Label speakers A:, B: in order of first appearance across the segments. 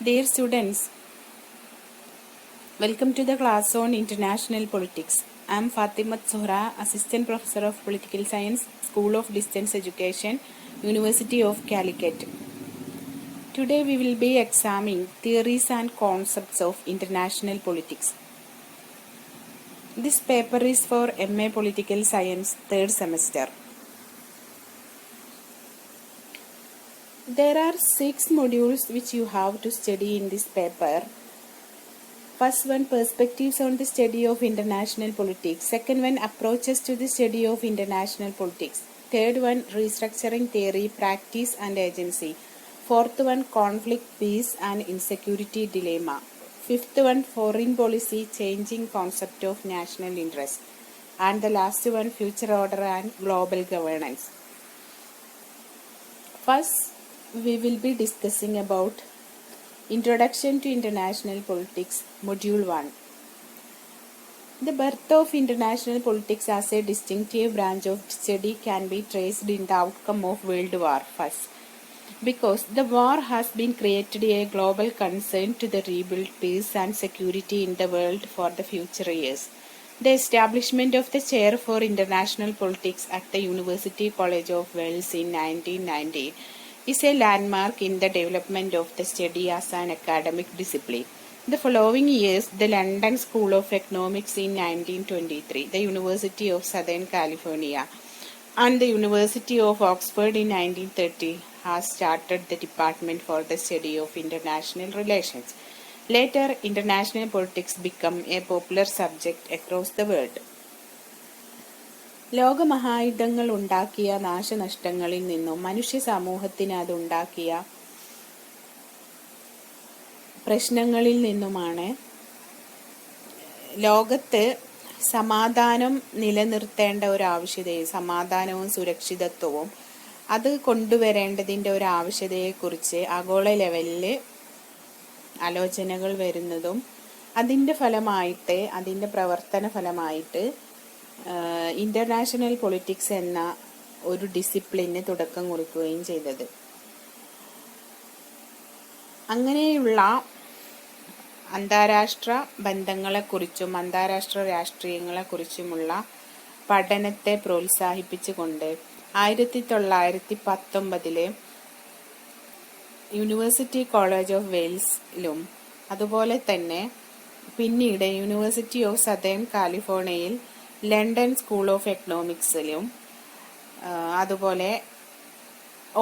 A: Dear students, welcome to the class on International Politics. I am Fatimat Zohra, Assistant Professor of Political Science, School of Distance Education, University of Calicut. Today we will be examining theories and concepts of international politics. This paper is for MA Political Science, 3rd semester. There are 6 modules which you have to study in this paper. First one, perspectives on the study of international politics. Second one, approaches to the study of international politics. Third one, restructuring theory, practice and agency. Fourth one, conflict, peace and insecurity dilemma. Fifth one, foreign policy, changing concept of national interest. And the last one, future order and global governance. First, we will be discussing about Introduction to International Politics, Module 1. The birth of international politics as a distinctive branch of study can be traced in the outcome of World War I. Because the war has been created a global concern to the rebuild peace and security in the world for the future years. The establishment of the Chair for International Politics at the University College of Wales in 1990 is a landmark in the development of the study as an academic discipline. The following years, the London School of Economics in 1923, the University of Southern California, and the University of Oxford in 1930 has started the Department for the Study of International Relations. Later, international politics became a popular subject across the world. ലോകമഹായുദ്ധങ്ങൾ ഉണ്ടാക്കിയ നാശനഷ്ടങ്ങളിൽ നിന്നും മനുഷ്യ സമൂഹത്തിന് അതുണ്ടാക്കിയ പ്രശ്നങ്ങളിൽ നിന്നുമാണ് ലോകത്ത് സമാധാനം നിലനിർത്തേണ്ട ഒരു ആവശ്യകതയും സമാധാനവും സുരക്ഷിതത്വവും അത് കൊണ്ടുവരേണ്ടതിൻ്റെ ഒരു ആവശ്യകതയെക്കുറിച്ച് ആഗോള ലെവലിൽ ആലോചനകൾ വരുന്നതും അതിൻ്റെ ഫലമായിട്ട് അതിൻ്റെ പ്രവർത്തന ഫലമായിട്ട് ഇന്റർനാഷണൽ പൊളിറ്റിക്സ് എന്ന ഒരു ഡിസിപ്ലിന് തുടക്കം കുറിക്കുകയും ചെയ്തത്. അങ്ങനെയുള്ള അന്താരാഷ്ട്ര ബന്ധങ്ങളെക്കുറിച്ചും അന്താരാഷ്ട്ര രാഷ്ട്രീയങ്ങളെക്കുറിച്ചുമുള്ള പഠനത്തെ പ്രോത്സാഹിപ്പിച്ചുകൊണ്ട് 1919 യൂണിവേഴ്സിറ്റി കോളേജ് ഓഫ് വെയിൽസിലും അതുപോലെ തന്നെ പിന്നീട് യൂണിവേഴ്സിറ്റി ഓഫ് സദേൺ കാലിഫോർണിയയിൽ ലണ്ടൻ സ്കൂൾ ഓഫ് എക്കണോമിക്സിലും അതുപോലെ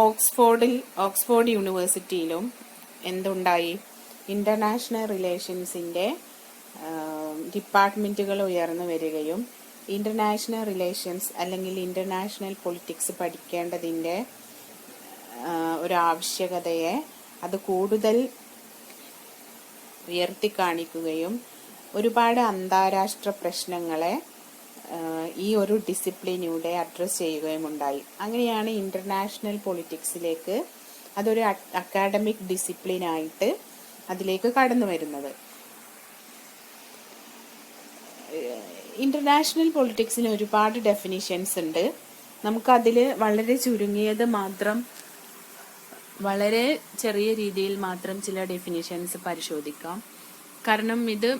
A: ഓക്സ്ഫോർഡ് യൂണിവേഴ്സിറ്റിയിലും എന്തുണ്ടായി, ഇന്റർനാഷണൽ റിലേഷൻസിൻ്റെ ഡിപ്പാർട്ട്മെൻറ്റുകൾ ഉയർന്നു വരികയും ഇന്റർനാഷണൽ റിലേഷൻസ് അല്ലെങ്കിൽ ഇന്റർനാഷണൽ പൊളിറ്റിക്സ് പഠിക്കേണ്ടതിൻ്റെ ഒരു ആവശ്യകതയെ അത് കൂടുതൽ ഉയർത്തി കാണിക്കുകയും ഒരുപാട് അന്താരാഷ്ട്ര പ്രശ്നങ്ങളെ ഈ ഒരു ഡിസിപ്ലിനിലൂടെ അഡ്രസ് ചെയ്യുകയും ഉണ്ടായി. അങ്ങനെയാണ് ഇന്റർനാഷണൽ പൊളിറ്റിക്സിലേക്ക് അതൊരു അക്കാഡമിക് ഡിസിപ്ലിനായിട്ട് അതിലേക്ക് കടന്നു വരുന്നത്. ഇന്റർനാഷണൽ പൊളിറ്റിക്സിന് ഒരുപാട് ഡെഫിനിഷൻസ് ഉണ്ട്. നമുക്കതിൽ വളരെ ചുരുങ്ങിയത് മാത്രം, വളരെ ചെറിയ രീതിയിൽ മാത്രം ചില ഡെഫിനിഷൻസ് പരിശോധിക്കാം. കാരണം ഇത്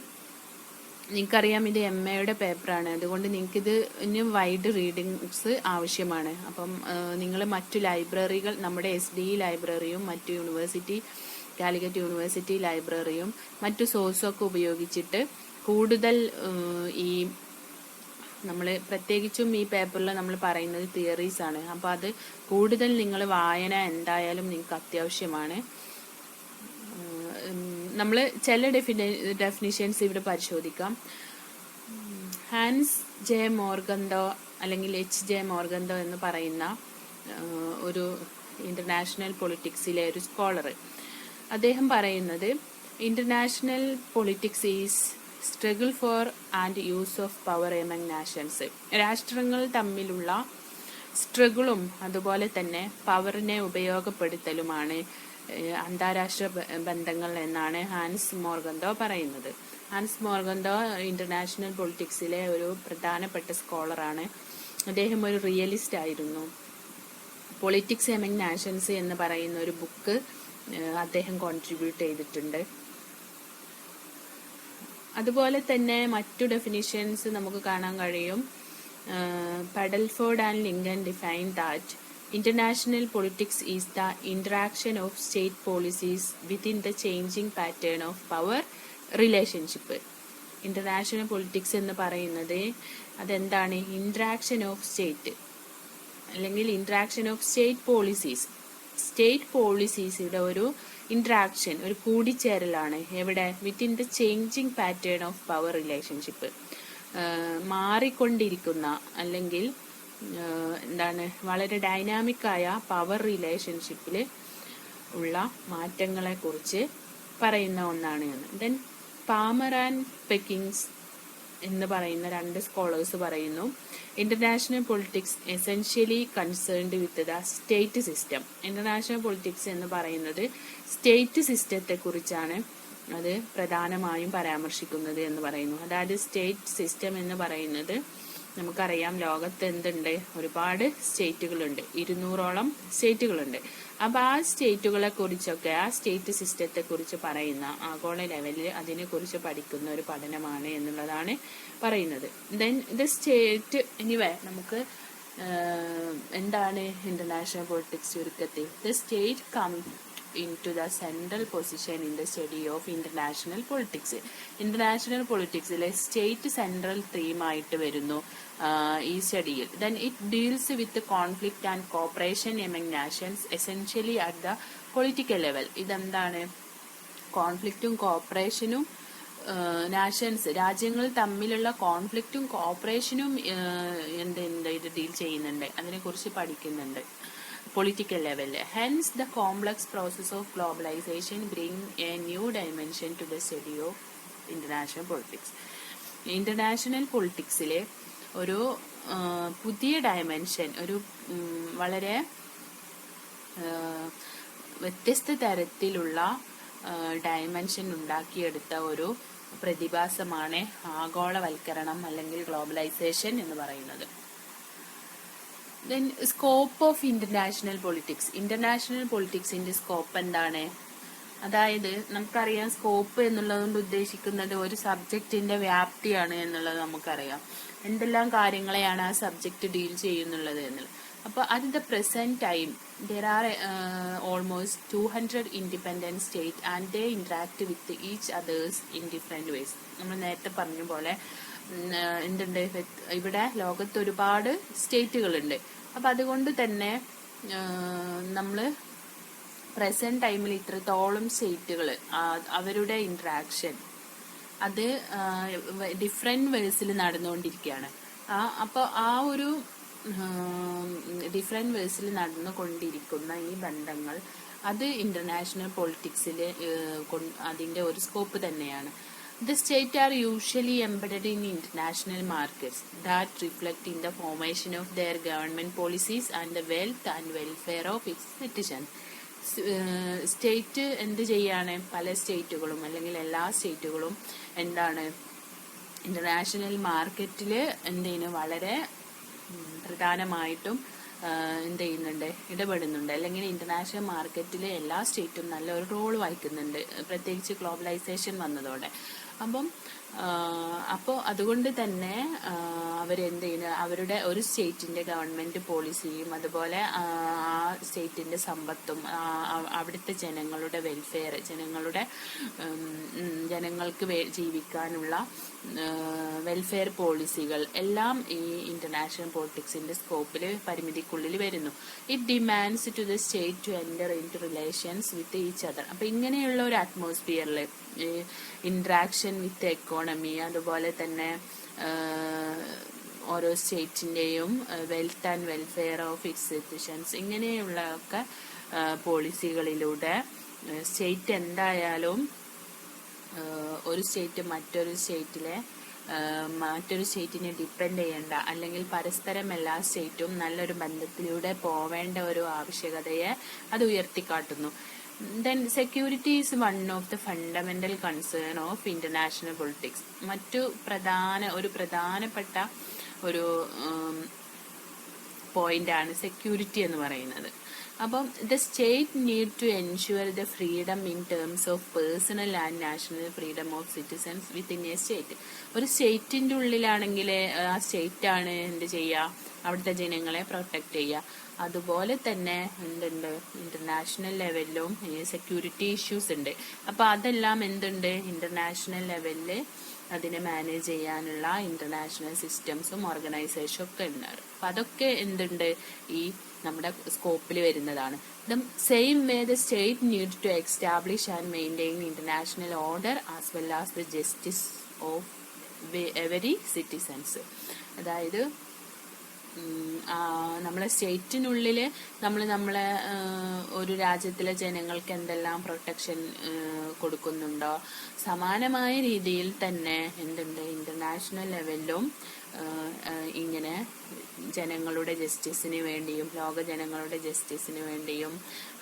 A: നിങ്ങൾക്കറിയാം, ഇത് MAയുടെ പേപ്പറാണ്. അതുകൊണ്ട് നിങ്ങൾക്കിത് ഇനി വൈഡ് റീഡിങ്സ് ആവശ്യമാണ്. അപ്പം നിങ്ങൾ മറ്റു ലൈബ്രറികൾ, നമ്മുടെ SDE ലൈബ്രറിയും മറ്റു കാലിക്കറ്റ് യൂണിവേഴ്സിറ്റി ലൈബ്രറിയും മറ്റു സോഴ്സൊക്കെ ഉപയോഗിച്ചിട്ട് കൂടുതൽ ഈ നമ്മൾ പ്രത്യേകിച്ചും ഈ പേപ്പറിൽ നമ്മൾ പറയുന്നത് തിയറീസ് ആണ്. അപ്പോൾ അത് കൂടുതൽ നിങ്ങൾ വായന എന്തായാലും നിങ്ങൾക്ക് അത്യാവശ്യമാണ്. നമ്മൾ ചില ഡെഫിനിഷൻസ് ഇവിടെ പരിശോധിക്കാം. ഹാൻസ് ജെ മോർഗന്തോ അല്ലെങ്കിൽ HJ മോർഗന്തോ എന്ന് പറയുന്ന ഒരു ഇന്റർനാഷണൽ പൊളിറ്റിക്സിലെ ഒരു സ്കോളർ, അദ്ദേഹം പറയുന്നത് international politics is struggle for and use of power among nations. രാഷ്ട്രങ്ങൾ തമ്മിലുള്ള സ്ട്രഗിളും അതുപോലെ തന്നെ പവറിനെ ഉപയോഗപ്പെടുത്തലുമാണ് അന്താരാഷ്ട്ര ബന്ധങ്ങൾ എന്നാണ് ഹാൻസ് മോർഗന്തോ പറയുന്നത്. ഹാൻസ് മോർഗന്തോ ഇന്റർനാഷണൽ പൊളിറ്റിക്സിലെ ഒരു പ്രധാനപ്പെട്ട സ്കോളറാണ്. അദ്ദേഹം ഒരു റിയലിസ്റ്റ് ആയിരുന്നു. പൊളിറ്റിക്സ് എമംഗ് നാഷൻസ് എന്ന് പറയുന്ന ഒരു ബുക്ക് അദ്ദേഹം കോൺട്രിബ്യൂട്ട് ചെയ്തിട്ടുണ്ട്. അതുപോലെ തന്നെ മറ്റു ഡെഫിനിഷൻസ് നമുക്ക് കാണാൻ കഴിയും. Padelford and Lincoln define that international politics is the interaction of state policies within the changing pattern of power relationship. International politics എന്ന് പറയുന്നത് അതെന്താണ്? ഇന്ററാക്ഷൻ ഓഫ് സ്റ്റേറ്റ് അല്ലെങ്കിൽ ഇന്ററാക്ഷൻ ഓഫ് സ്റ്റേറ്റ് പോളിസീസിന്റെ ഒരു ഇന്ററാക്ഷൻ, ഒരു കൂടിച്ചേരലാണ്. എവിടെ? Within the changing pattern of power relationship. മാറിക്കൊണ്ടിരിക്കുന്ന അല്ലെങ്കിൽ എന്താണ്, വളരെ ഡൈനാമിക്കായ പവർ റിലേഷൻഷിപ്പിൽ ഉള്ള മാറ്റങ്ങളെ കുറിച്ച് പറയുന്ന ഒന്നാണ്. ദെൻ പാമർ ആൻഡ് പെക്കിങ്സ് എന്ന് പറയുന്ന രണ്ട് സ്കോളേഴ്സ് പറയുന്നു, international politics essentially concerned with the state system. International politics എന്ന് പറയുന്നത് സ്റ്റേറ്റ് സിസ്റ്റത്തെ കുറിച്ചാണ് അത് പ്രധാനമായും പരാമർശിക്കുന്നത് എന്ന് പറയുന്നു. അതായത് സ്റ്റേറ്റ് സിസ്റ്റം എന്ന് പറയുന്നത് നമുക്കറിയാം, ലോകത്ത് എന്തുണ്ട്? ഒരുപാട് സ്റ്റേറ്റുകളുണ്ട്, 200ഓളം സ്റ്റേറ്റുകളുണ്ട്. അപ്പോൾ ആ സ്റ്റേറ്റുകളെ കുറിച്ചൊക്കെ, ആ സ്റ്റേറ്റ് സിസ്റ്റത്തെ കുറിച്ച് പറയുന്ന, ആഗോള ലെവലിൽ അതിനെക്കുറിച്ച് പഠിക്കുന്ന ഒരു പഠനമാണ് എന്നുള്ളതാണ് പറയുന്നത്. ദെൻ ദ സ്റ്റേറ്റ് എനിവേ നമുക്ക് എന്താണ് ഇന്റർനാഷണൽ പൊളിറ്റിക്സ് ചുരുക്കത്തിൽ? The state come into the central position in the study of international politics. International പൊളിറ്റിക്സിലെ സ്റ്റേറ്റ് സെൻട്രൽ തീമായിട്ട് വരുന്നു ഈ സ്റ്റഡിയിൽ. Then it deals with conflict and cooperation among nations essentially at the political level. ഇതെന്താണ്? കോൺഫ്ലിക്റ്റും കോപ്പറേഷനും, nations രാജ്യങ്ങൾ തമ്മിലുള്ള കോൺഫ്ലിക്റ്റും കോപ്പറേഷനും ഇത് ഡീൽ ചെയ്യുന്നുണ്ട്, അതിനെക്കുറിച്ച് പഠിക്കുന്നുണ്ട് political level. Hence, the complex process of globalization bring a new dimension to the study of international politics. International politicsലെ ഒരു പുതിയ ഡയമെൻഷൻ, ഒരു വളരെ വ്യത്യസ്ത തരത്തിലുള്ള ഡയമെൻഷൻ ഉണ്ടാക്കിയെടുത്ത ഒരു പ്രതിഭാസമാണ് ആഗോളവൽക്കരണം അല്ലെങ്കിൽ ഗ്ലോബലൈസേഷൻ എന്ന് പറയുന്നത്. Then scope of international politics. International പൊളിറ്റിക്സിന്റെ സ്കോപ്പ് എന്താണ്? അതായത് നമുക്കറിയാം, സ്കോപ്പ് എന്നുള്ളതുകൊണ്ട് ഉദ്ദേശിക്കുന്നത് ഒരു സബ്ജക്റ്റിന്റെ വ്യാപ്തിയാണ് എന്നുള്ളത് നമുക്കറിയാം. എന്തെല്ലാം കാര്യങ്ങളെയാണ് ആ സബ്ജക്റ്റ് ഡീൽ ചെയ്യുന്നുള്ളത് എന്നുള്ളത്. അപ്പോൾ at the present time there are almost 200 independent states and they interact with each others in different ways. നമ്മൾ നേരത്തെ പറഞ്ഞ പോലെ എന്തുണ്ട്, ഇവിടെ ലോകത്ത് ഒരുപാട് സ്റ്റേറ്റുകളുണ്ട്. അപ്പം അതുകൊണ്ട് തന്നെ നമ്മൾ പ്രസന്റ് ടൈമിൽ ഇത്രത്തോളം സ്റ്റേറ്റുകൾ അവരുടെ ഇന്ററാക്ഷൻ അത് ഡിഫറെന്റ് വേഴ്സിൽ നടന്നുകൊണ്ടിരിക്കുകയാണ്. അപ്പോൾ ആ ഒരു ഡിഫറെന്റ് വേഴ്സിൽ നടന്നുകൊണ്ടിരിക്കുന്ന ഈ ബന്ധങ്ങൾ അത് ഇന്റർനാഷണൽ പൊളിറ്റിക്സിൽ അതിൻ്റെ ഒരു സ്കോപ്പ് തന്നെയാണ്. The states are usually embedded in international markets that reflect in the formation of their government policies and the wealth and welfare of its citizens. State എന്ത് ചെയ്യാണ്? പല സ്റ്റേറ്റുകളും അല്ലെങ്കിൽ എല്ലാ സ്റ്റേറ്റുകളും എന്താണ്, ഇന്റർനാഷണൽ മാർക്കറ്റിൽ എന്തിനു വളരെ പ്രധാനമായിട്ടും എന്ത് ചെയ്യുന്നുണ്ട്, ഇടപെടുന്നുണ്ട്. അല്ലെങ്കിൽ ഇന്റർനാഷണൽ മാർക്കറ്റിൽ എല്ലാ സ്റ്റേറ്റും നല്ലൊരു റോൾ വഹിക്കുന്നുണ്ട്, പ്രത്യേകിച്ച് ഗ്ലോബലൈസേഷൻ വന്നതോടെ. അപ്പോൾ അതുകൊണ്ട് തന്നെ അവരെന്ത് ചെയ്യുന്നു, അവരുടെ ഒരു സ്റ്റേറ്റിന്റെ ഗവൺമെന്റ് പോളിസിയും അതുപോലെ ആ സ്റ്റേറ്റിന്റെ സമ്പത്തും അവിടുത്തെ ജനങ്ങളുടെ വെൽഫെയർ, ജനങ്ങൾക്ക് ജീവിക്കാനുള്ള വെൽഫെയർ പോളിസികൾ എല്ലാം ഈ ഇന്റർനാഷണൽ പൊളിറ്റിക്സിന്റെ സ്കോപ്പിൽ പരിമിതിക്കുള്ളിൽ വരുന്നു. It demands to the state to enter into relations with each other. അപ്പം ഇങ്ങനെയുള്ള ഒരു അറ്റ്മോസ്ഫിയറിൽ ഇന്ററാക്ഷൻ വിത്ത് എക്കോണമി, അതുപോലെ തന്നെ ഓരോ സ്റ്റേറ്റിൻ്റെയും wealth and welfare of its citizens, ഇങ്ങനെയുള്ള ഒക്കെ പോളിസികളിലൂടെ സ്റ്റേറ്റ് എന്തായാലും ഒരു സ്റ്റേറ്റ് മറ്റൊരു സ്റ്റേറ്റിനെ ഡിപ്പെൻഡ് ചെയ്യേണ്ട, അല്ലെങ്കിൽ പരസ്പരം എല്ലാ സ്റ്റേറ്റും നല്ലൊരു ബന്ധത്തിലൂടെ പോവേണ്ട ഒരു ആവശ്യകതയെ അത് ഉയർത്തിക്കാട്ടുന്നു. Then security is one of the fundamental concern of international politics. മറ്റു പ്രധാനപ്പെട്ട ഒരു പോയിന്റാണ് സെക്യൂരിറ്റി എന്ന് പറയുന്നത്. അപ്പം the state need to ensure the freedom in terms of personal and national freedom of citizens within a state. ഒരു സ്റ്റേറ്റിന്റെ ഉള്ളിലാണെങ്കിൽ ആ സ്റ്റേറ്റാണ് എന്ത് ചെയ്യുക, അവിടുത്തെ ജനങ്ങളെ പ്രൊട്ടക്ട് ചെയ്യുക. അതുപോലെ തന്നെ എന്തുണ്ട്, ഇന്റർനാഷണൽ ലെവലിലും സെക്യൂരിറ്റി ഇഷ്യൂസ് ഉണ്ട്. അപ്പൊ അതെല്ലാം എന്തുണ്ട്, ഇന്റർനാഷണൽ ലെവലില് അതിനെ മാനേജ് ചെയ്യാനുള്ള ഇന്റർനാഷണൽ സിസ്റ്റംസും ഓർഗനൈസേഷനും ഒക്കെ ഉണ്ട്. അപ്പൊ അതൊക്കെ എന്തുണ്ട്, ഈ നമ്മുടെ സ്കോപ്പിൽ വരുന്നതാണ്. The same way the state need to establish and maintain international order as well as the justice of every citizens. അതായത് നമ്മളെ സ്റ്റേറ്റിനുള്ളിൽ നമ്മളെ ഒരു രാജ്യത്തിലെ ജനങ്ങൾക്ക് എന്തെല്ലാം പ്രൊട്ടക്ഷൻ കൊടുക്കുന്നുണ്ടോ, സമാനമായ രീതിയിൽ തന്നെ എന്തുണ്ട്, ഇന്റർനാഷണൽ ലെവലിലും ഇങ്ങനെ ജനങ്ങളുടെ ജസ്റ്റിസിന് വേണ്ടിയും ലോക ജനങ്ങളുടെ ജസ്റ്റിസിന് വേണ്ടിയും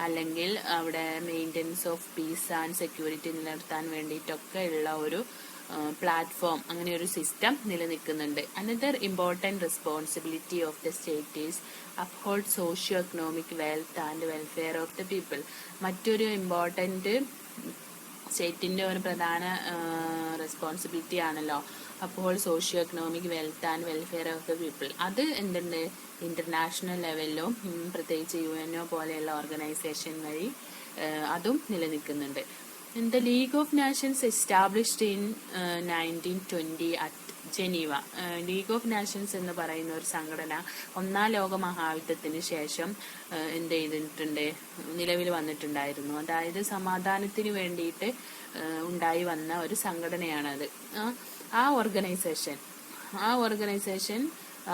A: അല്ലെങ്കിൽ അവിടെ maintenance of peace and security നിലനിർത്താൻ വേണ്ടിയിട്ടൊക്കെ ഉള്ള ഒരു പ്ലാറ്റ്ഫോം, അങ്ങനെ ഒരു സിസ്റ്റം നിലനിൽക്കുന്നുണ്ട്. Another important responsibility of the state is uphold socio economic wealth and welfare of the people. മറ്റൊരു ഇമ്പോർട്ടൻറ്റ് സ്റ്റേറ്റിൻ്റെ ഒരു പ്രധാന റെസ്പോൺസിബിലിറ്റി ആണല്ലോ uphold socio economic wealth and welfare of the people. അത് എന്തുണ്ട്, ഇന്റർനാഷണൽ ലെവലിലും പ്രത്യേകിച്ച് UNO പോലെയുള്ള ഓർഗനൈസേഷൻ വഴി അതും നിലനിൽക്കുന്നുണ്ട്. The League of Nations established in 1920 at Geneva. League of nations എന്ന് പറയുന്ന ഒരു സംഘടന ഒന്നാം ലോക മഹായുദ്ധത്തിന് ശേഷം എന്ത് ചെയ്തിട്ടുണ്ട്, നിലവിൽ വന്നിട്ടുണ്ടായിരുന്നു. അതായത് സമാധാനത്തിന് വേണ്ടിയിട്ട് ഉണ്ടായി വന്ന ഒരു സംഘടനയാണത്. ആ ഓർഗനൈസേഷൻ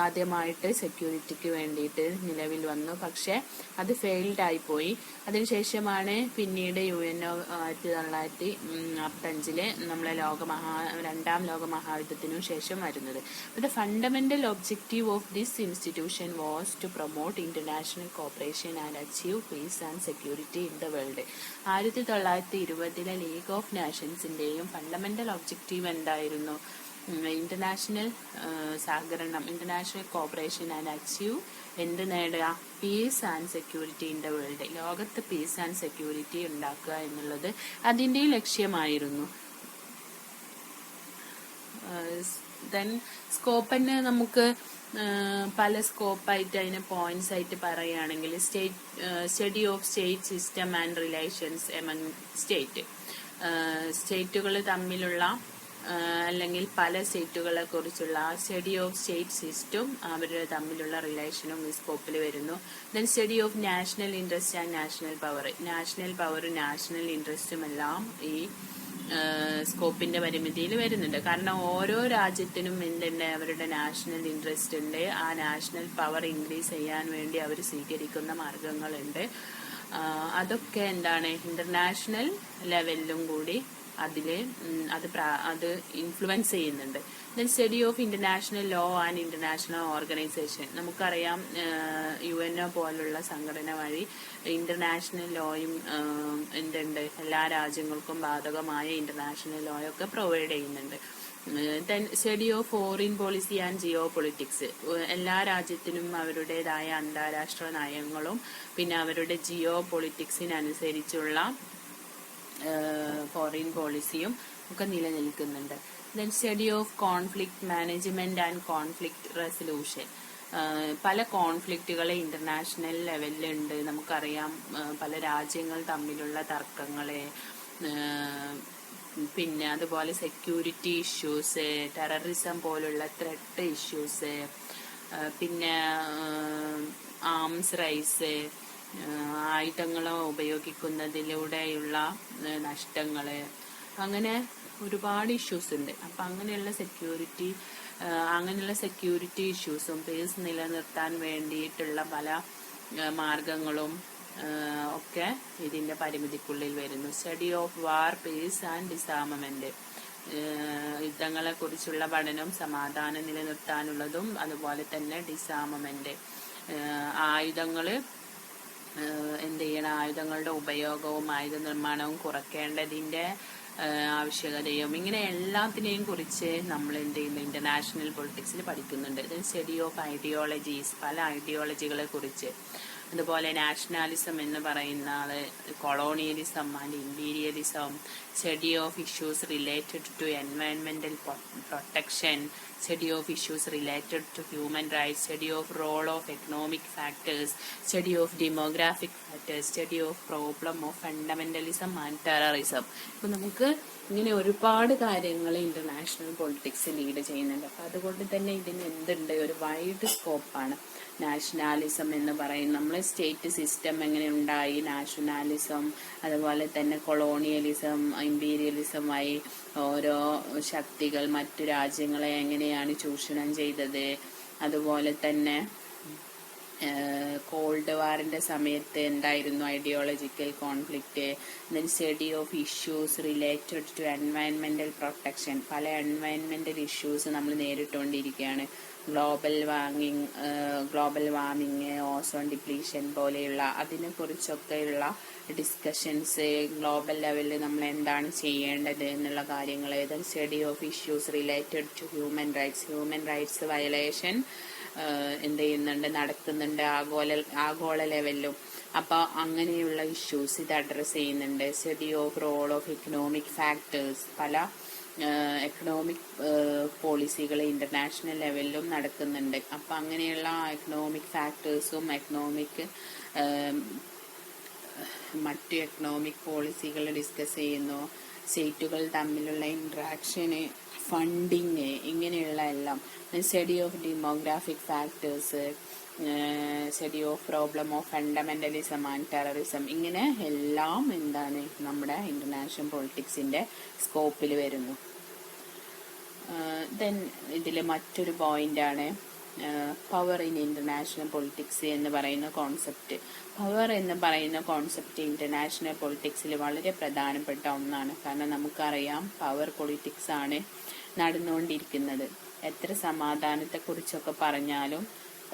A: ആദ്യമായിട്ട് സെക്യൂരിറ്റിക്ക് വേണ്ടിയിട്ട് നിലവിൽ വന്നു. പക്ഷെ അത് ഫെയിൽഡ് ആയിപ്പോയി. അതിനുശേഷമാണ് പിന്നീട് UNO 1955 നമ്മളെ രണ്ടാം ലോക മഹായുദ്ധത്തിനു ശേഷം വരുന്നത്. The fundamental objective of this institution was to promote international cooperation and achieve peace and security in the world. 1920 league of നാഷൻസിന്റെയും ഫണ്ടമെന്റൽ ഒബ്ജക്റ്റീവ് എന്തായിരുന്നു, ഇന്റർനാഷണൽ സഹകരണം, ഇന്റർനാഷണൽ കോപ്പറേഷൻ ആൻഡ് അച്ചീവ് എന്ത് നേടുക, peace and security in the world. ലോകത്ത് peace and security ഉണ്ടാക്കുക എന്നുള്ളത് അതിൻ്റെ ലക്ഷ്യമായിരുന്നു. Then സ്കോപ്പിന് നമുക്ക് പല സ്കോപ്പായിട്ട് അതിനെ പോയിന്റ്സ് ആയിട്ട് പറയുകയാണെങ്കിൽ study of state system and relations among സ്റ്റേറ്റുകൾ തമ്മിലുള്ള അല്ലെങ്കിൽ പല സ്റ്റേറ്റുകളെ കുറിച്ചുള്ള സ്റ്റഡി ഓഫ് സ്റ്റേറ്റ് സിസ്റ്റം അവരുടെ തമ്മിലുള്ള റിലേഷനും ഈ സ്കോപ്പിൽ വരുന്നു. Then study of national interest and national പവറും നാഷണൽ ഇൻട്രസ്റ്റും എല്ലാം ഈ സ്കോപ്പിന്റെ പരിമിതിയിൽ വരുന്നുണ്ട്. കാരണം ഓരോ രാജ്യത്തിനും എന്തുണ്ട്, അവരുടെ നാഷണൽ ഇൻട്രസ്റ്റ് ഉണ്ട്. ആ നാഷണൽ പവർ ഇൻക്രീസ് ചെയ്യാൻ വേണ്ടി അവർ സ്വീകരിക്കുന്ന മാർഗങ്ങളുണ്ട്. അതൊക്കെ എന്താണ്, ഇന്റർനാഷണൽ ലെവലിലും കൂടി അത് ഇൻഫ്ലുവൻസ് ചെയ്യുന്നുണ്ട്. Then study of international law and international organisation. നമുക്കറിയാം UNO പോലുള്ള സംഘടന വഴി ഇന്റർനാഷണൽ ലോയും എന്തുണ്ട്, എല്ലാ രാജ്യങ്ങൾക്കും ബാധകമായ ഇന്റർനാഷണൽ ലോയൊക്കെ പ്രൊവൈഡ് ചെയ്യുന്നുണ്ട്. Then study of foreign policy and geopolitics. എല്ലാ രാജ്യത്തിനും അവരുടേതായ അന്താരാഷ്ട്ര നയങ്ങളും പിന്നെ അവരുടെ ജിയോ പൊളിറ്റിക്സിനനുസരിച്ചുള്ള ഫോറിൻ പോളിസിയും ഒക്കെ നിലനിൽക്കുന്നുണ്ട്. Then study of conflict management and conflict resolution. പല കോൺഫ്ലിക്റ്റുകൾ ഇന്റർനാഷണൽ ലെവലിലുണ്ട്. നമുക്കറിയാം പല രാജ്യങ്ങൾ തമ്മിലുള്ള തർക്കങ്ങളെ, പിന്നെ അതുപോലെ സെക്യൂരിറ്റി ഇഷ്യൂസ്, ടെററിസം പോലുള്ള ത്രെട്ട് ഇഷ്യൂസ്, പിന്നെ ആംസ് റൈസ്, ആയുധങ്ങൾ ഉപയോഗിക്കുന്നതിലൂടെയുള്ള നഷ്ടങ്ങള്, അങ്ങനെ ഒരുപാട് ഇഷ്യൂസ് ഉണ്ട്. അപ്പം അങ്ങനെയുള്ള സെക്യൂരിറ്റി ഇഷ്യൂസും പീസ് നിലനിർത്താൻ വേണ്ടിയിട്ടുള്ള പല മാർഗങ്ങളും ഒക്കെ ഇതിന്റെ പരിമിതിക്കുള്ളിൽ വരുന്നു. Study of war, peace and disarmament. യുദ്ധങ്ങളെ കുറിച്ചുള്ള പഠനം, സമാധാനം നിലനിർത്താനുള്ളതും അതുപോലെ തന്നെ ഡിസാർമമെന്റ്, ആയുധങ്ങള് എന്ത് ചെയ്യണം, ആയുധങ്ങളുടെ ഉപയോഗവും ആയുധ നിർമ്മാണവും കുറയ്ക്കേണ്ടതിന്റെ ആവശ്യകതയും, ഇങ്ങനെ എല്ലാത്തിനെയും കുറിച്ച് നമ്മൾ എന്ത് ചെയ്യുന്നു, ഇന്റർനാഷണൽ പൊളിറ്റിക്സിൽ പഠിക്കുന്നുണ്ട്. സ്റ്റഡി ഓഫ് ഐഡിയോളജീസ്, പല ഐഡിയോളജികളെ കുറിച്ച്.
B: അതുപോലെ നാഷണാലിസം എന്ന് പറയുന്ന colonialism and imperialism, study of issues related to എൻവയൺമെന്റൽ protection, study of issues related to human rights, study of role of economic factors, study of demographic factors, study of problem of fundamentalism and terrorism. ഇപ്പം നമുക്ക് ഇങ്ങനെ ഒരുപാട് കാര്യങ്ങൾ international politics lead ചെയ്യുന്നുണ്ട്. അപ്പം അതുകൊണ്ട് തന്നെ ഇതിന് എന്തുണ്ട്, ഒരു വൈഡ് സ്കോപ്പാണ്. നാഷണാലിസം എന്ന് പറയും, നമ്മൾ സ്റ്റേറ്റ് സിസ്റ്റം എങ്ങനെ ഉണ്ടായി, നാഷണാലിസം, അതുപോലെ തന്നെ കൊളോണിയലിസം, ഇമ്പീരിയലിസമായി ഓരോ ശക്തികൾ മറ്റു രാജ്യങ്ങളെ എങ്ങനെയാണ് ചൂഷണം ചെയ്തത്, അതുപോലെ തന്നെ കോൾഡ് വാറിന്റെ സമയത്ത് എന്തായിരുന്നു ideological conflict, study of issues related to എൻവയൺമെന്റൽ പ്രൊട്ടക്ഷൻ. പല എൻവയൺമെന്റൽ ഇഷ്യൂസ് നമ്മൾ നേരിട്ടുകൊണ്ടിരിക്കുകയാണ്. ഗ്ലോബൽ വാർമിങ്, ഓസോൺ ഡിപ്ലീഷൻ പോലെയുള്ള അതിനെ കുറിച്ചൊക്കെയുള്ള ഡിസ്കഷൻസ്, ഗ്ലോബൽ ലെവലിൽ നമ്മൾ എന്താണ് ചെയ്യേണ്ടത് എന്നുള്ള കാര്യങ്ങൾ. Study of issues related to human rights violation എന്ത് ചെയ്യുന്നുണ്ട്, നടക്കുന്നുണ്ട് ആഗോള ലെവലിലും. അപ്പോൾ അങ്ങനെയുള്ള ഇഷ്യൂസ് ഇത് അഡ്രസ് ചെയ്യുന്നുണ്ട്. Study of role of economic factors, പല എക്കണോമിക് പോളിസികൾ ഇന്റർനാഷണൽ ലെവലിലും നടക്കുന്നുണ്ട്. അപ്പം അങ്ങനെയുള്ള എക്കണോമിക് ഫാക്ടേഴ്സും മറ്റു എക്കണോമിക് പോളിസികൾ ഡിസ്കസ് ചെയ്യുന്നു. സ്റ്റേറ്റുകൾ തമ്മിലുള്ള ഇന്ററാക്ഷന്, ഫണ്ടിങ്, ഇങ്ങനെയുള്ള എല്ലാം. Study of demographic factors, study of problem of fundamentalism and terrorism, ഇങ്ങനെ എല്ലാം എന്താണ് നമ്മുടെ ഇന്റർനാഷണൽ പൊളിറ്റിക്സിന്റെ സ്കോപ്പിൽ വരുന്നു. ദെൻ ഇതിൽ മറ്റൊരു പോയിന്റാണ് പവർ ഇൻ ഇന്റർനാഷണൽ പൊളിറ്റിക്സ് എന്ന് പറയുന്ന കോൺസെപ്റ്റ്. പവർ എന്ന് പറയുന്ന കോൺസെപ്റ്റ് ഇന്റർനാഷണൽ പൊളിറ്റിക്സിൽ വളരെ പ്രധാനപ്പെട്ട ഒന്നാണ്. കാരണം നമുക്കറിയാം പവർ പൊളിറ്റിക്സ് ആണ് നടന്നുകൊണ്ടിരിക്കുന്നത്. എത്ര സമാധാനത്തെക്കുറിച്ചൊക്കെ പറഞ്ഞാലും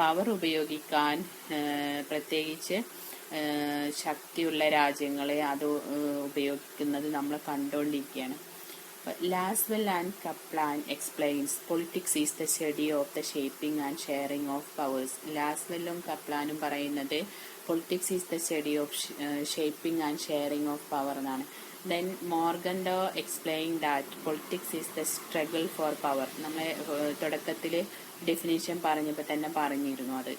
B: പവർ ഉപയോഗിക്കാൻ പ്രത്യേകിച്ച് ശക്തിയുള്ള രാജ്യങ്ങളെ അത് ഉപയോഗിക്കുന്നത് നമ്മൾ കണ്ടുകൊണ്ടിരിക്കുകയാണ്. Laswell and Kaplan explains politics is the study of the shaping and sharing of powers. ലാസ്വെല്ലും കപ്ലാനും പറയുന്നത് politics is the study of shaping and sharing of power എന്നാണ്. Then Morgenthau explain that politics is the struggle for power. നമ്മൾ തുടക്കത്തിൽ definition പറഞ്ഞപ്പോൾ തന്നെ പറഞ്ഞിരുന്നു അത്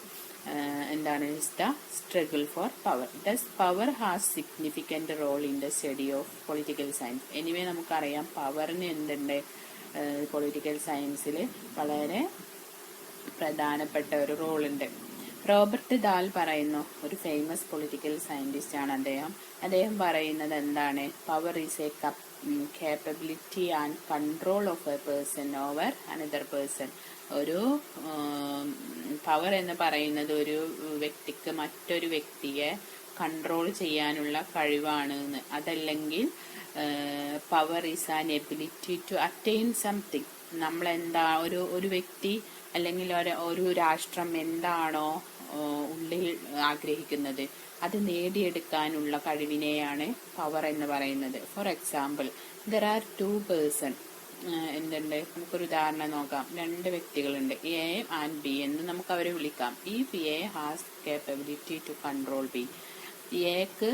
B: എന്താണ്, is the struggle for power. Thus power has significant role in the study of political science. Anyway നമുക്കറിയാം പവറിന് എന്തുണ്ട്, പൊളിറ്റിക്കൽ സയൻസിൽ വളരെ പ്രധാനപ്പെട്ട ഒരു റോളുണ്ട്. റോബർട്ട് ദാൽ പറയുന്നു, ഒരു ഫേമസ് പൊളിറ്റിക്കൽ സയന്റിസ്റ്റ് ആണ് അദ്ദേഹം പറയുന്നത് എന്താണ്, power is A capability and control of a person over another person. ഒരു പവർ എന്ന് പറയുന്നത് ഒരു വ്യക്തിക്ക് മറ്റൊരു വ്യക്തിയെ കൺട്രോൾ ചെയ്യാനുള്ള കഴിവാണ്. അതല്ലെങ്കിൽ power is an ability to attain something. നമ്മളെന്താ ഒരു വ്യക്തി അല്ലെങ്കിൽ ഒരു രാഷ്ട്രം എന്താണോ ഉള്ളിൽ ആഗ്രഹിക്കുന്നത് അത് നേടിയെടുക്കാനുള്ള കഴിവിനെയാണ് പവർ എന്ന് പറയുന്നത്. For example, there are 2 person. എന്തുണ്ട്, നമുക്കൊരു ഉദാഹരണം നോക്കാം. 2 വ്യക്തികളുണ്ട്, എ ആൻഡ് ബി എന്ന് നമുക്ക് അവരെ വിളിക്കാം. If A has capability to control B, എക്ക്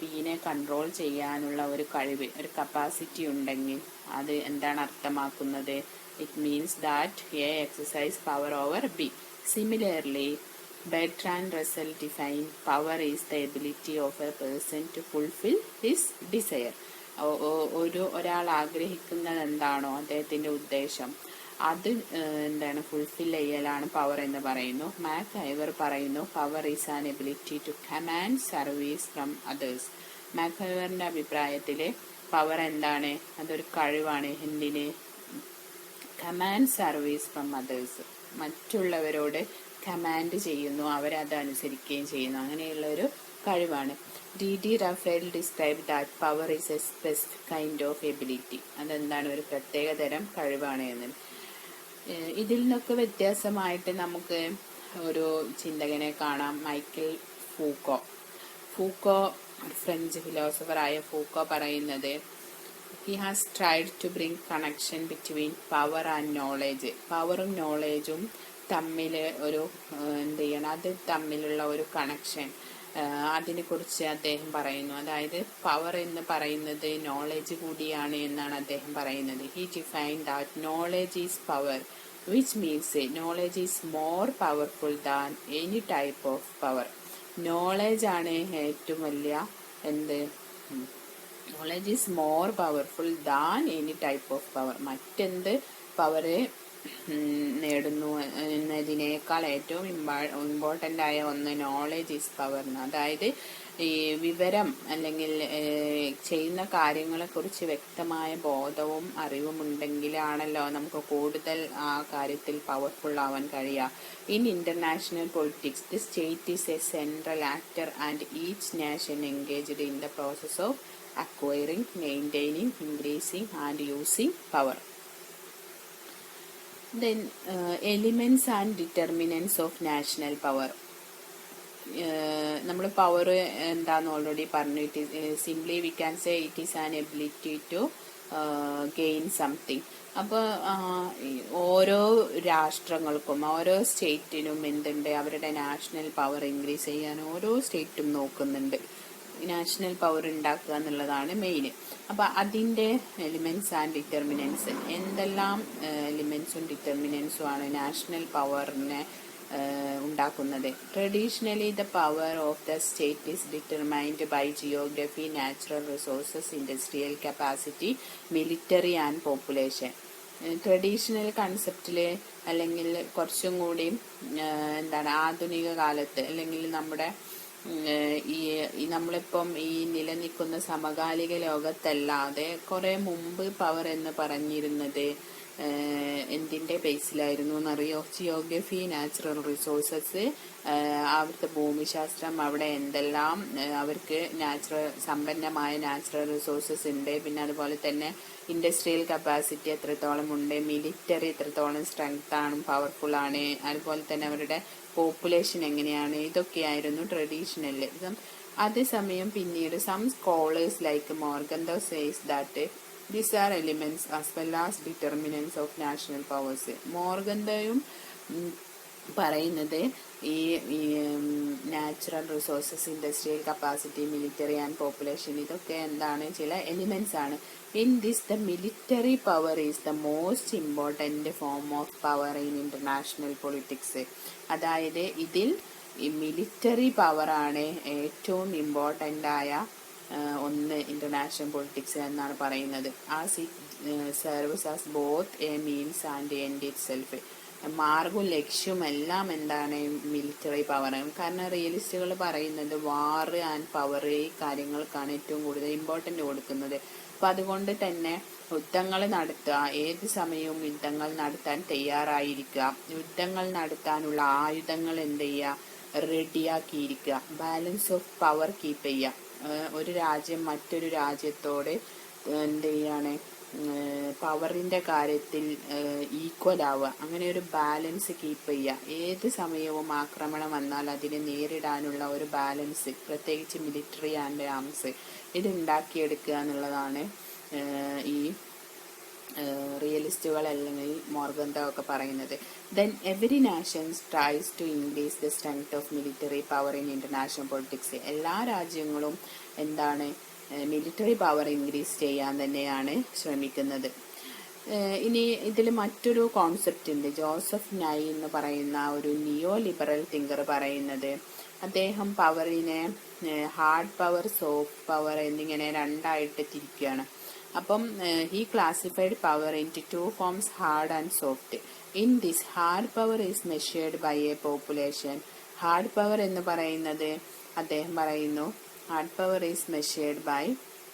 B: ബീനെ കൺട്രോൾ ചെയ്യാനുള്ള ഒരു കഴിവ്, ഒരു കപ്പാസിറ്റി ഉണ്ടെങ്കിൽ അത് എന്താണ് അർത്ഥമാക്കുന്നത്? It means that A exercise power over B. Similarly Bertrand Russell defined power is the ability of a person to fulfill his desire. ഒരാൾ ആഗ്രഹിക്കുന്നത് എന്താണോ അദ്ദേഹത്തിന്റെ ഉദ്ദേശം അത് എന്താണ് ഫുൾഫിൽ ചെയ്യലാണ് പവർ എന്ന് പറയുന്നു. മാക് ഐവർ പറയുന്നു power is an ability to command service from others. മാക് ഐവറിന്റെ അഭിപ്രായത്തില് പവർ എന്താണ്, അതൊരു കഴിവാണ്. എന്തിന്? കമാൻഡ് സർവീസ് ഫ്രം അതേഴ്സ്, മറ്റുള്ളവരോട് കമാൻഡ് ചെയ്യുന്നു, അവരത് അനുസരിക്കുകയും ചെയ്യുന്നു, അങ്ങനെയുള്ള ഒരു കഴിവാണ്. D.D. Raphael described that power is a specific kind of ability. അതെന്താണ്, ഒരു പ്രത്യേക തരം കഴിവാണ് എന്ന്. ഇതിൽ നിന്നൊക്കെ വ്യത്യാസമായിട്ട് നമുക്ക് ഒരു ചിന്തകനെ കാണാം, മൈക്കൽ ഫൂക്കോ. ഫ്രഞ്ച് ഫിലോസഫറായ ഫൂക്കോ പറയുന്നത്, he has tried to bring connection between power and knowledge. പവറും നോളേജും തമ്മിൽ ഒരു എന്ത് ചെയ്യണം, അത് തമ്മിലുള്ള ഒരു കണക്ഷൻ, അതിനെക്കുറിച്ച് അദ്ദേഹം പറയുന്നു. അതായത് പവർ എന്ന് പറയുന്നത് നോളജ് കൂടിയാണ് എന്നാണ് അദ്ദേഹം പറയുന്നത്. He define that knowledge is power, which means knowledge is more powerful than any type of power. Knowledge ആണ് ഏറ്റവും വലിയ എന്ത്, knowledge is more powerful than any type of power. മറ്റെന്ത് പവർ നേടുന്നു എന്നതിനേക്കാൾ ഏറ്റവും ഇമ്പോർട്ടൻ്റ് ആയ ഒന്ന് നോളജ് ഈസ് പവർ. അതായത് ഈ വിവരം അല്ലെങ്കിൽ ചെയ്യുന്ന കാര്യങ്ങളെക്കുറിച്ച് വ്യക്തമായ ബോധവും അറിവും ഉണ്ടെങ്കിലാണല്ലോ നമുക്ക് കൂടുതൽ ആ കാര്യത്തിൽ പവർഫുൾ ആവാൻ കഴിയുക. In international politics the state is A central actor and each nation engaged in the process of acquiring, maintaining, increasing and using power. Then elements and determinants of national power. നമ്മൾ power എന്താന്ന് already പറഞ്ഞു. It is simply we can say it is an ability to gain something. അപ്പോൾ ഓരോ രാഷ്ട്രങ്ങൾക്കും ഓരോ സ്റ്റേറ്റിനും എന്തുണ്ട്, അവരുടെ national power increase ചെയ്യാൻ ഓരോ സ്റ്റേറ്റും നോക്കുന്നുണ്ട്. നാഷണൽ പവർ ഉണ്ടാക്കുക എന്നുള്ളതാണ് മെയിൻ. അപ്പോൾ അതിൻ്റെ എലിമെന്റ്സ് ആൻഡ് ഡിറ്റർമിനൻസ്, എന്തെല്ലാം എലിമെന്റ്സും ഡിറ്റർമിനൻസും ആണ് നാഷണൽ പവറിനെ ഉണ്ടാക്കുന്നത്. Traditionally the power of the state is determined by geography, natural resources, industrial capacity, military and population. Traditional കൺസെപ്റ്റിൽ അല്ലെങ്കിൽ കുറച്ചും കൂടി എന്താണ് ആധുനിക കാലത്ത് അല്ലെങ്കിൽ നമ്മുടെ നമ്മളിപ്പം ഈ നിലനിൽക്കുന്ന സമകാലിക ലോകത്തല്ലാതെ കുറെ മുമ്പ് പവർ എന്ന് പറഞ്ഞിരുന്നത് എന്തിൻ്റെ ബേസിലായിരുന്നു എന്നറിയോ? ജിയോഗ്രഫി, നാച്ചുറൽ റിസോഴ്സസ്, അവിടുത്തെ ഭൂമിശാസ്ത്രം, അവിടെ എന്തെല്ലാം അവർക്ക് സമ്പന്നമായ നാച്ചുറൽ റിസോഴ്സസ് ഉണ്ട്, പിന്നെ അതുപോലെ തന്നെ ഇൻഡസ്ട്രിയൽ കപ്പാസിറ്റി എത്രത്തോളം ഉണ്ട്, മിലിറ്ററി എത്രത്തോളം സ്ട്രെങ്ത് ആണ്, പവർഫുൾ ആണ്, അതുപോലെ തന്നെ അവരുടെ പോപ്പുലേഷൻ എങ്ങനെയാണ്, ഇതൊക്കെയായിരുന്നു ട്രഡീഷണലിസം. അതേസമയം പിന്നീട് some scholars like Morgenthau says that these are elements as well as determinants of national powers. മോർഗന്തോയും പറയുന്നത് ഈ natural resources, industrial capacity, military and population, ഇതൊക്കെ എന്താണ്, ചില എലിമെന്റ്സ് ആണ്. In this the military power is the most important form of power in international politics. അതായത് ഇതിൽ ഈ military പവറാണ് ഏറ്റവും ഇമ്പോർട്ടൻ്റ് ആയ ഒന്ന് ഇന്റർനാഷണൽ പൊളിറ്റിക്സ് എന്നാണ് പറയുന്നത്. As it serves as both A means and end it self. മാർഗവും ലക്ഷ്യവും എല്ലാം എന്താണ്, മിലിറ്ററി പവറാണ്. കാരണം റിയലിസ്റ്റുകൾ പറയുന്നത് വാർ ആൻഡ് പവർ ഈ കാര്യങ്ങൾക്കാണ് ഏറ്റവും കൂടുതൽ ഇമ്പോർട്ടൻ്റ് കൊടുക്കുന്നത്. അപ്പം അതുകൊണ്ട് തന്നെ യുദ്ധങ്ങൾ നടത്തുക, ഏത് സമയവും യുദ്ധങ്ങൾ നടത്താൻ തയ്യാറായിരിക്കുക, യുദ്ധങ്ങൾ നടത്താനുള്ള ആയുധങ്ങൾ എന്ത് ചെയ്യുക, റെഡിയാക്കിയിരിക്കുക, ബാലൻസ് ഓഫ് പവർ കീപ്പ് ചെയ്യുക. ഒരു രാജ്യം മറ്റൊരു രാജ്യത്തോട് എന്ത് ചെയ്യാണ്, പവറിന്റെ കാര്യത്തിൽ ഈക്വൽ ആവുക, അങ്ങനെ ഒരു ബാലൻസ് കീപ്പ് ചെയ്യുക. ഏത് സമയവും ആക്രമണം വന്നാൽ അതിനെ നേരിടാനുള്ള ഒരു ബാലൻസ്, പ്രത്യേകിച്ച് മിലിറ്ററി ആൻഡ് ആംസ്, ഇത് ഉണ്ടാക്കിയെടുക്കുക എന്നുള്ളതാണ് ഈ റിയലിസ്റ്റുകൾ അല്ലെങ്കിൽ മോർഗന്തോ ഒക്കെ പറയുന്നത്. Then every nation tries to increase the strength of military power in international politics. എല്ലാ രാജ്യങ്ങളും എന്താണ്, മിലിറ്ററി പവർ ഇൻക്രീസ് ചെയ്യാൻ തന്നെയാണ് ശ്രമിക്കുന്നത്. ഇനി ഇതിൽ മറ്റൊരു കോൺസെപ്റ്റ് ഉണ്ട്. ജോസഫ് നൈ എന്ന് പറയുന്ന ഒരു നിയോ ലിബറൽ തിങ്കർ പറയുന്നത്, അദ്ദേഹം പവറിനെ ഹാർഡ് പവർ, സോഫ്റ്റ് പവർ എന്നിങ്ങനെ രണ്ടായിട്ട് തിരിക്കുകയാണ്. അപ്പം he classified power into two forms, hard and soft. In this, hard power is measured by a population. Hard power എന്ന് പറയുന്നത് അദ്ദേഹം പറയുന്നു, hard power is measured by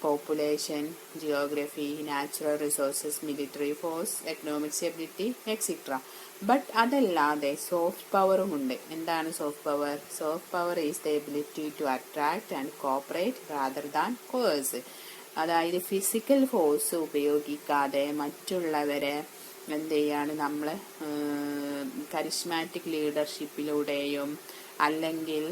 B: population, geography, natural resources, military force, economic stability, etc. But അതല്ലാതെ soft പവറും ഉണ്ട്. എന്താണ് soft power? Soft power is the ability to attract and cooperate rather than coerce. അതായത് physical force ഉപയോഗിക്കാതെ മറ്റുള്ളവരെ എന്ത് ചെയ്യാണ്, നമ്മൾ കരിസ്മാറ്റിക് ലീഡർഷിപ്പിലൂടെയും അല്ലെങ്കിൽ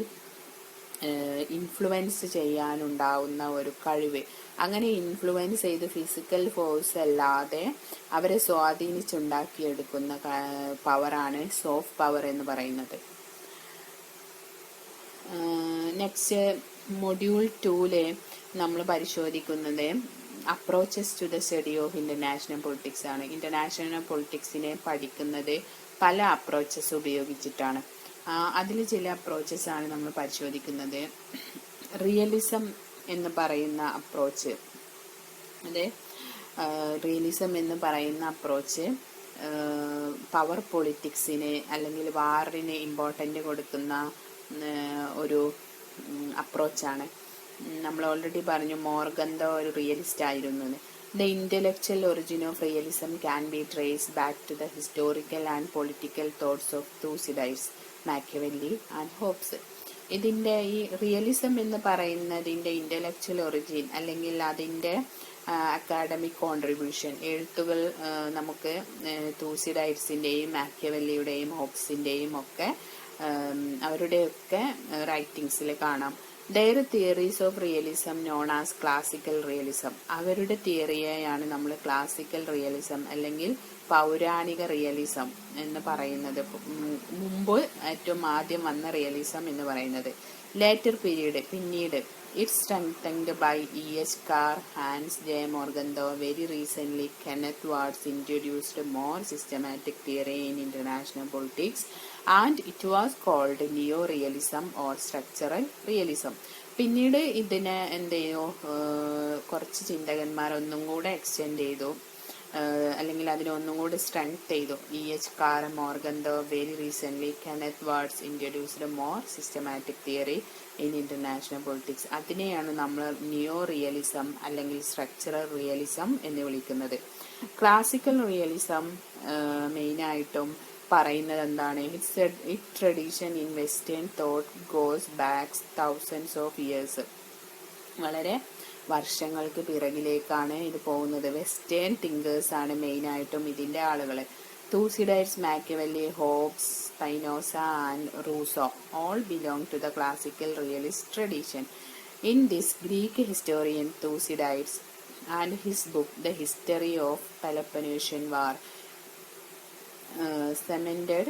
B: ഇൻഫ്ലുവൻസ് ചെയ്യാനുണ്ടാവുന്ന ഒരു കഴിവ്. അങ്ങനെ ഇൻഫ്ലുവൻസ് ചെയ്ത് ഫിസിക്കൽ ഫോഴ്സ് അല്ലാതെ അവരെ സ്വാധീനിച്ചുണ്ടാക്കിയെടുക്കുന്ന പവറാണ് സോഫ്റ്റ് പവർ എന്ന് പറയുന്നത്. നെക്സ്റ്റ് മൊഡ്യൂൾ 2 നമ്മൾ പരിശോധിക്കുന്നത് approaches to the study of international politics ആണ്. ഇന്റർനാഷണൽ പൊളിറ്റിക്സിനെ പഠിക്കുന്നത് പല അപ്രോച്ചസ് ഉപയോഗിച്ചിട്ടാണ്. അതിൽ ചില അപ്രോച്ചസ് ആണ് നമ്മൾ പരിശോധിക്കുന്നത്. റിയലിസം എന്ന് പറയുന്ന അപ്രോച്ച്, അതെ, റിയലിസം എന്ന് പറയുന്ന അപ്രോച്ച് പവർ പൊളിറ്റിക്സിന് അല്ലെങ്കിൽ വാറിന് ഇമ്പോർട്ടൻ്റ് കൊടുക്കുന്ന ഒരു അപ്രോച്ചാണ്. നമ്മൾ ഓൾറെഡി പറഞ്ഞു മോർഗൻ ഒരു റിയലിസ്റ്റ് ആയിരുന്നു. The intellectual origin of realism can be traced back to the historical and political thoughts of Thucydides, Machiavelli and Hobbes. ഇതിൻ്റെ ഈ റിയലിസം എന്ന് പറയുന്നതിൻ്റെ ഇൻ്റലക്ച്വൽ ഒറിജിൻ അല്ലെങ്കിൽ അതിൻ്റെ അക്കാഡമിക് കോൺട്രിബ്യൂഷൻ എഴുത്തുകൾ നമുക്ക് തൂസിഡൈഡ്സിൻ്റെയും മാക്കിയവെല്ലിയുടെയും ഹോബ്സിൻ്റെയും ഒക്കെ അവരുടെയൊക്കെ റൈറ്റിങ്സിൽ കാണാം. Their theories of realism known as classical realism. അവരുടെ തിയറിയെയാണ് നമ്മൾ ക്ലാസിക്കൽ റിയലിസം അല്ലെങ്കിൽ പൗരാണിക റിയലിസം എന്ന് പറയുന്നത്. മുമ്പ് ഏറ്റവും ആദ്യം വന്ന റിയലിസം എന്ന് പറയുന്നത്. ലേറ്റർ പീരീഡ്, പിന്നീട് it's strengthened by E.H. Carr, Hans J Morgenthau. Very recently Kenneth Waltz introduced more systematic theory in international politics and it was called neo realism or structural realism. പിന്നീട് ഇതിനെ എന്ത് ചെയ്തു, കുറച്ച് ചിന്തകന്മാർ ഒന്നും കൂടെ എക്സ്റ്റെൻഡ് ചെയ്തു, അല്ലെങ്കിൽ അതിനെ ഒന്നും കൂടി സ്ട്രെങ്ത് ചെയ്തു. E.H. Carr, Morgenthau. Very recently Kenneth Waltz introduced more systematic theory in international politics. അതിനെയാണ് നമ്മൾ നിയോ റിയലിസം അല്ലെങ്കിൽ സ്ട്രക്ചറൽ റിയലിസം എന്ന് വിളിക്കുന്നത്. ക്ലാസിക്കൽ റിയലിസം മെയിനായിട്ടും പറയുന്നത് എന്താണ്? Its tradition in western thought goes backs thousands of years. വളരെ വർഷങ്ങൾക്ക് പിറകിലേക്കാണ് ഇത് പോകുന്നത്. വെസ്റ്റേൺ തിങ്കേഴ്സ് ആണ് മെയിനായിട്ടും ഇതിൻ്റെ ആളുകൾ. Thucydides, Machiavelli, Hobbes, Spinoza and Rousseau all belong to the classical realist tradition. In this, Greek historian Thucydides and his book The History of Peloponnesian War cemented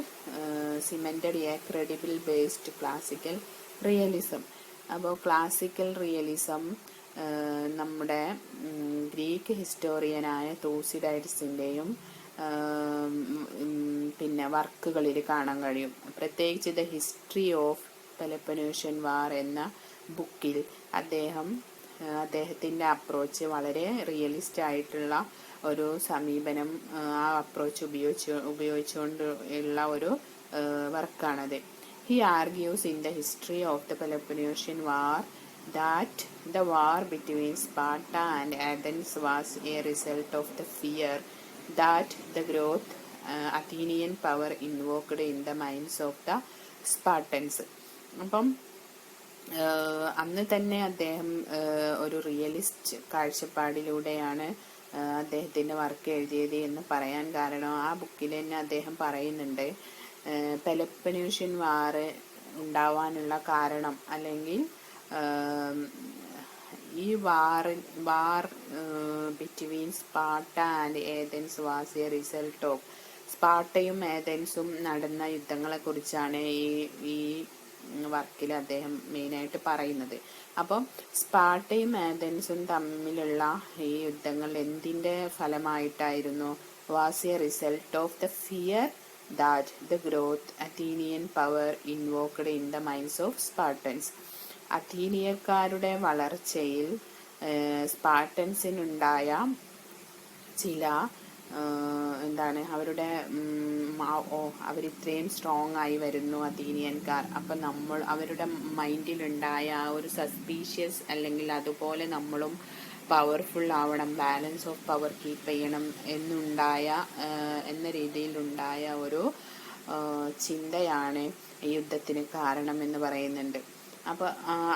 B: a credible based classical realism. അപ്പോൾ classical realism നമ്മുടെ Greek ഹിസ്റ്റോറിയനായ തൂസിഡൈഡ്സിൻ്റെയും പിന്നെ വർക്കുകളിൽ കാണാൻ കഴിയും. പ്രത്യേകിച്ച് the history of പെലപ്പനേഷ്യൻ വാർ എന്ന ബുക്കിൽ അദ്ദേഹത്തിൻ്റെ approach വളരെ റിയലിസ്റ്റ് ആയിട്ടുള്ള ഒരു സമീപനം, ആ അപ്രോച്ച് ഉപയോഗിച്ചുകൊണ്ട് ഉള്ള ഒരു വർക്കാണത്. He argues in the history of the Peloponnesian War that the war between Sparta and Athens was a result of the fear that the growth Athenian power invoked in the minds of the Spartans. അപ്പം അന്ന് തന്നെ അദ്ദേഹം ഒരു realist കാഴ്ചപ്പാടിലൂടെയാണ് അദ്ദേഹത്തിൻ്റെ work എഴുതിയത് എന്ന് പറയാൻ കാരണം ആ ബുക്കിൽ തന്നെ അദ്ദേഹം പറയുന്നുണ്ട്, പെലപ്പനേഷ്യൻ വാർ ഉണ്ടാവാനുള്ള കാരണം അല്ലെങ്കിൽ ഈ war between Sparta and Athens was a result of, സ്പാർട്ടയും ഏതൻസും നടന്ന യുദ്ധങ്ങളെക്കുറിച്ചാണ് ഈ വർക്കിൽ അദ്ദേഹം മെയിനായിട്ട് പറയുന്നത്. അപ്പം സ്പാർട്ടയും ഏതൻസും തമ്മിലുള്ള ഈ യുദ്ധങ്ങൾ എന്തിൻ്റെ ഫലമായിട്ടായിരുന്നു? Was a result of the fear that the growth Athenian power invoked in the minds of Spartans. അഥീനിയക്കാരുടെ വളർച്ചയിൽ സ്പാർട്ടൻസിനുണ്ടായ ചില അവരിത്രയും സ്ട്രോങ് ആയി വരുന്നു അഥീനിയൻകാർ. അപ്പം അവരുടെ മൈൻഡിലുണ്ടായ ആ ഒരു സസ്പീഷ്യസ് അല്ലെങ്കിൽ അതുപോലെ നമ്മളും പവർഫുൾ ആവണം, ബാലൻസ് ഓഫ് പവർ കീപ്പ് ചെയ്യണം എന്ന രീതിയിലുണ്ടായ ഒരു ചിന്തയാണ് ഈ യുദ്ധത്തിന് കാരണം എന്ന് പറയുന്നുണ്ട്. അപ്പോൾ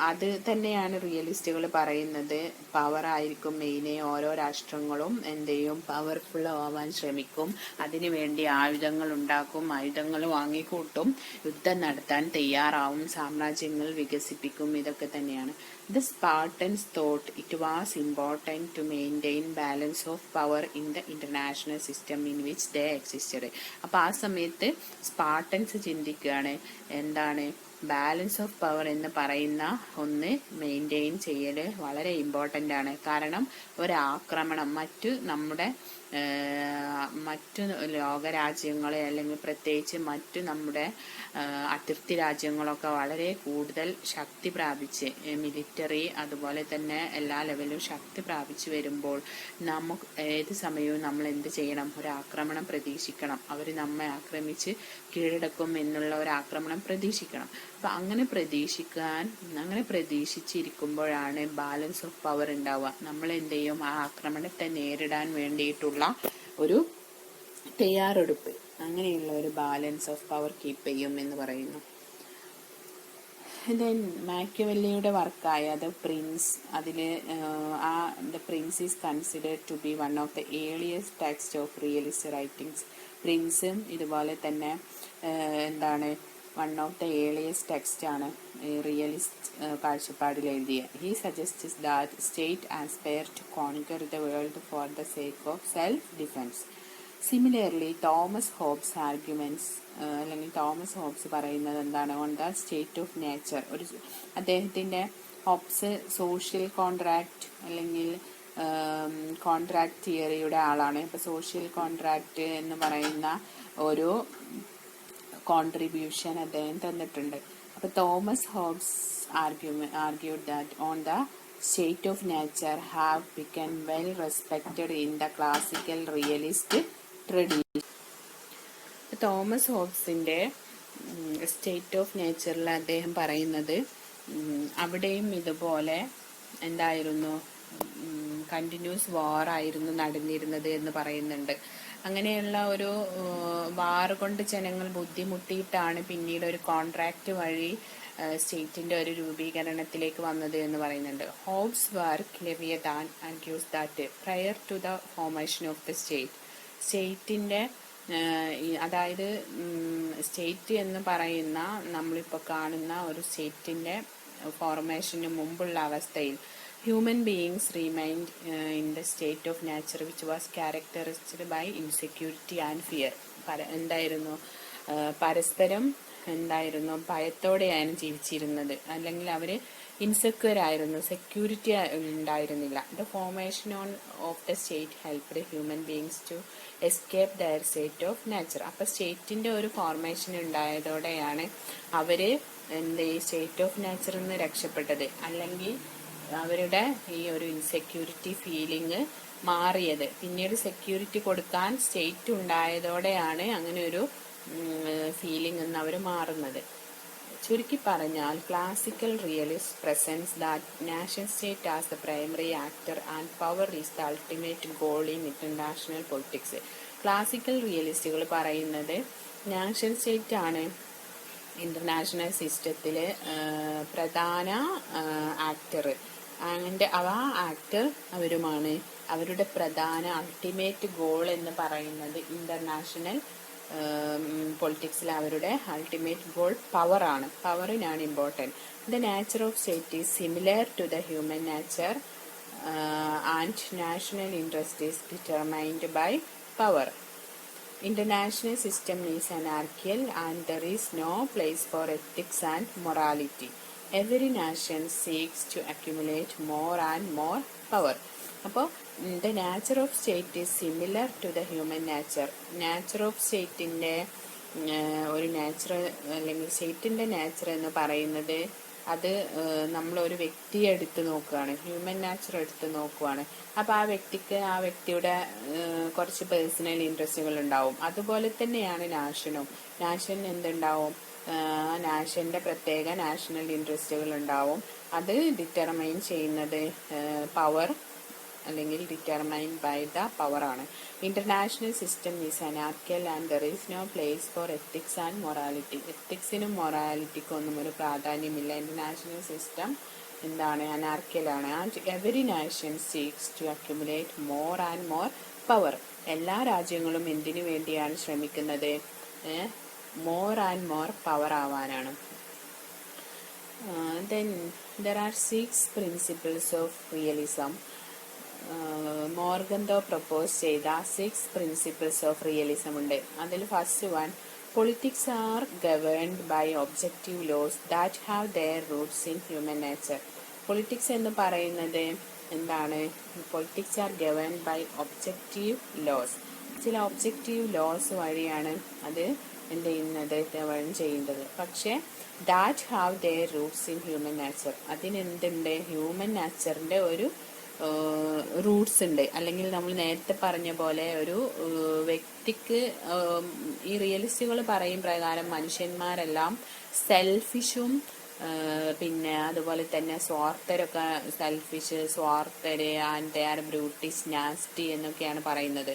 B: അത് തന്നെയാണ് റിയലിസ്റ്റുകൾ പറയുന്നത്. പവർ ആയിരിക്കും മെയിന്. ഓരോ രാഷ്ട്രങ്ങളും എന്ത് ചെയ്യും, പവർഫുൾ ആവാൻ ശ്രമിക്കും. അതിനു വേണ്ടി ആയുധങ്ങൾ ഉണ്ടാക്കും, ആയുധങ്ങൾ വാങ്ങിക്കൂട്ടും, യുദ്ധം നടത്താൻ തയ്യാറാവും, സാമ്രാജ്യങ്ങൾ വികസിപ്പിക്കും. ഇതൊക്കെ തന്നെയാണ്. The Spartans thought it was important to maintain balance of power in the international system in which they existed. അപ്പോൾ ആ സമയത്ത് സ്പാർട്ടൻസ് ചിന്തിക്കുകയാണ്, എന്താണ്, ബാലൻസ് ഓഫ് പവർ എന്ന് പറയുന്ന ഒന്ന് മെയിൻറ്റെയിൻ ചെയ്യൽ വളരെ ഇമ്പോർട്ടൻ്റ് ആണ്. കാരണം ഒരാക്രമണം മറ്റു ലോകരാജ്യങ്ങളെ അല്ലെങ്കിൽ പ്രത്യേകിച്ച് മറ്റു നമ്മുടെ അതിർത്തി രാജ്യങ്ങളൊക്കെ വളരെ കൂടുതൽ ശക്തി പ്രാപിച്ച് മിലിറ്ററി അതുപോലെ തന്നെ എല്ലാ ലെവലും ശക്തി പ്രാപിച്ചു വരുമ്പോൾ നമുക്ക് ഏത് സമയവും നമ്മൾ എന്ത് ചെയ്യണം, ഒരു ആക്രമണം പ്രതീക്ഷിക്കണം. അവർ നമ്മെ ആക്രമിച്ച് കീഴടക്കും എന്നുള്ള ഒരു ആക്രമണം പ്രതീക്ഷിക്കണം. അപ്പം അങ്ങനെ പ്രതീക്ഷിച്ചിരിക്കുമ്പോഴാണ് ബാലൻസ് ഓഫ് പവർ ഉണ്ടാവുക. നമ്മൾ എന്ത് ചെയ്യും, ആ ആക്രമണത്തെ നേരിടാൻ വേണ്ടിയിട്ടുള്ള ഒരു തയ്യാറെടുപ്പ്, അങ്ങനെയുള്ള ഒരു ബാലൻസ് ഓഫ് പവർ കീപ്പ് ചെയ്യും എന്ന് പറയുന്നു. ദെൻ മാക്യവെല്ലിയുടെ വർക്കായ ദ പ്രിൻസ്, അതിൽ the prince is considered to be one of the earliest text of realist writings. പ്രിൻസും ഇതുപോലെ തന്നെ എന്താണ്, one of the earliest text ആണ് റിയലിസ്റ്റ് കാഴ്ചപ്പാടിൽ എഴുതിയ. He suggests that state aspire to conquer the world for the sake of self defence. Similarly Thomas Hobbes arguments, അല്ലെങ്കിൽ Thomas Hobbes പറയുന്നത് എന്താണ്, on the state of nature. അദ്ദേഹത്തിൻ്റെ Hobbes social contract അല്ലെങ്കിൽ contract തിയറിയുടെ ആളാണ്. ഇപ്പോൾ social contract എന്ന് പറയുന്ന ഒരു കോൺട്രിബ്യൂഷൻ അദ്ദേഹം തന്നിട്ടുണ്ട്. അപ്പോൾ Thomas hobs argued that on the state of nature have become well respected in the classical realist tradition. Thomas ഹോബ്സിൻ്റെ സ്റ്റേറ്റ് ഓഫ് നേച്ചറിൽ അദ്ദേഹം പറയുന്നത് അവിടെയും ഇതുപോലെ എന്തായിരുന്നു, കണ്ടിന്യൂസ് വാറായിരുന്നു നടന്നിരുന്നത് എന്ന് പറയുന്നുണ്ട്. അങ്ങനെയുള്ള ഒരു വാർ കൊണ്ട് ജനങ്ങൾ ബുദ്ധിമുട്ടിയിട്ടാണ് പിന്നീട് ഒരു കോൺട്രാക്റ്റ് വഴി സ്റ്റേറ്റിൻ്റെ ഒരു രൂപീകരണത്തിലേക്ക് വന്നത് എന്ന് പറയുന്നുണ്ട്. Hobbes work Leviathan argues that prior to the formation of the സ്റ്റേറ്റിൻ്റെ അതായത് സ്റ്റേറ്റ് എന്ന് പറയുന്ന നമ്മളിപ്പോൾ കാണുന്ന ഒരു സ്റ്റേറ്റിൻ്റെ ഫോർമേഷന് മുമ്പുള്ള അവസ്ഥയിൽ human beings remained in the state of nature which was characterized by insecurity and fear. എന്തായിരുന്നു, പരസ്പരം എന്തായിരുന്നു, ഭയത്തോടെയാണ് ജീവിച്ചിരുന്നത്. അല്ലെങ്കിൽ അവർ ഇൻസെക്യൂർ ആയിരുന്നു, സെക്യൂരിറ്റി ഉണ്ടായിരുന്നില്ല. The formation of the state helped human beings to escape their state of nature. അപ്പോൾ സ്റ്റേറ്റിൻ്റെ ഒരു ഫോർമേഷൻ ഉണ്ടായതോടെയാണ് അവർ സ്റ്റേറ്റ് ഓഫ് നേച്ചറിൽ നിന്ന് രക്ഷപ്പെട്ടത്. അല്ലെങ്കിൽ അവരുടെ ഈ ഒരു ഇൻസെക്യൂരിറ്റി ഫീലിംഗ് മാറിയത്. പിന്നീട് സെക്യൂരിറ്റി കൊടുക്കാൻ സ്റ്റേറ്റ് ഉണ്ടായതോടെയാണ് അങ്ങനെ ഒരു ഫീലിംഗ് എന്ന് അവർ മാറുന്നത്. ചുരുക്കി പറഞ്ഞാൽ classical realist presents that nation state as the primary actor and power is the ultimate goal in international politics. Classical റിയലിസ്റ്റുകൾ പറയുന്നത് നാഷൻ സ്റ്റേറ്റ് ആണ് ഇന്റർനാഷണൽ സിസ്റ്റത്തിൽ പ്രധാന ആക്ടർ. ആൻഡ് ആ ആക്ടർ അവരുമാണ്. അവരുടെ പ്രധാന അൾട്ടിമേറ്റ് ഗോൾ എന്ന് പറയുന്നത് ഇന്റർനാഷണൽ പൊളിറ്റിക്സിൽ അവരുടെ അൾട്ടിമേറ്റ് ഗോൾ പവറാണ്. പവറിനാണ് important. The nature of state is similar to the human nature and national interest is determined by power. International system is anarchical and there is no place for ethics and morality. Every nation seeks to accumulate more and more power. അപ്പോൾ the nature of state is similar to the human nature. nature of സ്റ്റേറ്റിൻ്റെ ഒരു nature അല്ലെങ്കിൽ സ്റ്റേറ്റിൻ്റെ nature എന്ന് പറയുന്നത് അത് നമ്മളൊരു വ്യക്തിയെ എടുത്ത് നോക്കുകയാണ്, ഹ്യൂമൻ നേച്ചർ എടുത്ത് നോക്കുകയാണ്. അപ്പോൾ ആ വ്യക്തിയുടെ കുറച്ച് പേഴ്സണൽ ഇൻട്രസ്റ്റുകൾ ഉണ്ടാവും. അതുപോലെ തന്നെയാണ് നാഷനും. നാഷൻ എന്തുണ്ടാവും, നാഷൻ്റെ പ്രത്യേക നാഷണൽ ഇൻട്രസ്റ്റുകൾ ഉണ്ടാവും. അത് ഡിറ്റർമൈൻ ചെയ്യുന്നത് പവർ അല്ലെങ്കിൽ ഡിറ്റർമൈൻഡ് ബൈ ദ പവർ ആണ്. International system is anarchical and there is no place for ethics and morality. എത്തിക്സിനും മൊറാലിറ്റിക്കും ഒന്നും ഒരു പ്രാധാന്യമില്ല. ഇന്റർനാഷണൽ സിസ്റ്റം എന്താണ്? അനാർക്കിയലാണ്. And every nation seeks to accumulate more and more power. എല്ലാ രാജ്യങ്ങളും എന്തിനു വേണ്ടിയാണ് ശ്രമിക്കുന്നത്? മോർ ആൻഡ് മോർ പവർ ആവാനാണ്. Then there are 6 principles of realism. Morgenthau propose ചെയ്ത 6 പ്രിൻസിപ്പിൾസ് ഓഫ് റിയലിസം ഉണ്ട്. അതിൽ first one, politics are governed by objective laws that have their roots in human nature. Politics എന്ന് പറയുന്നത് എന്താണ്? Politics are governed by objective laws. ചില objective laws വഴിയാണ് അത് എന്ത് ചെയ്യുന്നത്? ഗവേൺ ചെയ്യുന്നത്. പക്ഷേ that have their roots in human nature, അതിനെന്തുണ്ട്? ഹ്യൂമൻ നേച്ചറിൻ്റെ ഒരു റൂട്ട്സ് ഉണ്ട്. അല്ലെങ്കിൽ നമ്മൾ നേരത്തെ പറഞ്ഞ പോലെ ഒരു വ്യക്തിക്ക് ഈ റിയലിസ്റ്റുകൾ പറയും പ്രകാരം മനുഷ്യന്മാരെല്ലാം സെൽഫിഷും പിന്നെ അതുപോലെ തന്നെ സ്വാർത്ഥരൊക്കെ, സെൽഫിഷ്, സ്വാർത്ഥര്, and they are brutish, nasty എന്നൊക്കെയാണ് പറയുന്നത്.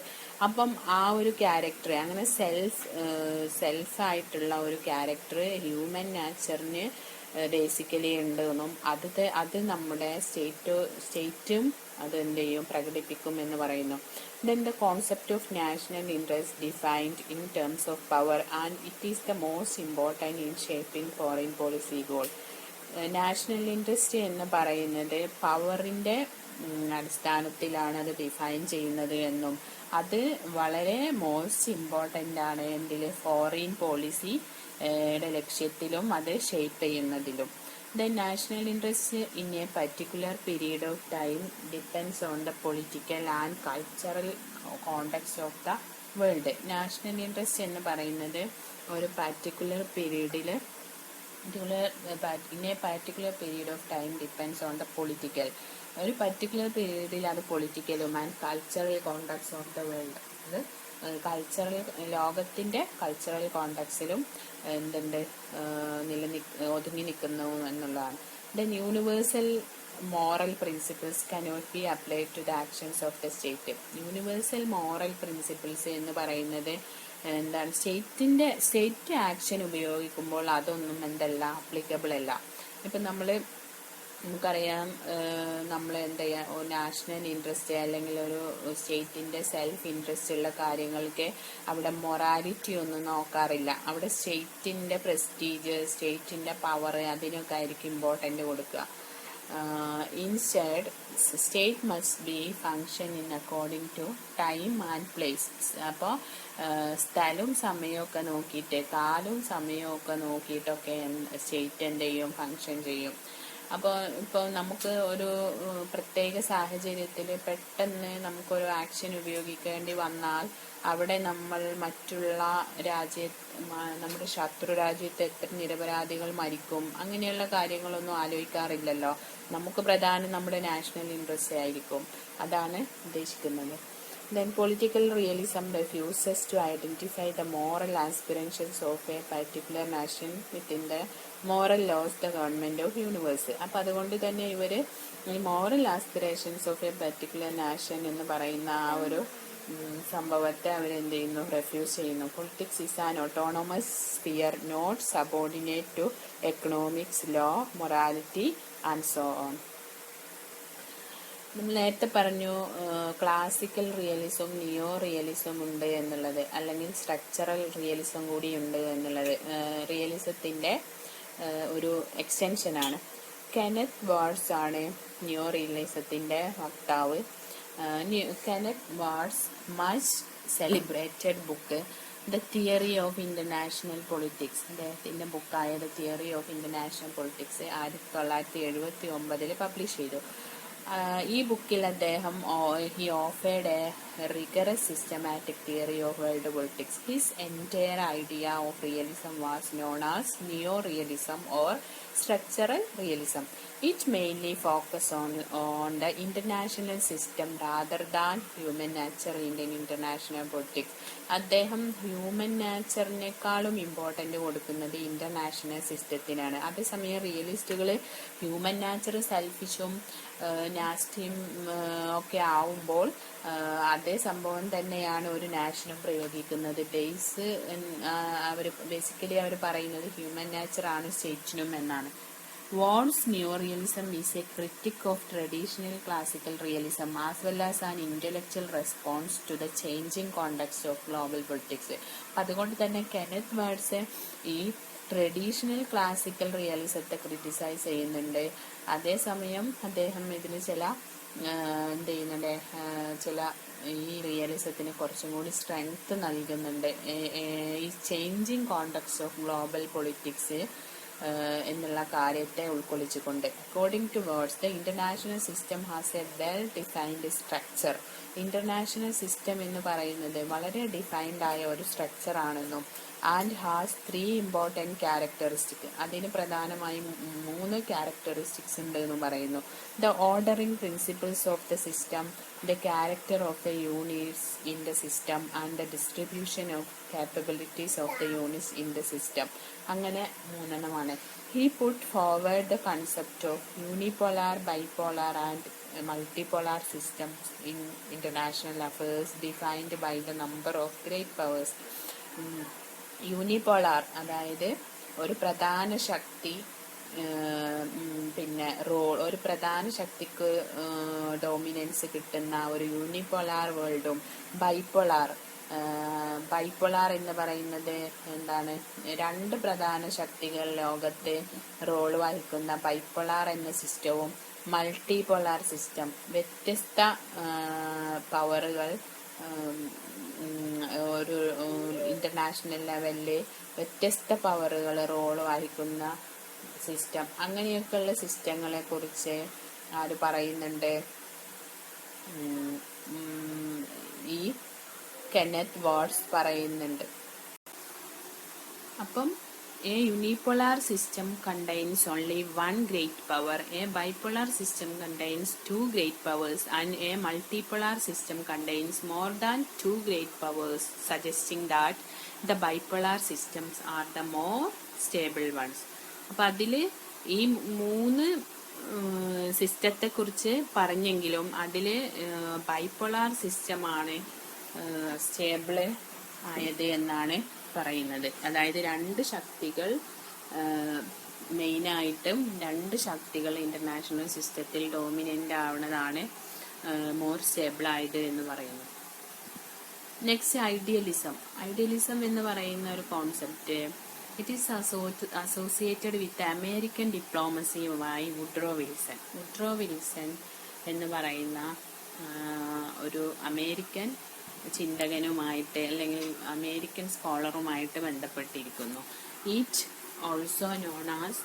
B: അപ്പം ആ ഒരു ക്യാരക്ടർ, അങ്ങനെ സെൽഫായിട്ടുള്ള ഒരു ക്യാരക്ടർ ഹ്യൂമൻ നാച്ചറിന് ബേസിക്കലി ഉണ്ട് എന്നും അത് നമ്മുടെ സ്റ്റേറ്റും അത് എന്ത് ചെയ്യും? പ്രകടിപ്പിക്കും എന്ന് പറയുന്നു. Then the concept of national interest defined in terms of power and it is the most important in shaping foreign policy goal. National interest എന്ന് പറയുന്നത് പവറിൻ്റെ അടിസ്ഥാനത്തിലാണ് അത് ഡിഫൈൻ ചെയ്യുന്നത് എന്നും അത് വളരെ മോസ്റ്റ് ഇമ്പോർട്ടൻ്റ് ആണ് എന്തിൽ? ഫോറിൻ പോളിസിയുടെ ലക്ഷ്യത്തിലും അത് ഷേപ്പ് ചെയ്യുന്നതിലും. The national interest in a particular period of time depends on the political and cultural context of the world. National interest എന്ന് പറയുന്നത് ഒരു പർട്ടിക്കുലർ പീരീഡിൽ in a particular period of time depends on the political. ഒരു particular പീരീഡിൽ അത് പൊളിറ്റിക്കലും and cultural contacts of the world, അത് cultural ലോകത്തിൻ്റെ കൾച്ചറൽ കോണ്ടാക്ട്സിലും എന്തുണ്ട്? ഒതുങ്ങി നിൽക്കുന്നു എന്നുള്ളതാണ്. Then universal moral principles cannot be applied to the actions of the state. Universal moral principles എന്ന് പറയുന്നത് എന്താണ്? സ്റ്റേറ്റ് ആക്ഷൻ ഉപയോഗിക്കുമ്പോൾ അതൊന്നും എന്തല്ല? അപ്ലിക്കബിൾ അല്ല. ഇപ്പം നമുക്കറിയാം, നമ്മൾ എന്താ ചെയ്യുക? നാഷണൽ ഇൻട്രസ്റ്റ് അല്ലെങ്കിൽ ഒരു സ്റ്റേറ്റിൻ്റെ സെൽഫ് ഇൻട്രസ്റ്റ് ഉള്ള കാര്യങ്ങൾക്ക് അവിടെ മൊറാലിറ്റി ഒന്നും നോക്കാറില്ല. അവിടെ സ്റ്റേറ്റിൻ്റെ പ്രസ്റ്റീജ്, സ്റ്റേറ്റിൻ്റെ പവർ, അതിനൊക്കെ ആയിരിക്കും ഇമ്പോർട്ടൻ്റ് കൊടുക്കുക. Instead state must be function in according to time and place. അപ്പോൾ സ്ഥലവും സമയമൊക്കെ നോക്കിയിട്ട്, കാലവും സമയമൊക്കെ നോക്കിയിട്ടൊക്കെ സ്റ്റേറ്റ് എന്ത് ചെയ്യും? ഫങ്ഷൻ ചെയ്യും. ഇപ്പോൾ നമുക്ക് ഒരു പ്രത്യേക സാഹചര്യത്തിൽ പെട്ടെന്ന് നമുക്കൊരു ആക്ഷൻ ഉപയോഗിക്കേണ്ടി വന്നാൽ അവിടെ നമ്മൾ മറ്റുള്ള നമ്മുടെ ശത്രു രാജ്യത്ത് എത്ര നിരപരാധികൾ മരിക്കും, അങ്ങനെയുള്ള കാര്യങ്ങളൊന്നും ആലോചിക്കാറില്ലല്ലോ. നമുക്ക് പ്രധാനം നമ്മുടെ നാഷണൽ ഇൻട്രസ്റ്റ് ആയിരിക്കും. അതാണ് ഉദ്ദേശിക്കുന്നത്. Then political realism refuses to identify the moral aspirations of a particular nation within the moral laws the government of universe. അപ്പം അതുകൊണ്ട് തന്നെ ഇവർ ഈ moral aspirations of a particular nation എന്ന് പറയുന്ന ആ ഒരു സംഭവത്തെ അവരെന്ത് ചെയ്യുന്നു? റെഫ്യൂസ് ചെയ്യുന്നു. Politics is an autonomous sphere not subordinate to economics, law, morality and so on. നമ്മൾ നേരത്തെ പറഞ്ഞു ക്ലാസിക്കൽ റിയലിസം, നിയോ റിയലിസം ഉണ്ട് എന്നുള്ളത്, അല്ലെങ്കിൽ സ്ട്രക്ചറൽ റിയലിസം കൂടി ഉണ്ട് എന്നുള്ളത് റിയലിസത്തിൻ്റെ ഒരു എക്സ്റ്റൻഷനാണ്. കെനത്ത് വാർഡ്സ് ആണ് നിയോ റിയലിസത്തിൻ്റെ വക്താവ്. Kenneth Waltz's much celebrated book the theory of international politics, അദ്ദേഹത്തിൻ്റെ ബുക്കായ the theory of international politics 1979 publish ചെയ്തു. ഈ ബുക്കിൽ അദ്ദേഹം he offered a rigorous systematic theory of world politics. His entire idea of realism was known as neo-realism or structural realism. It mainly focuses on the international system rather than human nature in international politics. അദ്ദേഹം human നാച്ചറിനേക്കാളും important കൊടുക്കുന്നത് international സിസ്റ്റത്തിനാണ്. അതേസമയം റിയലിസ്റ്റുകൾ human nature സെൽഫിഷും നാസ്റ്റിയും ഒക്കെ ആവുമ്പോൾ അതേ സംഭവം തന്നെയാണ് ഒരു നാഷനും പ്രയോഗിക്കുന്നത്. ബേസിക്കലി അവർ പറയുന്നത് ഹ്യൂമൻ നാച്ചർ ആണ് സ്റ്റേറ്റിനും എന്നാണ്. Ward's neorealism is a critic of traditional classical realism as well as an intellectual response to the changing context of global politics. അതുകൊണ്ട് തന്നെ കെനത്ത് വേർഡ്സ് ഈ ട്രഡീഷണൽ ക്ലാസിക്കൽ റിയലിസത്തെ ക്രിറ്റിസൈസ് ചെയ്യുന്നുണ്ട്. അതേസമയം അദ്ദേഹം ഇതിന് ചില ചില ഈ റിയലിസത്തിന് കുറച്ചും കൂടി സ്ട്രെങ്ത് നൽകുന്നുണ്ട്. ഈ changing context of global politics എന്നുള്ള കാര്യത്തെ ഉൾക്കൊള്ളിച്ചുകൊണ്ട്. According to Waltz, the international system has a well defined structure. International system എന്ന് പറയുന്നത് വളരെ ഡിഫൈൻഡ് ആയ ഒരു സ്ട്രക്ചർ ആണെന്നും ആൻഡ് ഹാസ് 3 ഇമ്പോർട്ടൻറ്റ് ക്യാരക്ടറിസ്റ്റിക്, അതിന് പ്രധാനമായും 3 ക്യാരക്ടറിസ്റ്റിക്സ് ഉണ്ട് എന്ന് പറയുന്നു. The ordering principles of the system, the character of the units in the system and the distribution of capabilities of the units in the system. അങ്ങനെ 3 He put forward the concept of unipolar, bipolar and multipolar systems in international affairs defined by the number of great powers. Unipolar അതായത് ഒരു പ്രധാന ശക്തി പിന്നെ ഒരു പ്രധാന ശക്തിക്ക് dominance കിട്ടുന്ന ഒരു യൂണിപോളാർ വേൾഡും ബൈപോളാർ എന്ന് പറയുന്നത് എന്താണ്, 2 പ്രധാന ശക്തികൾ ലോകത്തെ റോൾ വഹിക്കുന്ന ബൈപോളാർ എന്ന സിസ്റ്റവും മൾട്ടിപോളാർ സിസ്റ്റം വ്യത്യസ്ത പവറുകൾ ഒരു ഇന്റർനാഷണൽ ലെവലിൽ വ്യത്യസ്ത പവറുകൾ റോൾ വഹിക്കുന്ന സിസ്റ്റം, അങ്ങനെയൊക്കെയുള്ള സിസ്റ്റങ്ങളെ കുറിച്ച് ആര് പറയുന്നുണ്ട്, ഈ കെന്നത്ത് വാർഡ്സ് പറയുന്നുണ്ട്. അപ്പം a unipolar system contains only 1 great power, a bipolar system contains 2 great powers and a multipolar system contains more than 2 great powers, suggesting that the bipolar systems are the more stable ones. അപ്പം അതിൽ ഈ 3 സിസ്റ്റത്തെ കുറിച്ച് പറഞ്ഞെങ്കിലും അതിൽ bipolar സിസ്റ്റമാണ് stable ആയത് എന്നാണ് പറയുന്നത്. അതായത് 2 ശക്തികൾ മെയിനായിട്ടും 2 ശക്തികൾ ഇന്റർനാഷണൽ സിസ്റ്റത്തിൽ ഡോമിനൻ്റ് ആവുന്നതാണ് മോർ സ്റ്റേബിൾ ആയത് എന്ന് പറയുന്നു. നെക്സ്റ്റ് ഐഡിയലിസം എന്ന് പറയുന്ന ഒരു concept, it is associated with American ഡിപ്ലോമസിയുമായി വുഡ്രോ വിൽസൺ എന്ന് പറയുന്ന ഒരു അമേരിക്കൻ ചിന്തകനുമായിട്ട് അല്ലെങ്കിൽ അമേരിക്കൻ സ്കോളറുമായിട്ട് ബന്ധപ്പെട്ടിരിക്കുന്നു. It also known as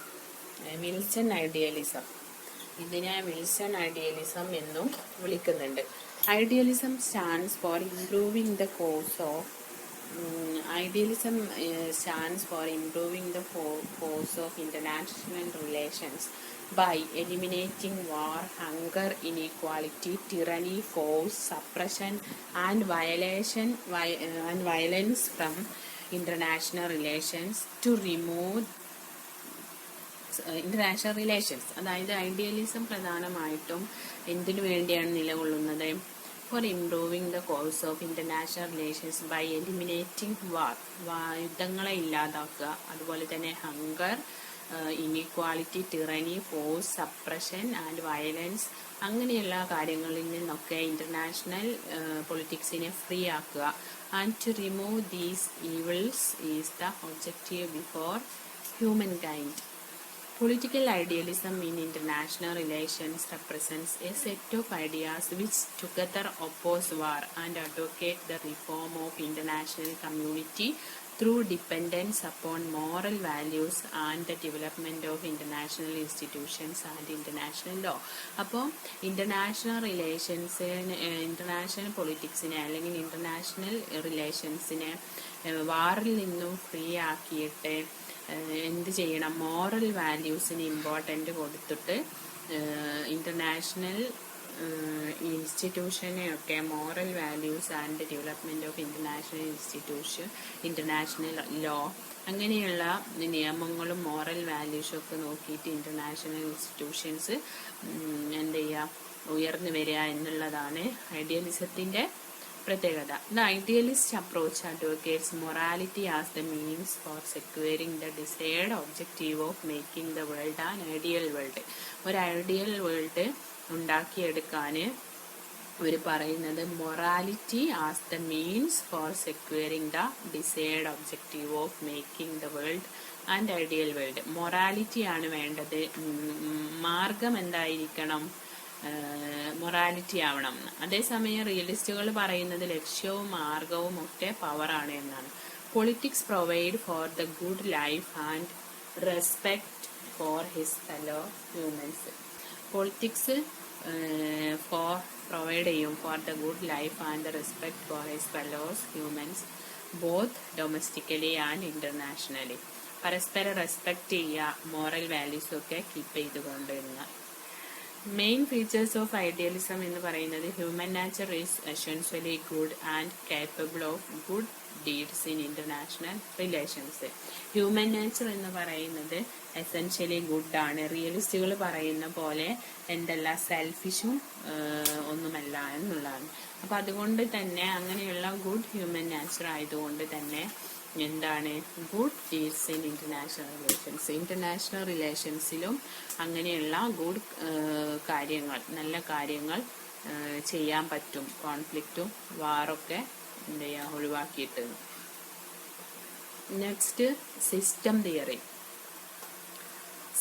B: Wilson idealism. ഇതിനെ വിൽസൺ ഐഡിയലിസം എന്നും വിളിക്കുന്നുണ്ട്. Idealism stands for improving the course of international relations by eliminating war, hunger, inequality, tyranny, force, suppression and violence from international relations to remove international relations. അതായത് ഐഡിയലിസം പ്രധാനമായിട്ടും എന്തിനു വേണ്ടിയാണ് നിലകൊള്ളുന്നത്? For improving the course of international relations by eliminating war, യുദ്ധങ്ങളെ ഇല്ലാതാക്കുക, അതുപോലെ തന്നെ hunger, inequality, tyranny, force, suppression and violence, അങ്ങനെയുള്ള കാര്യങ്ങളിൽ നിന്നൊക്കെ ഇന്റർനാഷണൽ പൊളിറ്റിക്സിനെ ഫ്രീ ആക്കുക. And to remove these evils is the objective before humankind. Political idealism in international relations represents a set of ideas which together oppose war and advocate the reform of international community through dependence upon moral values and the development of international institutions and international law. അപ്പോൾ international പൊളിറ്റിക്സിനെ അല്ലെങ്കിൽ international റിലേഷൻസിനെ വാറിൽ നിന്നും free ആക്കിയിട്ട് എന്ത് ചെയ്യണം, moral വാല്യൂസിന് ഇമ്പോർട്ടൻ്റ് കൊടുത്തിട്ട് ഇന്റർനാഷണൽ ഇൻസ്റ്റിറ്റ്യൂഷനെയൊക്കെ moral values and development of international law അങ്ങനെയുള്ള നിയമങ്ങളും മോറൽ വാല്യൂസും ഒക്കെ നോക്കിയിട്ട് ഇന്റർനാഷണൽ ഇൻസ്റ്റിറ്റ്യൂഷൻസ് എന്ത് ചെയ്യുക, ഉയർന്നു വരിക എന്നുള്ളതാണ് ഐഡിയലിസത്തിന്റെ പ്രത്യേകത. The idealist approach advocates morality as the means for securing the desired objective of making the world an ideal world. ഒരു ഐഡിയൽ വേൾഡ് ഉണ്ടാക്കിയെടുക്കാൻ അവർ പറയുന്നത് morality as the means for securing the desired objective of making the world and ideal world. മൊറാലിറ്റിയാണ് വേണ്ടത്, മാർഗം എന്തായിരിക്കണം, morality ആവണം. അതേസമയം റിയലിസ്റ്റുകൾ പറയുന്നത് ലക്ഷ്യവും മാർഗവും ഒക്കെ പവറാണ് എന്നാണ്. Politics provide for the good life and respect for his fellow humans. Politics provide ചെയ്യും for the good life and the respect for his fellows humans both domestically and internationally. പരസ്പരം റെസ്പെക്ട് ചെയ്യുക, മോറൽ വാല്യൂസ് ഒക്കെ keep ചെയ്തുകൊണ്ടിരുന്ന. Main features of idealism എന്ന് പറയുന്നത് human nature is essentially good and capable of good deeds in international relations. Human nature എന്ന് പറയുന്നത് essentially good ആണ്. റിയലിസ്റ്റുകൾ പറയുന്ന പോലെ എന്തല്ല, സെൽഫിഷും ഒന്നുമല്ല എന്നുള്ളതാണ്. അപ്പൊ അതുകൊണ്ട് തന്നെ അങ്ങനെയുള്ള ഗുഡ് ഹ്യൂമൻ നാച്ചർ ആയതുകൊണ്ട് തന്നെ എന്താണ്, good deeds in international relations. International റിലേഷൻസിലും അങ്ങനെയുള്ള ഗുഡ് കാര്യങ്ങൾ, നല്ല കാര്യങ്ങൾ ചെയ്യാൻ പറ്റും. കോൺഫ്ലിക്റ്റും വാറൊക്കെ എന്ത് ചെയ്യാം, ഒഴിവാക്കിയിട്ട്. Next, system theory.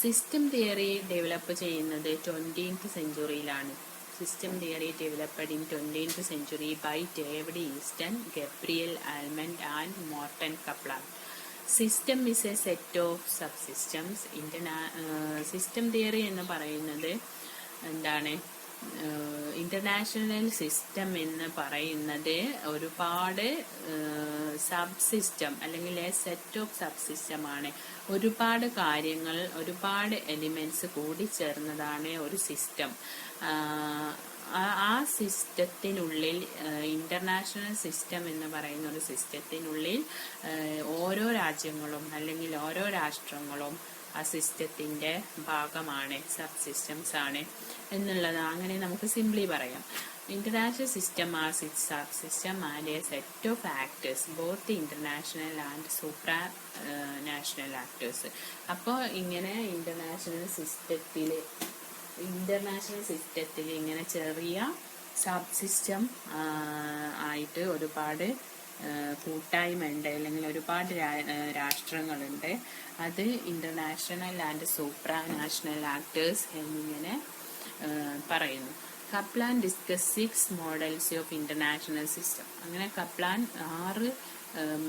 B: System theory develop ചെയ്യുന്നത് 20th സെഞ്ചുറിയിലാണ്. System theory developed in 20th century by David Easton, Gabriel Almond and Morton Kaplan. System is a set of subsystems. System theory എന്ന് പറയുന്നത് എന്താണ്, ഇന്റർനാഷണൽ സിസ്റ്റം എന്ന് പറയുന്നത് ഒരുപാട് sub system അല്ലെങ്കിൽ set of sub system ആണ്. ഒരുപാട് കാര്യങ്ങൾ, ഒരുപാട് എലിമെന്റ്സ് കൂടി ചേർന്നതാണ് ഒരു സിസ്റ്റം. ആ സിസ്റ്റത്തിനുള്ളിൽ, ഇന്റർനാഷണൽ സിസ്റ്റം എന്ന് പറയുന്ന ഒരു സിസ്റ്റത്തിനുള്ളിൽ ഓരോ രാജ്യങ്ങളും അല്ലെങ്കിൽ ഓരോ രാഷ്ട്രങ്ങളും ആ സിസ്റ്റത്തിന്റെ ഭാഗമാണ്, സബ് സിസ്റ്റംസ് ആണ് എന്നുള്ളത് അങ്ങനെ നമുക്ക് സിംപ്ലി പറയാം. International system as its subsystem and a set of actors both international and supranational actors. അപ്പോൾ ഇങ്ങനെ ഇന്റർനാഷണൽ സിസ്റ്റത്തിൽ ഇങ്ങനെ ചെറിയ സബ് സിസ്റ്റം ആയിട്ട് ഒരുപാട് കൂട്ടായ്മ ഉണ്ട് അല്ലെങ്കിൽ ഒരുപാട് രാഷ്ട്രങ്ങളുണ്ട്. അത് international and supranational actors എന്നിങ്ങനെ പറയുന്നു. Kaplan discuss 6 models of international system. അങ്ങനെ കപ്ലാൻ 6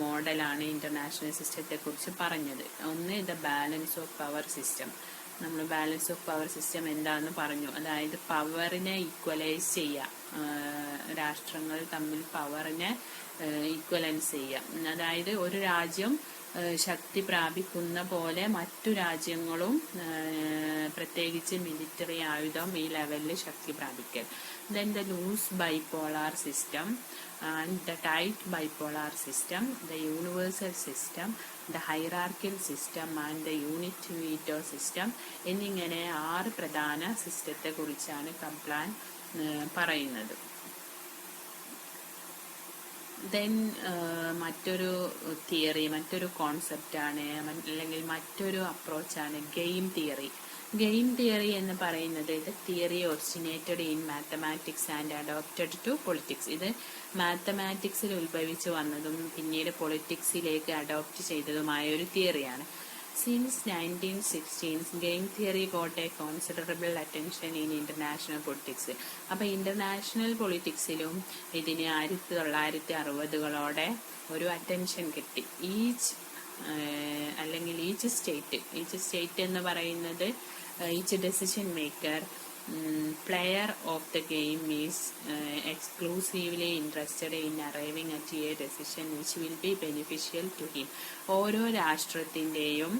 B: മോഡലാണ് ഇന്റർനാഷണൽ സിസ്റ്റത്തെ കുറിച്ച് പറഞ്ഞത്. ഒന്ന്, the balance of power system. നമ്മൾ ബാലൻസ് ഓഫ് പവർ സിസ്റ്റം എന്താണെന്ന് പറഞ്ഞു. അതായത് പവറിനെ ഈക്വലൈസ് ചെയ്യുക, രാഷ്ട്രങ്ങൾ തമ്മിൽ പവറിനെ ഈക്വലൻസ് ചെയ്യുക. അതായത് ഒരു രാജ്യം ശക്തി പ്രാപിക്കുന്ന പോലെ മറ്റു രാജ്യങ്ങളും പ്രത്യേകിച്ച് മിലിറ്ററി ആയുധം ഈ ലെവലിൽ ശക്തി പ്രാപിക്കൽ. Then the loose bipolar system and the tight bipolar system, the universal system, the hierarchical system and the unit veto system എന്നിങ്ങനെ 6 പ്രധാന സിസ്റ്റത്തെ കുറിച്ചാണ് കപ്ലാൻ പറയുന്നത്. ദെൻ മറ്റൊരു തിയറി, മറ്റൊരു കോൺസെപ്റ്റാണ് അല്ലെങ്കിൽ മറ്റൊരു അപ്രോച്ചാണ് ഗെയിം തിയറി. ഗെയിം തിയറി എന്ന് പറയുന്നത് ഇത് theory originated in mathematics and adopted to politics. ഇത് മാത്തമാറ്റിക്സിൽ ഉത്ഭവിച്ചു വന്നതും പിന്നീട് പൊളിറ്റിക്സിലേക്ക് അഡോപ്റ്റ് ചെയ്തതുമായ ഒരു തിയറിയാണ്. Since 1916, game theory got a considerable attention in international politics. അപ്പോൾ ഇന്റർനാഷണൽ പൊളിറ്റിക്സിലും ഇതിന് 1960കളോടെ ഒരു അറ്റൻഷൻ കിട്ടി. ഈച്ച് സ്റ്റേറ്റ് എന്ന് പറയുന്നത് each decision maker player of the game is exclusively interested in arriving at a decision which will be beneficial to him. ഓരോ രാഷ്ട്രത്തിൻ്റെയും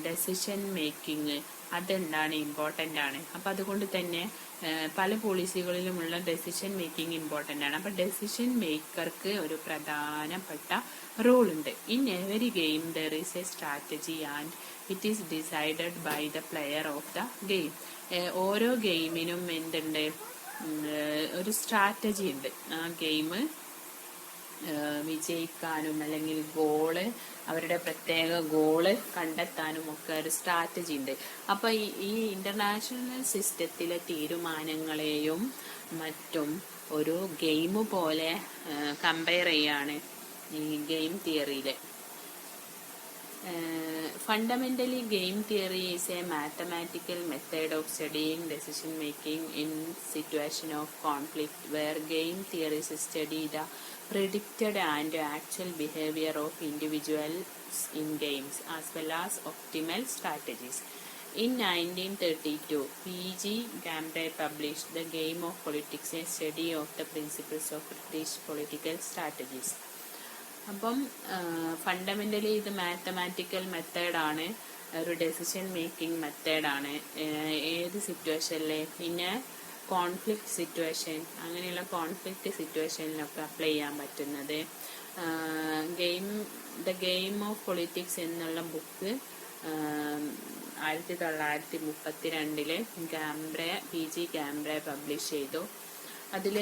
B: decision making അതെന്താണ് important ആണ്. അപ്പം അതുകൊണ്ട് തന്നെ പല പോളിസികളിലുമുള്ള ഡെസിഷൻ മേക്കിംഗ് ഇമ്പോർട്ടൻ്റ് ആണ്. അപ്പം ഡെസിഷൻ മേക്കർക്ക് ഒരു പ്രധാനപ്പെട്ട റോൾ ഉണ്ട്. In every game there is a strategy and it is decided by the player of the game. ഓരോ ഗെയിമിനും എന്തുണ്ട്, ഒരു സ്ട്രാറ്റജി ഉണ്ട്. ആ ഗെയിം വിജയിക്കാനും അല്ലെങ്കിൽ അവരുടെ പ്രത്യേക ഗോള് കണ്ടെത്താനും ഒക്കെ ഒരു സ്ട്രാറ്റജി ഉണ്ട്. അപ്പൊ ഈ ഇന്റർനാഷണൽ സിസ്റ്റത്തിലെ തീരുമാനങ്ങളെയും മറ്റും ഒരു ഗെയിം പോലെ കമ്പയർ ചെയ്യാണ് ഈ game തിയറിയില്. Fundamentally, game theory is a mathematical method of studying decision making in situation of conflict, where game theorists study the predicted and actual behavior of individuals in games as well as optimal strategies. In 1932, P.G. Gamble published The Game of Politics, a study of the principles of British political strategies. അപ്പം fundamentally ഇത് mathematical മെത്തേഡാണ്, ഒരു decision making മെത്തേഡാണ്. ഏത് സിറ്റുവേഷനിൽ പിന്നെ conflict situation, അങ്ങനെയുള്ള conflict സിറ്റുവേഷനിലൊക്കെ അപ്ലൈ ചെയ്യാൻ പറ്റുന്നത്. ദ ഗെയിം ഓഫ് പൊളിറ്റിക്സ് എന്നുള്ള ബുക്ക് 1932 P.G. Gamble പബ്ലിഷ് ചെയ്തു. അതിൽ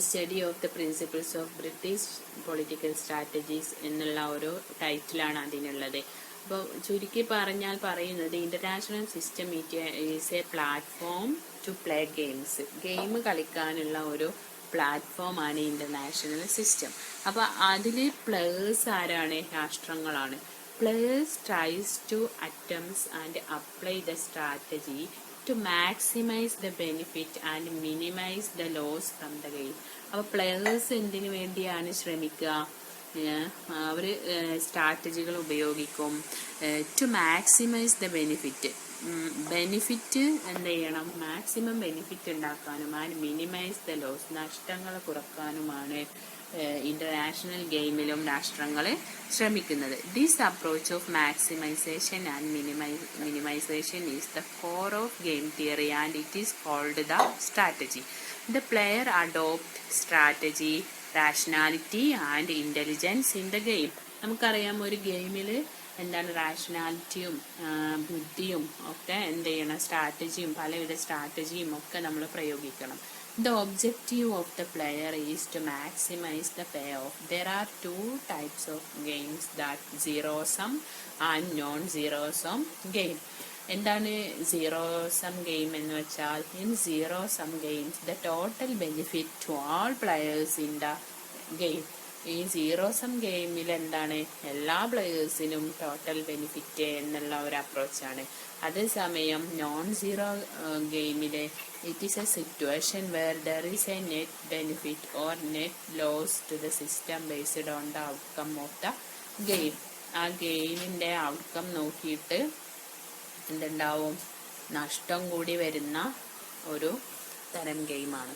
B: study of the principles of British political strategies എന്നുള്ള ഒരു ടൈറ്റിലാണ് അതിനുള്ളത്. അപ്പോൾ ചുരുക്കി പറഞ്ഞാൽ പറയുന്നത് international system is a platform to play games. Game കളിക്കാനുള്ള ഒരു പ്ലാറ്റ്ഫോമാണ് ഇന്റർനാഷണൽ സിസ്റ്റം. അപ്പോൾ അതിൽ പ്ലേയേഴ്സ് ആരാണ്? രാഷ്ട്രങ്ങളാണ്. Players tries to attempts and apply the strategy to maximize the benefit and minimize the loss from the game. അപ്പോൾ players എന്തിനു വേണ്ടിയാണ് ശ്രമിക്കുക? അവർ സ്ട്രാറ്റജികൾ ഉപയോഗിക്കും to maximize the benefit. Benefit എന്ത് ചെയ്യണം? മാക്സിമം ബെനിഫിറ്റ് ഉണ്ടാക്കാനും ആൻഡ് മിനിമൈസ് ദ ലോസ്, നഷ്ടങ്ങൾ കുറക്കാനുമാണ് ഇന്റർനാഷണൽ ഗെയിമിലും രാഷ്ട്രങ്ങൾ ശ്രമിക്കുന്നത്. This approach of maximization and minimization is the core of game theory and it is called the strategy. The player adopt strategy, rationality and intelligence in the game. നമുക്കറിയാം ഒരു ഗെയിമിൽ എന്താണ് റാഷണാലിറ്റിയും ബുദ്ധിയും ഒക്കെ എന്ത് ചെയ്യണം? സ്ട്രാറ്റജിയും പലവിധ സ്ട്രാറ്റജിയും ഒക്കെ നമ്മൾ പ്രയോഗിക്കണം. The objective of the player is to maximize the payoff. There are two types of games, that zero sum and non-zero sum game. എന്താണ് സീറോ സം ഗെയിം എന്ന് വെച്ചാൽ? In zero sum games the total benefit to all players in the game. ഈ zero sum ഗെയിമിൽ എന്താണ്? എല്ലാ പ്ലെയേഴ്സിനും total benefit എന്നുള്ള ഒരു അപ്രോച്ചാണ്. അതേസമയം നോൺ സീറോ ഗെയിമിലെ it is a situation where there is a net benefit or net loss to the system based on the outcome of the game. ആ ഗെയിമിൻ്റെ ഔട്ട്കം നോക്കിയിട്ട് എന്തുണ്ടാവും? നഷ്ടം കൂടി വരുന്ന ഒരു തരം ഗെയിമാണ്.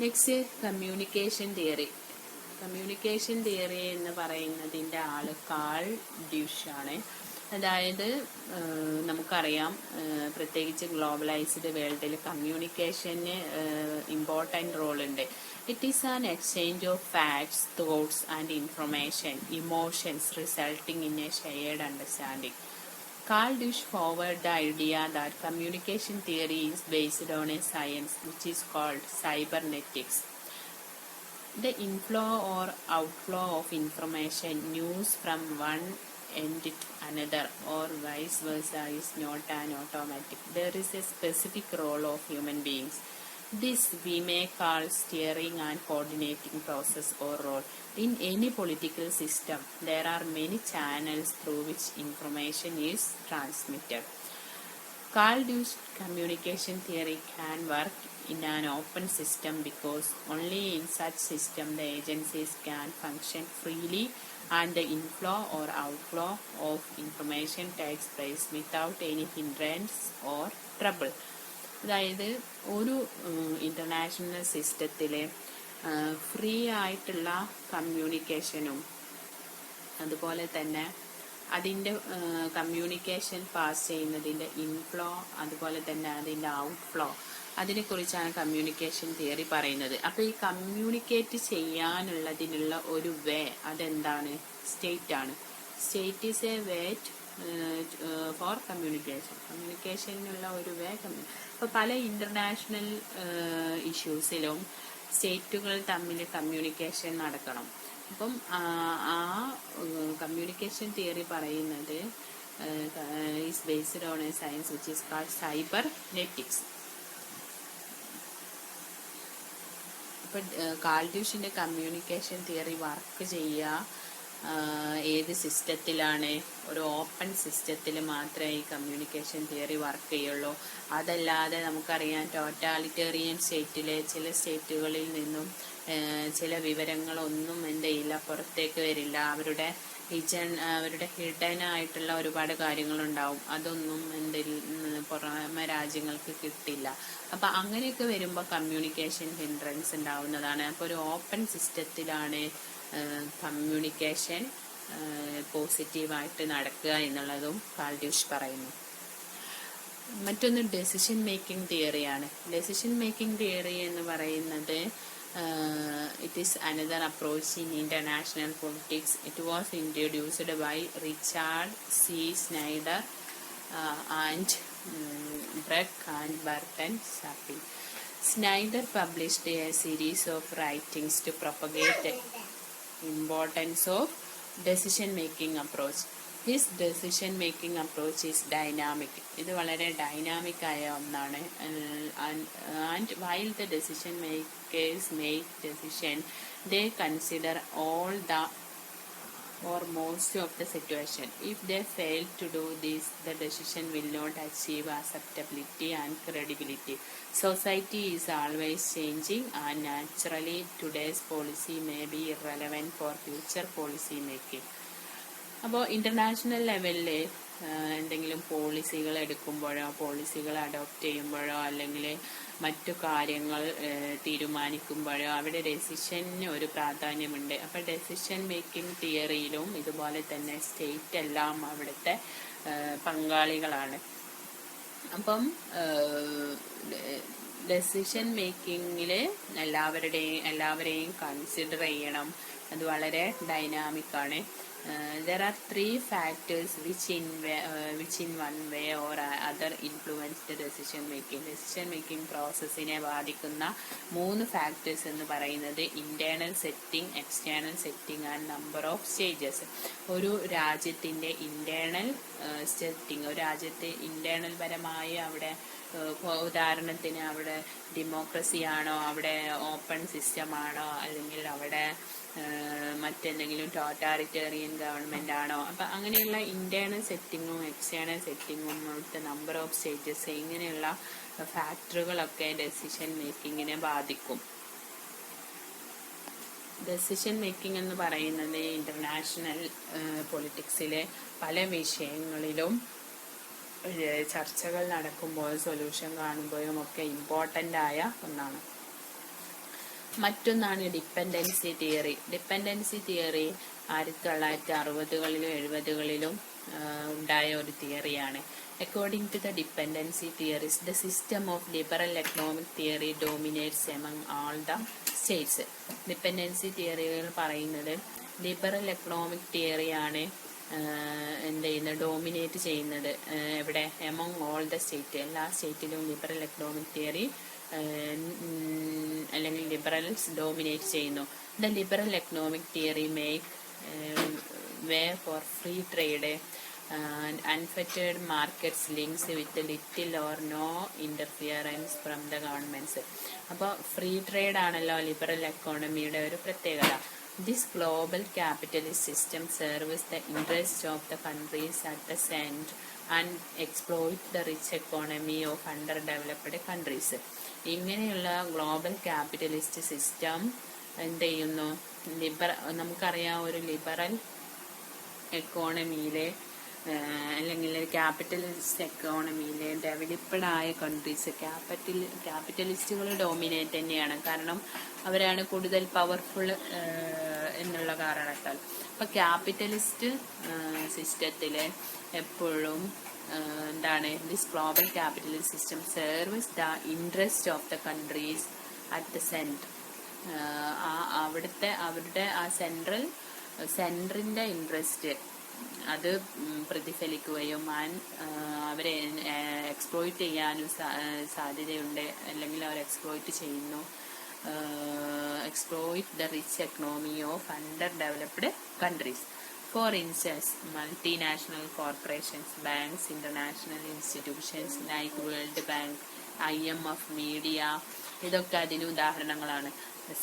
B: Next communication theory. Communication theory എന്ന് പറയുന്നതിൻ്റെ ആള് കാൾ ഡ്യൂഷ് ആണ്. അതായത് നമുക്കറിയാം പ്രത്യേകിച്ച് ഗ്ലോബലൈസ്ഡ് വേൾഡിൽ കമ്മ്യൂണിക്കേഷന് ഇമ്പോർട്ടൻ്റ് റോൾ ഉണ്ട്. It is an exchange of facts, thoughts and information, emotions resulting in A shared understanding. Carl Dweck forwarded the idea that communication theory is based on a science which is called Cybernetics. The inflow or outflow of information, news from one end to another or vice versa, is not an automatic. There is a specific role of human beings. This we may call steering and coordinating process or role. In any political system, there are many channels through which information is transmitted. Carl Dweck's communication theory can work in an open system because only in such system the agencies can function freely and the inflow or outflow of information takes place without any hindrance or trouble. അതായത് ഒരു international സിസ്റ്റത്തിലെ free ആയിട്ടുള്ള കമ്മ്യൂണിക്കേഷനും അതുപോലെ തന്നെ അതിൻ്റെ communication pass ചെയ്യുന്നതിൻ്റെ inflow അതുപോലെ തന്നെ അതിൻ്റെ ഔട്ട്ഫ്ലോ അതിനെക്കുറിച്ചാണ് കമ്മ്യൂണിക്കേഷൻ തിയറി പറയുന്നത്. അപ്പോൾ ഈ കമ്മ്യൂണിക്കേറ്റ് ചെയ്യാനുള്ളതിനുള്ള ഒരു വേ അതെന്താണ്? സ്റ്റേറ്റ് ആണ്. State is a way for കമ്മ്യൂണിക്കേഷനുള്ള ഒരു വേ. അപ്പോൾ പല ഇൻ്റർനാഷണൽ ഇഷ്യൂസിലും സ്റ്റേറ്റുകൾ തമ്മിൽ കമ്മ്യൂണിക്കേഷൻ നടക്കണം. അപ്പം ആ കമ്മ്യൂണിക്കേഷൻ തിയറി പറയുന്നത് is based on A science which is called cybernetics. അപ്പം കാൾഡ്യൂഷിൻ്റെ കമ്മ്യൂണിക്കേഷൻ തിയറി വർക്ക് ചെയ്യുക ഏത് സിസ്റ്റത്തിലാണ്? ഒരു ഓപ്പൺ സിസ്റ്റത്തിൽ മാത്രമേ ഈ കമ്മ്യൂണിക്കേഷൻ തിയറി വർക്ക് ചെയ്യുള്ളൂ. അതല്ലാതെ നമുക്കറിയാം ടോട്ടാലിറ്റേറിയൻ സ്റ്റേറ്റിലെ ചില സ്റ്റേറ്റുകളിൽ നിന്നും ചില വിവരങ്ങളൊന്നും എന്ത് ചെയ്യില്ല, പുറത്തേക്ക് വരില്ല. അവരുടെ ഹിഡൻ ആയിട്ടുള്ള ഒരുപാട് കാര്യങ്ങളുണ്ടാവും. അതൊന്നും പുറമെ രാജ്യങ്ങൾക്ക് കിട്ടില്ല. അപ്പം അങ്ങനെയൊക്കെ വരുമ്പോൾ കമ്മ്യൂണിക്കേഷൻ ഹിൻഡ്രൻസ് ഉണ്ടാവുന്നതാണ്. അപ്പോൾ ഒരു ഓപ്പൺ സിസ്റ്റത്തിലാണ് കമ്മ്യൂണിക്കേഷൻ പോസിറ്റീവായിട്ട് നടക്കുക എന്നുള്ളതും കാൾഡ്യൂഷ് പറയുന്നു. മറ്റൊന്ന് ഡെസിഷൻ മേക്കിംഗ് തിയറിയാണ്. ഡെസിഷൻ മേക്കിംഗ് തിയറി എന്ന് പറയുന്നത് it is another approach in international politics. It was introduced by Richard C. Snyder and Breck and Burton Sappi. Snyder published a series of writings to propagate the importance of decision making approach. His decision making approach is dynamic. ഇത് വളരെ dynamic ആയ ഒന്നാണ്. And while the decision makers make decision, they consider all the or most of the situation. If they fail to do this, the decision will not achieve acceptability and credibility. Society is always changing, and naturally today's policy may be irrelevant for future policy making. അപ്പോൾ international ലെവലിൽ എന്തെങ്കിലും പോളിസികൾ എടുക്കുമ്പോഴോ പോളിസികൾ adopt ചെയ്യുമ്പോഴോ അല്ലെങ്കിൽ മറ്റു കാര്യങ്ങൾ തീരുമാനിക്കുമ്പോഴോ അവിടെ ഡെസിഷന് ഒരു പ്രാധാന്യമുണ്ട്. അപ്പോൾ ഡെസിഷൻ മേക്കിംഗ് തിയറിയിലും ഇതുപോലെ തന്നെ സ്റ്റേറ്റ് എല്ലാം അവിടുത്തെ പങ്കാളികളാണ്. അപ്പം ഡെസിഷൻ മേക്കിങ്ങിൽ എല്ലാവരെയും കൺസിഡർ ചെയ്യണം. അത് വളരെ ഡൈനാമിക്കാണ്. There are three factors which in one way or other influence the decision making പ്രോസസ്സിനെ ബാധിക്കുന്ന 3 ഫാക്ടേഴ്സ് എന്ന് പറയുന്നത് internal setting, external setting and number of stages. ഒരു രാജ്യത്തിൻ്റെ ഇന്റേണൽ സെറ്റിംഗ്, ഒരു രാജ്യത്തെ ഇന്റേണൽ പരമായി അവിടെ ഉദാഹരണത്തിന് അവിടെ ഡെമോക്രസി ആണോ, അവിടെ ഓപ്പൺ സിസ്റ്റം ആണോ, അല്ലെങ്കിൽ അവിടെ മറ്റെന്തെങ്കിലും ടോട്ടാലിറ്റേറിയൻ ഗവൺമെന്റ് ആണോ. അപ്പം അങ്ങനെയുള്ള ഇന്റേണൽ സെറ്റിങ്ങും എക്സ്റ്റേണൽ സെറ്റിങ്ങും അവിടുത്തെ നമ്പർ ഓഫ് സ്റ്റേജസ് ഇങ്ങനെയുള്ള ഫാക്ടറുകളൊക്കെ ഡെസിഷൻ മേക്കിങ്ങിനെ ബാധിക്കും. ഡെസിഷൻ മേക്കിംഗ് എന്ന് പറയുന്നത് ഇന്റർനാഷണൽ പൊളിറ്റിക്സിലെ പല വിഷയങ്ങളിലും ചർച്ചകൾ നടക്കുമ്പോൾ സൊല്യൂഷൻ കാണുമ്പോഴും ഒക്കെ ഇമ്പോർട്ടൻ്റ് ആയ ഒന്നാണ്. മറ്റൊന്നാണ് ഡിപ്പെൻഡൻസി തിയറി. ഡിപ്പെൻഡൻസി തിയറി 1960കളിലും 70കളിലും ഉണ്ടായ ഒരു തിയറിയാണ്. According to the dependency theories, the system of liberal economic theory dominates among all the states. Dependency തിയറികൾ പറയുന്നത് ലിബറൽ എക്കണോമിക് തിയറിയാണ് ഡോമിനേറ്റ് ചെയ്യുന്നത്. എവിടെ? എമംഗ് ഓൾ ദ സ്റ്റേറ്റ്, എല്ലാ സ്റ്റേറ്റിലും ലിബറൽ എക്കണോമിക് തിയറി അല്ലെങ്കിൽ ലിബറൽസ് ഡോമിനേറ്റ് ചെയ്യുന്നു. The liberal economic theory make way for free trade and unfettered markets links with little or no interference from the governments. അപ്പോൾ free trade ആണല്ലോ liberal എക്കോണമിയുടെ ഒരു പ്രത്യേകത. This global capitalist system serves the interests of the countries at the center and exploit the rich economy of underdeveloped countries. ഇങ്ങനെയുള്ള global capitalist system എന്ത് ചെയ്യുന്നു? നമുക്കറിയാം ഒരു liberal എക്കോണമിയിലെ അല്ലെങ്കിൽ ക്യാപിറ്റലിസ്റ്റ് എക്കോണമിയിലെ ഡെവലപ്ഡ് ആയ കൺട്രീസ് ക്യാപിറ്റലിസ്റ്റുകൾ ഡോമിനേറ്റ് തന്നെയാണ്. കാരണം അവരാണ് കൂടുതൽ പവർഫുൾ എന്നുള്ള കാരണത്താൽ. അപ്പം ക്യാപിറ്റലിസ്റ്റ് സിസ്റ്റത്തിൽ എപ്പോഴും എന്താണ്, this global capitalist system serves the interest of the countries at the centre. അവരുടെ ആ സെൻട്രിൻ്റെ ഇൻട്രസ്റ്റ് അത് പ്രതിഫലിക്കുകയും അവരെ എക്സ്പ്ലോയിറ്റ് ചെയ്യാനും സാധ്യതയുണ്ട്, അല്ലെങ്കിൽ അവർ എക്സ്പ്ലോയിറ്റ് ചെയ്യുന്നു. Exploit the rich economy of under developed countries. For instance, multinational corporations, banks, international institutions like world bank, IMF, media, ഇതൊക്കെ അതിന് ഉദാഹരണങ്ങളാണ്.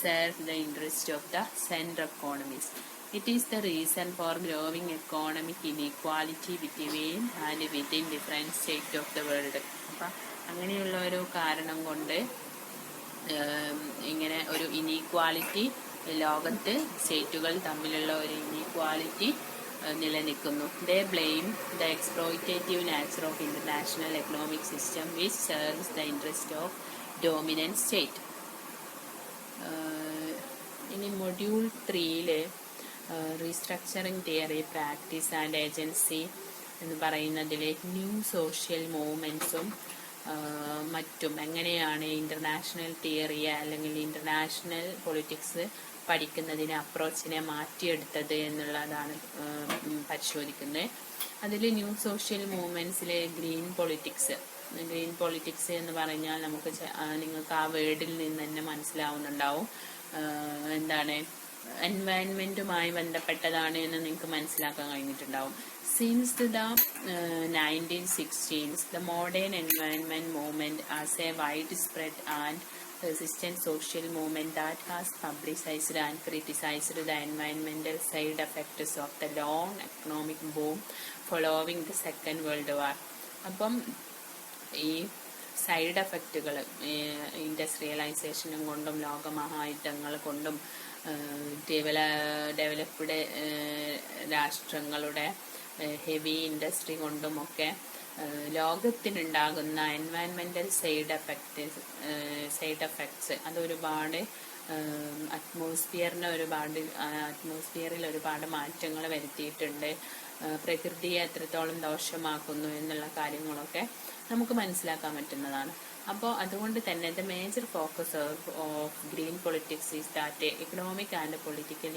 B: Serve the interest of the central economies. It is the reason for growing economic inequality between and within different states of the world. അപ്പം അങ്ങനെയുള്ള ഒരു കാരണം കൊണ്ട് ഇങ്ങനെ ഒരു ഇനീക്വാലിറ്റി ലോകത്ത് സ്റ്റേറ്റുകൾ തമ്മിലുള്ള ഒരു ഇനീക്വാലിറ്റി നിലനിൽക്കുന്നു. They blame the exploitative nature of international economic system which serves the interest of dominant state. ഇനി module 3 restructuring theory, practice and agency എന്ന് പറയുന്നതിൽ ന്യൂ സോഷ്യൽ മൂവ്മെൻറ്റ്സും മറ്റും എങ്ങനെയാണ് ഇൻ്റർനാഷണൽ തിയറിയെ അല്ലെങ്കിൽ ഇൻ്റർനാഷണൽ പൊളിറ്റിക്സ് പഠിക്കുന്നതിന് അപ്രോച്ചിനെ മാറ്റിയെടുത്തത് എന്നുള്ളതാണ് പരിശോധിക്കുന്നത്. അതിൽ ന്യൂ സോഷ്യൽ മൂവ്മെൻറ്റ്സിലെ ഗ്രീൻ പൊളിറ്റിക്സ് എന്ന് പറഞ്ഞാൽ നിങ്ങൾക്ക് ആ വേർഡിൽ നിന്ന് തന്നെ മനസ്സിലാവുന്നുണ്ടാവും എന്താണ് എൻവയൺമെൻറ്റുമായി ബന്ധപ്പെട്ടതാണ് എന്ന് നിങ്ങൾക്ക് മനസ്സിലാക്കാൻ കഴിഞ്ഞിട്ടുണ്ടാവും. Since the 1960s, the modern environment movement as a widespread and persistent social movement that has publicized and criticized the environmental side effects of the long economic boom following the Second World War. അപ്പം ഈ side എഫക്റ്റുകൾ ഇൻഡസ്ട്രിയലൈസേഷനും കൊണ്ടും ലോകമഹായുദ്ധങ്ങൾ കൊണ്ടും developed രാഷ്ട്രങ്ങളുടെ heavy industry കൊണ്ടുമൊക്കെ ലോകത്തിനുണ്ടാകുന്ന എൻവയൺമെൻ്റൽ side effects അതൊരുപാട് അറ്റ്മോസ്ഫിയറിൽ ഒരുപാട് മാറ്റങ്ങൾ വരുത്തിയിട്ടുണ്ട്. പ്രകൃതിയെ എത്രത്തോളം ദോഷമാക്കുന്നു എന്നുള്ള കാര്യങ്ങളൊക്കെ നമുക്ക് മനസ്സിലാക്കാൻ പറ്റുന്നതാണ്. അപ്പോൾ അതുകൊണ്ട് തന്നെ the major focus of green politics is that economic and political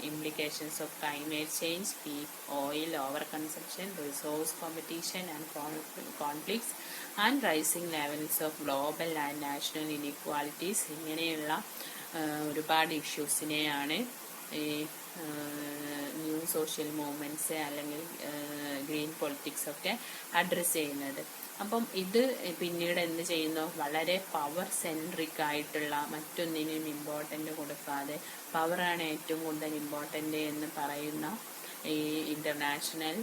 B: implications of climate change, peak oil over consumption, resource competition and conflicts and rising levels of global and national inequalities, ഇങ്ങനെയുള്ള ഒരുപാട് ഇഷ്യൂസിനെയാണ് ഈ new social movements അല്ലെങ്കിൽ green politics ഒക്കെ address ചെയ്യുന്നത്. അപ്പം ഇത് പിന്നീട് എന്ത് ചെയ്യുന്നു, വളരെ പവർ സെൻട്രിക് ആയിട്ടുള്ള മറ്റൊന്നിനും ഇമ്പോർട്ടൻ്റ് കൊടുക്കാതെ പവറാണ് ഏറ്റവും കൂടുതൽ ഇമ്പോർട്ടൻ്റ് എന്ന് പറയുന്ന ഈ ഇൻ്റർനാഷണൽ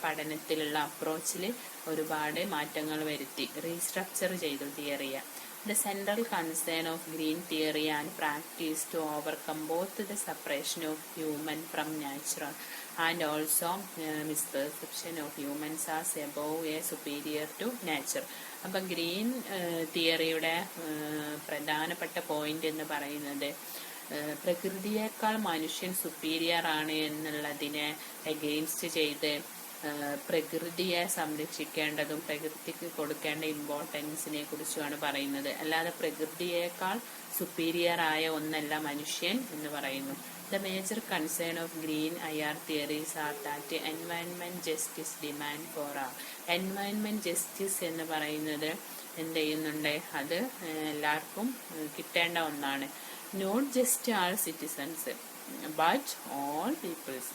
B: പഠനത്തിലുള്ള അപ്രോച്ചിൽ ഒരുപാട് മാറ്റങ്ങൾ വരുത്തി റീസ്ട്രക്ചർ ചെയ്തു തിയറിയെ. The central concern of green theory and practice to overcome both the separation of human from nature and also misperception of humans as above a superior to nature. അപ്പം green തിയറിയുടെ പ്രധാനപ്പെട്ട point എന്ന് പറയുന്നത് പ്രകൃതിയേക്കാൾ മനുഷ്യൻ superior ആണ് എന്നുള്ളതിനെ against ചെയ്ത് പ്രകൃതിയെ സംരക്ഷിക്കേണ്ടതും പ്രകൃതിക്ക് കൊടുക്കേണ്ട ഇമ്പോർട്ടൻസിനെ കുറിച്ചുമാണ് പറയുന്നത്. അല്ലാതെ പ്രകൃതിയേക്കാൾ സുപ്പീരിയർ ആയ ഒന്നല്ല മനുഷ്യൻ എന്ന് പറയുന്നു. The major concern of green IR theories are that environment justice demand for all. Environment justice എന്ന് പറയുന്നത് എന്ത് ചെയ്യുന്നുണ്ട്, അത് എല്ലാവർക്കും കിട്ടേണ്ട ഒന്നാണ്. Not just all citizens but all peoples.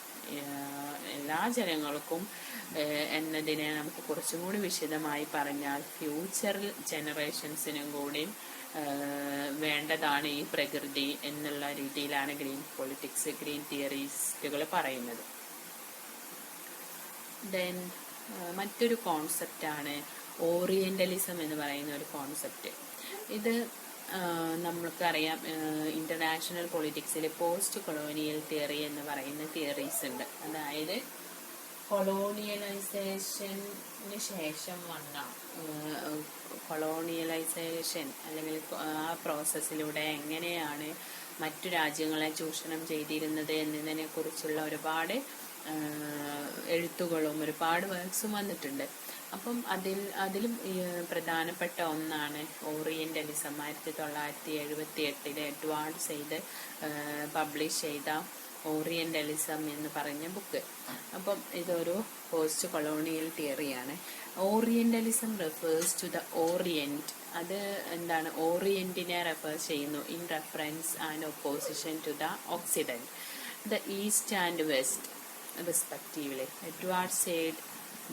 B: എല്ലാ ജനങ്ങൾക്കും എന്നതിനെ നമുക്ക് കുറച്ചും കൂടി വിശദമായി പറഞ്ഞാൽ ഫ്യൂച്ചർ ജനറേഷൻസിനും കൂടി വേണ്ടതാണ് ഈ പ്രകൃതി എന്നുള്ള രീതിയിലാണ് ഗ്രീൻ പൊളിറ്റിക്സ്, ഗ്രീൻ തിയറിസ്റ്റുകൾ പറയുന്നത്. ദെൻ മറ്റൊരു കോൺസെപ്റ്റാണ് ഓറിയൻ്റലിസം എന്ന് പറയുന്ന ഒരു കോൺസെപ്റ്റ്. ഇത് നമ്മൾക്കറിയാം ഇന്റർനാഷണൽ പൊളിറ്റിക്സിൽ പോസ്റ്റ് കൊളോണിയൽ തിയറി എന്ന് പറയുന്ന തിയറീസ് ഉണ്ട്. അതായത് കൊളോണിയലൈസേഷന് ശേഷം വന്ന കൊളോണിയലൈസേഷൻ അല്ലെങ്കിൽ ആ പ്രോസസ്സിലൂടെ എങ്ങനെയാണ് മറ്റു രാജ്യങ്ങളെ ചൂഷണം ചെയ്തിരുന്നത് എന്നതിനെ കുറിച്ചുള്ള ഒരുപാട് എഴുത്തുകളും ഒരുപാട് വർക്ക്സും വന്നിട്ടുണ്ട്. അപ്പം അതിലും പ്രധാനപ്പെട്ട ഒന്നാണ് ഓറിയന്റലിസം. 1978 എഡ്വാർഡ് സെയ്ദ് പബ്ലിഷ് ചെയ്ത ഓറിയന്റലിസം എന്ന് പറഞ്ഞ ബുക്ക്. അപ്പം ഇതൊരു പോസ്റ്റ് കൊളോണിയൽ തിയറിയാണ്. Orientalism refers to the orient. അത് എന്താണ്? ഓറിയന്റിനെ റെഫർ ചെയ്യുന്നു in reference and opposition to the occident, the east and west respectively. Edward said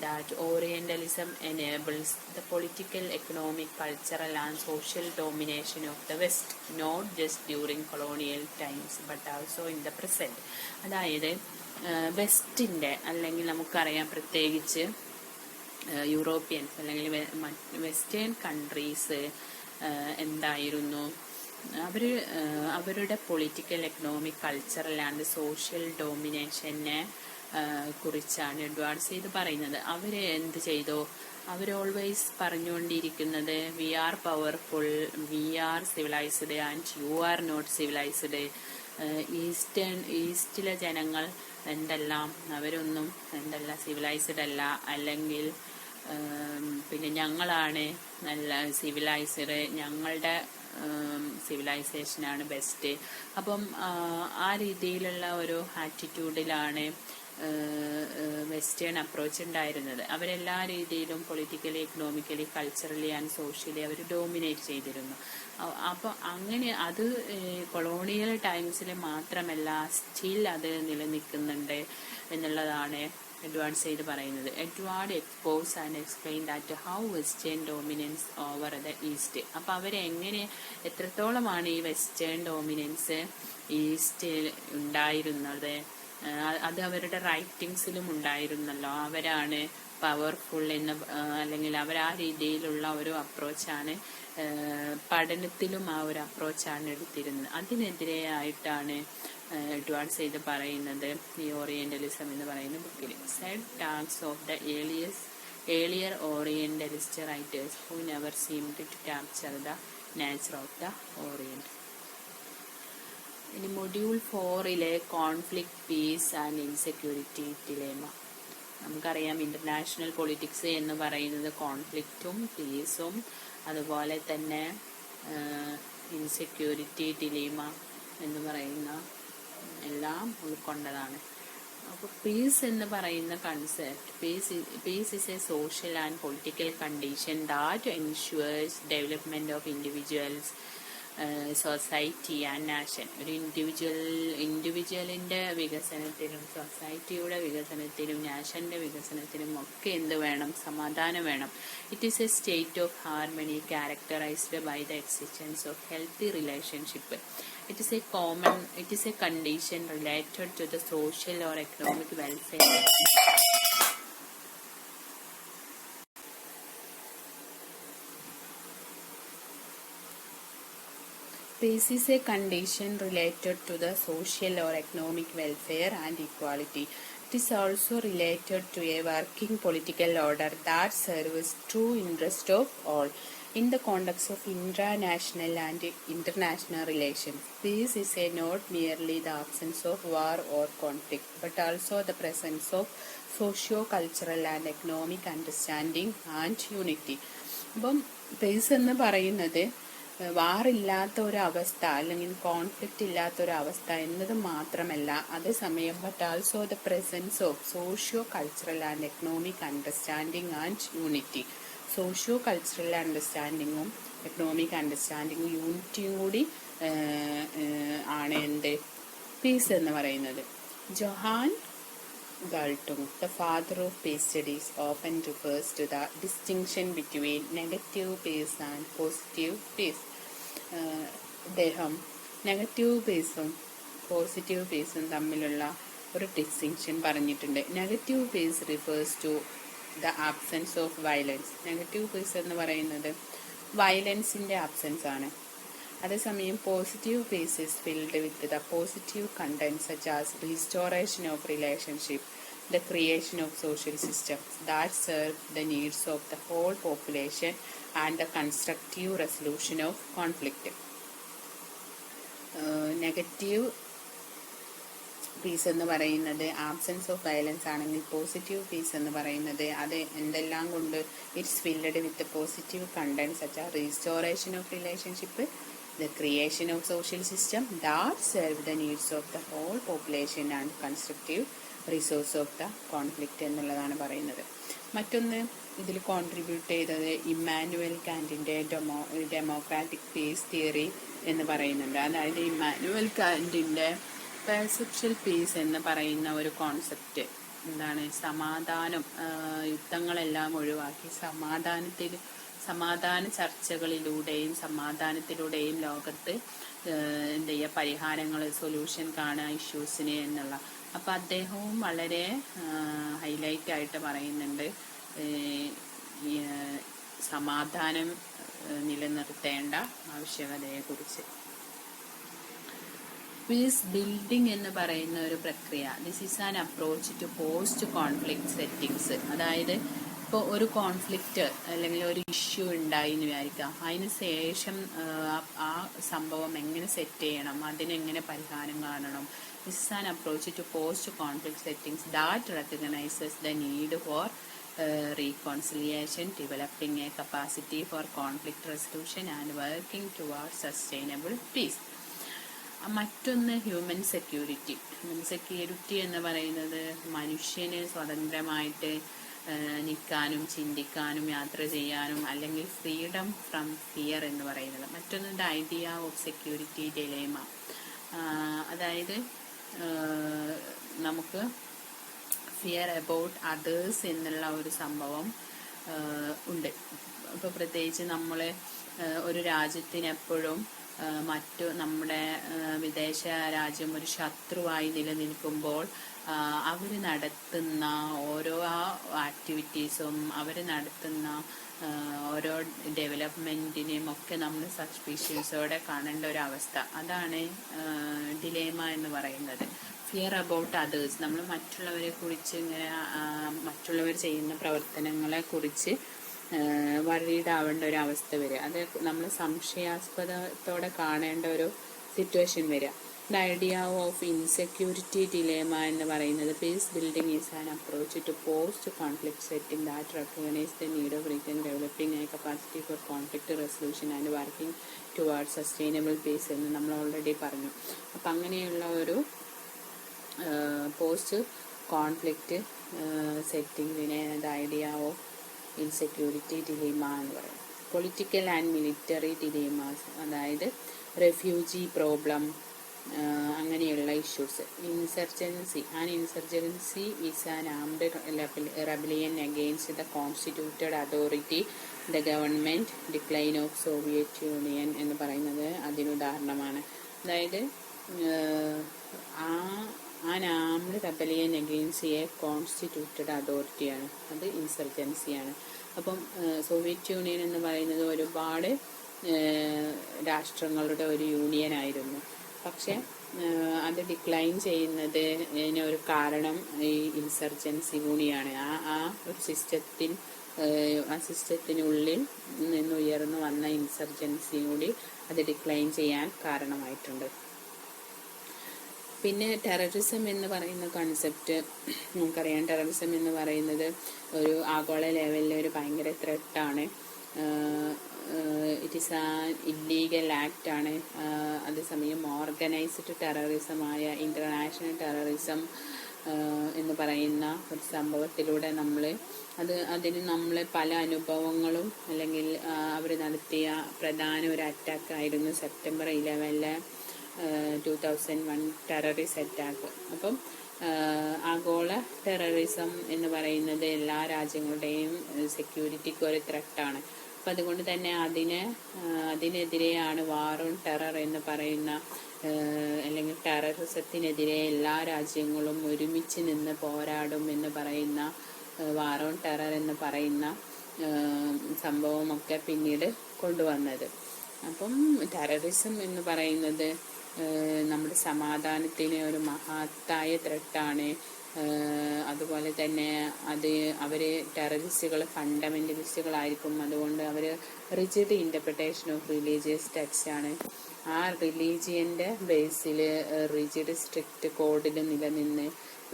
B: that Orientalism enables the political, economic, cultural and social domination of the West, not just during colonial times but also in the present. അതായത് വെസ്റ്റിൻ്റെ അല്ലെങ്കിൽ നമുക്കറിയാം പ്രത്യേകിച്ച് Europeans അല്ലെങ്കിൽ western countries എന്തായിരുന്നു, അവരുടെ political, economic, cultural and social ഡോമിനേഷനെ കുറിച്ചാണ് Edward Said പറയുന്നത്. അവർ എന്ത് ചെയ്തു? അവർ ഓൾവേസ് പറഞ്ഞുകൊണ്ടിരിക്കുന്നത് we are powerful, we are civilised and you are not civilised. ഈസ്റ്റിലെ ജനങ്ങൾ എന്തെല്ലാം, അവരൊന്നും സിവിലൈസ്ഡ് അല്ല, അല്ലെങ്കിൽ പിന്നെ ഞങ്ങളാണ് നല്ല സിവിലൈസ്ഡ്, ഞങ്ങളുടെ സിവിലൈസേഷനാണ് ബെസ്റ്റ്. അപ്പം ആ രീതിയിലുള്ള ഒരു ആറ്റിറ്റ്യൂഡിലാണ് വെസ്റ്റേൺ അപ്രോച്ച് ഉണ്ടായിരുന്നത്. അവരെല്ലാ രീതിയിലും politically, economically, culturally and socially അവർ ഡോമിനേറ്റ് ചെയ്തിരുന്നു. അപ്പോൾ അങ്ങനെ അത് കൊളോണിയൽ ടൈംസിൽ മാത്രമല്ല, സ്റ്റിൽ അത് നിലനിൽക്കുന്നുണ്ട് എന്നുള്ളതാണ് എഡ്വാർഡ് സെയ്ദ് പറയുന്നത്. Edward expose and explain that how western dominance over the east. അപ്പോൾ അവരെങ്ങനെ, എത്രത്തോളമാണ് ഈ വെസ്റ്റേൺ ഡോമിനൻസ് ഈസ്റ്റിൽ ഉണ്ടായിരുന്നത്, അത് അവരുടെ റൈറ്റിങ്സിലും ഉണ്ടായിരുന്നല്ലോ. അവരാണ് പവർഫുൾ എന്ന്, അല്ലെങ്കിൽ അവർ ആ രീതിയിലുള്ള ഒരു അപ്രോച്ചാണ് പഠനത്തിലും ആ ഒരു അപ്രോച്ചാണ് എടുത്തിരുന്നത്. അതിനെതിരെയായിട്ടാണ് എഡ്വാർഡ് സെയ്ദ് പറയുന്നത് ഈ ഓറിയന്റലിസം എന്ന് പറയുന്ന ബുക്കിൽ. Said talks of the earlier orientalist writers who never seemed to capture the nature of the orient. ഇനി module 4 conflict, peace and insecurity dilemma. നമുക്കറിയാം ഇന്റർനാഷണൽ പൊളിറ്റിക്സ് എന്ന് പറയുന്നത് കോൺഫ്ലിക്റ്റും പീസും അതുപോലെ തന്നെ ഇൻസെക്യൂരിറ്റി ഡിലേമ എന്ന് പറയുന്ന എല്ലാം ഉൾക്കൊണ്ടതാണ്. അപ്പോൾ പീസ് എന്ന് പറയുന്ന concept, peace is a social and political condition that ensures development of individuals, society and nation. ഒരു ഇൻഡിവിജ്വലിൻ്റെ വികസനത്തിനും സൊസൈറ്റിയുടെ വികസനത്തിനും നാഷൻ്റെ വികസനത്തിനും ഒക്കെ എന്ത് വേണം? സമാധാനം വേണം. It is a state of harmony characterized by the existence of healthy relationship. It is a condition related to the social or economic welfare. Peace is a condition related to the social or economic welfare and equality. It is also related to a working political order that serves true interest of all. In the context of intranational and international relations, peace is not merely the absence of war or conflict, but also the presence of socio-cultural and economic understanding and unity. അപ്പം piece എന്ന് പറയുന്നത് വാറില്ലാത്ത ഒരവസ്ഥ അല്ലെങ്കിൽ conflict ഇല്ലാത്ത ഒരവസ്ഥ എന്നത് മാത്രമല്ല, അതേസമയം but also the presence of socio cultural and economic understanding and unity. Socio cultural അണ്ടർസ്റ്റാൻഡിങ്ങും എക്കണോമിക് അണ്ടർസ്റ്റാൻഡിങ്ങും യൂണിറ്റിയും കൂടി ആണ് എന്ത് പീസ് എന്ന് പറയുന്നത്. Johan Galtung, the father of peace studies, often refers to the distinction between negative peace and positive peace. അദ്ദേഹം negative പീസും പോസിറ്റീവ് പീസും തമ്മിലുള്ള ഒരു ഡിസ്റ്റിങ്ഷൻ പറഞ്ഞിട്ടുണ്ട്. Negative peace refers to the absence of violence. Negative peace എന്ന് പറയുന്നത് വയലൻസിൻ്റെ absence ആണ്. അതേസമയം positive peace is filled with the positive content such as restoration of relationship, the creation of social systems that serve the needs of the whole population, and the constructive resolution of conflict. Negative peace എന്ന് പറയുന്നത് absence of violence ആണെങ്കിൽ, positive peace എന്ന് പറയുന്നത് അത് എന്തെല്ലാം കൊണ്ട് it's filled with positive content such as restoration of relationship, the creation of social system that serve the needs of the whole population and constructive resource of the conflict എന്നുള്ളതാണ് പറയുന്നത്. മറ്റൊന്ന് ഇതിൽ contribute ചെയ്തത് ഇമ്മാനുവൽ കാന്റിൻ്റെ ഡെമോക്രാറ്റിക് പീസ് തിയറി എന്ന് പറയുന്നുണ്ട്. അതായത് Emmanuel കാന്റിൻ്റെ perceptual piece എന്ന് പറയുന്ന ഒരു കോൺസെപ്റ്റ് എന്താണ്, സമാധാനം, യുദ്ധങ്ങളെല്ലാം ഒഴിവാക്കി സമാധാന ചർച്ചകളിലൂടെയും സമാധാനത്തിലൂടെയും ലോകത്ത് എന്ത് ചെയ്യുക, പരിഹാരങ്ങൾ, സൊല്യൂഷൻ കാണുക ഇഷ്യൂസിന് എന്നുള്ള. അപ്പം അദ്ദേഹവും വളരെ ഹൈലൈറ്റ് ആയിട്ട് പറയുന്നുണ്ട് സമാധാനം നിലനിർത്തേണ്ട ആവശ്യകതയെക്കുറിച്ച്. പീസ് ബിൽഡിംഗ് എന്ന് പറയുന്ന ഒരു പ്രക്രിയ, this is an approach to post conflict settings. അതായത് ഇപ്പോൾ ഒരു കോൺഫ്ലിക്റ്റ് അല്ലെങ്കിൽ ഒരു ഇഷ്യൂ ഉണ്ടായി എന്ന് വിചാരിക്കാം, അതിന് ശേഷം ആ സംഭവം എങ്ങനെ സെറ്റ് ചെയ്യണം, അതിനെങ്ങനെ പരിഹാരം കാണണം. This is an approach to post conflict settings that recognizes the need for reconciliation, developing a capacity for conflict resolution and working towards sustainable peace. മറ്റൊന്ന് ഹ്യൂമൻ സെക്യൂരിറ്റി. ഹ്യൂമൻ സെക്യൂരിറ്റി എന്ന് പറയുന്നത് മനുഷ്യന് സ്വതന്ത്രമായിട്ട് നിൽക്കാനും ചിന്തിക്കാനും യാത്ര ചെയ്യാനും, അല്ലെങ്കിൽ ഫ്രീഡം ഫ്രം ഫിയർ എന്ന് പറയുന്നത്. മറ്റൊന്ന് the idea of security dilemma. അതായത് നമുക്ക് ഫിയർ അബൌട്ട് അതേഴ്സ് എന്നുള്ള ഒരു സംഭവം ഉണ്ട്. ഇപ്പോൾ പ്രത്യേകിച്ച് നമ്മൾ ഒരു രാജ്യത്തിനെപ്പോഴും നമ്മുടെ വിദേശ രാജ്യം ഒരു ശത്രുവായി നിലനിൽക്കുമ്പോൾ അവർ നടത്തുന്ന ഓരോ ആക്ടിവിറ്റീസും അവർ നടത്തുന്ന ഓരോ ഡെവലപ്മെൻറ്റിനെയും ഒക്കെ നമ്മൾ സസ്പീഷ്യസോടെ കാണേണ്ട ഒരു അവസ്ഥ. അതാണ് ഡിലേമ എന്ന് പറയുന്നത്. ഫിയർ അബൌട്ട് അതേഴ്സ്, നമ്മൾ മറ്റുള്ളവരെ കുറിച്ച് ഇങ്ങനെ മറ്റുള്ളവർ ചെയ്യുന്ന പ്രവർത്തനങ്ങളെ കുറിച്ച് വറീഡാവേണ്ട ഒരു അവസ്ഥ വരിക, അത് നമ്മൾ സംശയാസ്പദത്തോടെ കാണേണ്ട ഒരു സിറ്റുവേഷൻ വരിക. The idea of insecurity dilemma എന്ന് പറയുന്നത്, peace building is an approach to post conflict setting that recognise the need of developing a capacity for conflict resolution and working towards sustainable peace എന്ന് നമ്മൾ already പറഞ്ഞു. അപ്പം അങ്ങനെയുള്ള ഒരു post conflict സെറ്റിങ്ങിനെ the idea of insecurity dilemma എന്ന് പറയും. Political and military dilemmas, അതായത് റെഫ്യൂജി പ്രോബ്ലം, അങ്ങനെയുള്ള issues. Insurgency is an armed rebellion against the constituted authority, the government, decline of Soviet Union എന്ന് പറയുന്നത് അതിനുദാഹരണമാണ്. അതായത് an armed rebellion against a constituted അതോറിറ്റിയാണ്, അത് ഇൻസർജൻസിയാണ്. അപ്പം സോവിയറ്റ് യൂണിയൻ എന്ന് പറയുന്നത് ഒരുപാട് രാഷ്ട്രങ്ങളുടെ ഒരു യൂണിയൻ ആയിരുന്നു. പക്ഷെ അത് ഡിക്ലൈൻ ചെയ്യുന്നതിന് ഒരു കാരണം ഈ ഇൻസർജൻസി കൂടിയാണ്. ആ ഒരു സിസ്റ്റത്തിനുള്ളിൽ നിന്ന് ഉയർന്നു വന്ന ഇൻസർജൻസി കൂടി അത് ഡിക്ലൈൻ ചെയ്യാൻ കാരണമായിട്ടുണ്ട്. പിന്നെ ടെററിസം എന്ന് പറയുന്ന കൺസെപ്റ്റ് നമുക്കറിയാം. ടെററിസം എന്ന് പറയുന്നത് ഒരു ആഗോള ലെവലിൽ ഒരു ഭയങ്കര ത്രെട്ടാണ്. ഇറ്റ് ഈസ് ആൻ ഇല്ലീഗൽ ആക്റ്റാണ്. അതേസമയം ഓർഗനൈസ്ഡ് ടെററിസമായ ഇൻ്റർനാഷണൽ ടെററിസം എന്ന് പറയുന്ന ഒരു സംഭവത്തിലൂടെ അതിന് നമ്മൾ പല അനുഭവങ്ങളും, അല്ലെങ്കിൽ അവർ നടത്തിയ പ്രധാന ഒരു അറ്റാക്കായിരുന്നു സെപ്റ്റംബർ 11 2001 ടെററിസ്റ്റ് അറ്റാക്ക്. അപ്പം ആഗോള ടെററിസം എന്ന് പറയുന്നത് എല്ലാ രാജ്യങ്ങളുടെയും സെക്യൂരിറ്റിക്ക് ഒരു ത്രെട്ടാണ്. അപ്പം അതുകൊണ്ട് തന്നെ അതിനെതിരെയാണ് വാർ ഓൺ ടെറർ എന്ന് പറയുന്ന, അല്ലെങ്കിൽ ടെററിസത്തിനെതിരെ എല്ലാ രാജ്യങ്ങളും ഒരുമിച്ച് നിന്ന് പോരാടും എന്ന് പറയുന്ന വാർ ഓൺ ടെറർ എന്ന് പറയുന്ന സംഭവമൊക്കെ പിന്നീട് കൊണ്ടുവന്നത്. അപ്പം ടെററിസം എന്ന് പറയുന്നത് നമ്മുടെ സമാധാനത്തിന് ഒരു മഹത്തായ ത്രെട്ടാണ്. അതുപോലെ തന്നെ അവർ ടെററിസ്റ്റുകൾ ഫണ്ടമെൻ്റലിസ്റ്റുകളായിരിക്കും. അതുകൊണ്ട് അവർ rigid interpretation of religious text ആണ്. ആ റിലീജിയൻ്റെ ബേസിൽ റിജിഡ് സ്ട്രിക്റ്റ് കോഡിൽ നിലനിന്ന്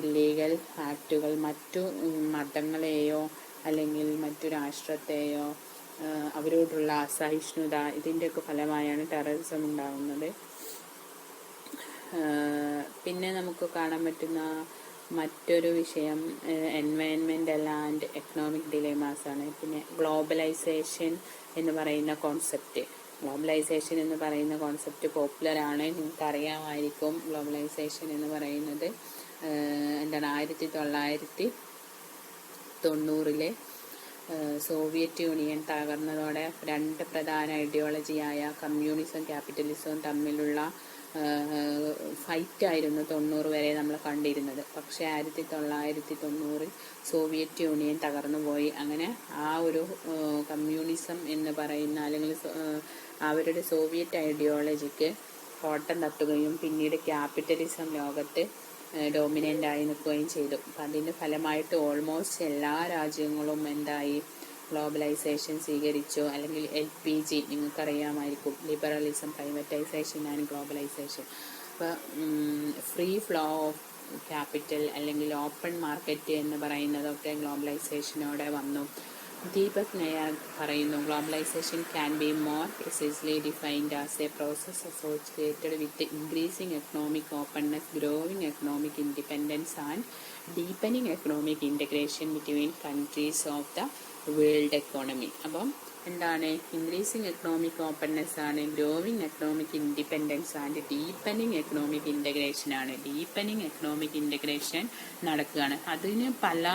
B: ഇല്ലീഗൽ ആക്റ്റുകൾ മറ്റു മതങ്ങളെയോ അല്ലെങ്കിൽ മറ്റു രാഷ്ട്രത്തെയോ അവരോടുള്ള അസഹിഷ്ണുത ഇതിൻ്റെയൊക്കെ ഫലമായാണ് ടെററിസം ഉണ്ടാകുന്നത്. പിന്നെ നമുക്ക് കാണാൻ പറ്റുന്ന മറ്റൊരു വിഷയം എൻവയൺമെൻ്റൽ ആൻഡ് എക്കണോമിക് ഡിലേമാസ് ആണ്. പിന്നെ ഗ്ലോബലൈസേഷൻ എന്ന് പറയുന്ന കോൺസെപ്റ്റ്. ഗ്ലോബലൈസേഷൻ എന്ന് പറയുന്ന കോൺസെപ്റ്റ് പോപ്പുലറാണ്, നിങ്ങൾക്ക് അറിയാമായിരിക്കും. ഗ്ലോബലൈസേഷൻ എന്ന് പറയുന്നത് 1990 സോവിയറ്റ് യൂണിയൻ തകർന്നതോടെ രണ്ട് പ്രധാന ഐഡിയോളജിയായ കമ്മ്യൂണിസം ക്യാപിറ്റലിസവും തമ്മിലുള്ള ഫൈറ്റായിരുന്നു 90 വരെ നമ്മൾ കണ്ടിരുന്നത്. പക്ഷേ 1990 സോവിയറ്റ് യൂണിയൻ തകർന്നുപോയി. അങ്ങനെ ആ ഒരു കമ്മ്യൂണിസം എന്ന് പറയുന്ന അല്ലെങ്കിൽ അവരുടെ സോവിയറ്റ് ഐഡിയോളജിക്ക് കോട്ടം തട്ടുകയും പിന്നീട് ക്യാപിറ്റലിസം ലോകത്ത് ഡോമിനൻ്റായി നിൽക്കുകയും ചെയ്തു. അപ്പം അതിൻ്റെ ഫലമായിട്ട് ഓൾമോസ്റ്റ് എല്ലാ രാജ്യങ്ങളും എന്തായി, ഗ്ലോബലൈസേഷൻ സ്വീകരിച്ചു. അല്ലെങ്കിൽ LPG നിങ്ങൾക്കറിയാമായിരിക്കും, ലിബറലിസം, പ്രൈവറ്റൈസേഷൻ ആൻഡ് ഗ്ലോബലൈസേഷൻ. അപ്പോൾ ഫ്രീ ഫ്ലോ ഓഫ് ക്യാപിറ്റൽ അല്ലെങ്കിൽ ഓപ്പൺ മാർക്കറ്റ് എന്ന് പറയുന്നതൊക്കെ ഗ്ലോബലൈസേഷനോടെ വന്നു. ദീപക് നയാർ പറയുന്നു, globalisation can be more precisely defined as a process associated with increasing economic openness, growing economic independence and deepening economic integration between countries of the world economy. അപ്പം എന്താണ്, increasing economic openness ആണ്, growing economic independence and deepening economic integration ആണ്. Deepening economic integration നടക്കുകയാണ്. അതിന് പല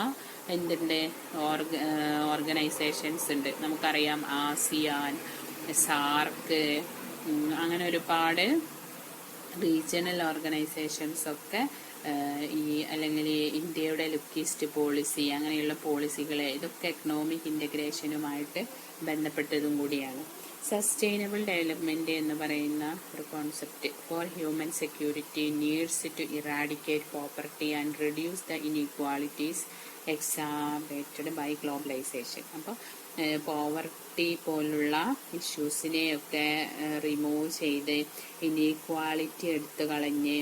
B: organisations ഉണ്ട്. നമുക്കറിയാം ASEAN, സാർക്ക്, അങ്ങനെ ഒരുപാട് റീജിയണൽ ഓർഗനൈസേഷൻസ് ഒക്കെ അല്ലെങ്കിൽ ഇന്ത്യയുടെ ലുക്കിസ്റ്റ് പോളിസി അങ്ങനെയുള്ള പോളിസികളെ ഇതൊക്കെ എക്കണോമിക് ഇൻ്റഗ്രേഷനുമായിട്ട് ബന്ധപ്പെട്ടതും കൂടിയാണ്. സസ്റ്റൈനബിൾ ഡെവലപ്മെൻറ്റ് എന്ന് പറയുന്ന ഒരു concept for human security needs to eradicate poverty and reduce the inequalities exacerbated by globalisation. അപ്പോൾ പോവർട്ടി പോലുള്ള ഇഷ്യൂസിനെയൊക്കെ റിമൂവ് ചെയ്ത് ഇനീക്വാളിറ്റി എടുത്തു കളഞ്ഞ്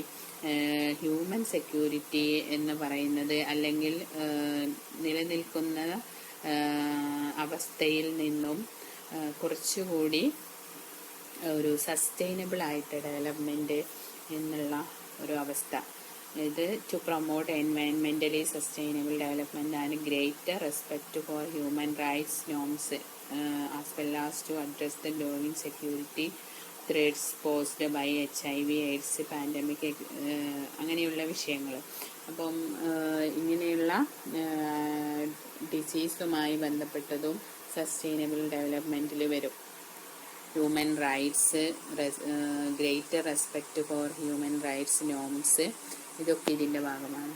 B: ഹ്യൂമൻ സെക്യൂരിറ്റി എന്ന് പറയുന്നത് അല്ലെങ്കിൽ നിലനിൽക്കുന്ന അവസ്ഥയിൽ നിന്നും കുറച്ചുകൂടി ഒരു സസ്റ്റൈനബിൾ ആയിട്ട് ഡെവലപ്മെൻറ്റ് എന്നുള്ള ഒരു അവസ്ഥ. ഇത് ടു പ്രൊമോട്ട് എൻവയൺമെൻ്റലി sustainable development and greater respect for human rights norms as well as to address the growing security threats posed by HIV, AIDS pandemic അങ്ങനെയുള്ള വിഷയങ്ങൾ. അപ്പം ഇങ്ങനെയുള്ള ഡിസീസുമായി ബന്ധപ്പെട്ടതും സസ്റ്റൈനബിൾ ഡെവലപ്മെൻറ്റിൽ വരും. Human rights, greater respect for human rights norms, ഇതൊക്കെ ഇതിൻ്റെ ഭാഗമാണ്.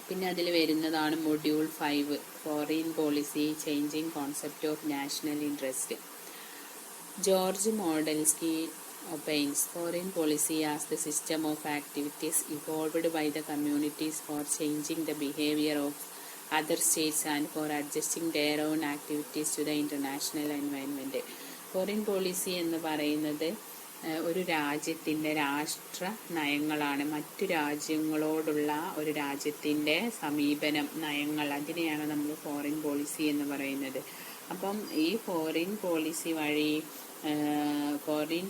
B: പിന്നെ അതിൽ വരുന്നതാണ് module 5 foreign policy changing concept of national interest. George Modelski opines foreign policy as the system of activities evolved by the communities for changing the behavior of other states and for adjusting their own activities to the international environment. Foreign policy എന്ന് പറയുന്നത് ഒരു രാജ്യത്തിൻ്റെ രാഷ്ട്ര നയങ്ങളാണ്. മറ്റു രാജ്യങ്ങളോടുള്ള ഒരു രാജ്യത്തിൻ്റെ സമീപനം, നയങ്ങൾ, അതിനെയാണ് നമ്മൾ ഫോറിൻ പോളിസി എന്ന് പറയുന്നത്. അപ്പം ഈ ഫോറിൻ പോളിസി വഴി ഫോറിൻ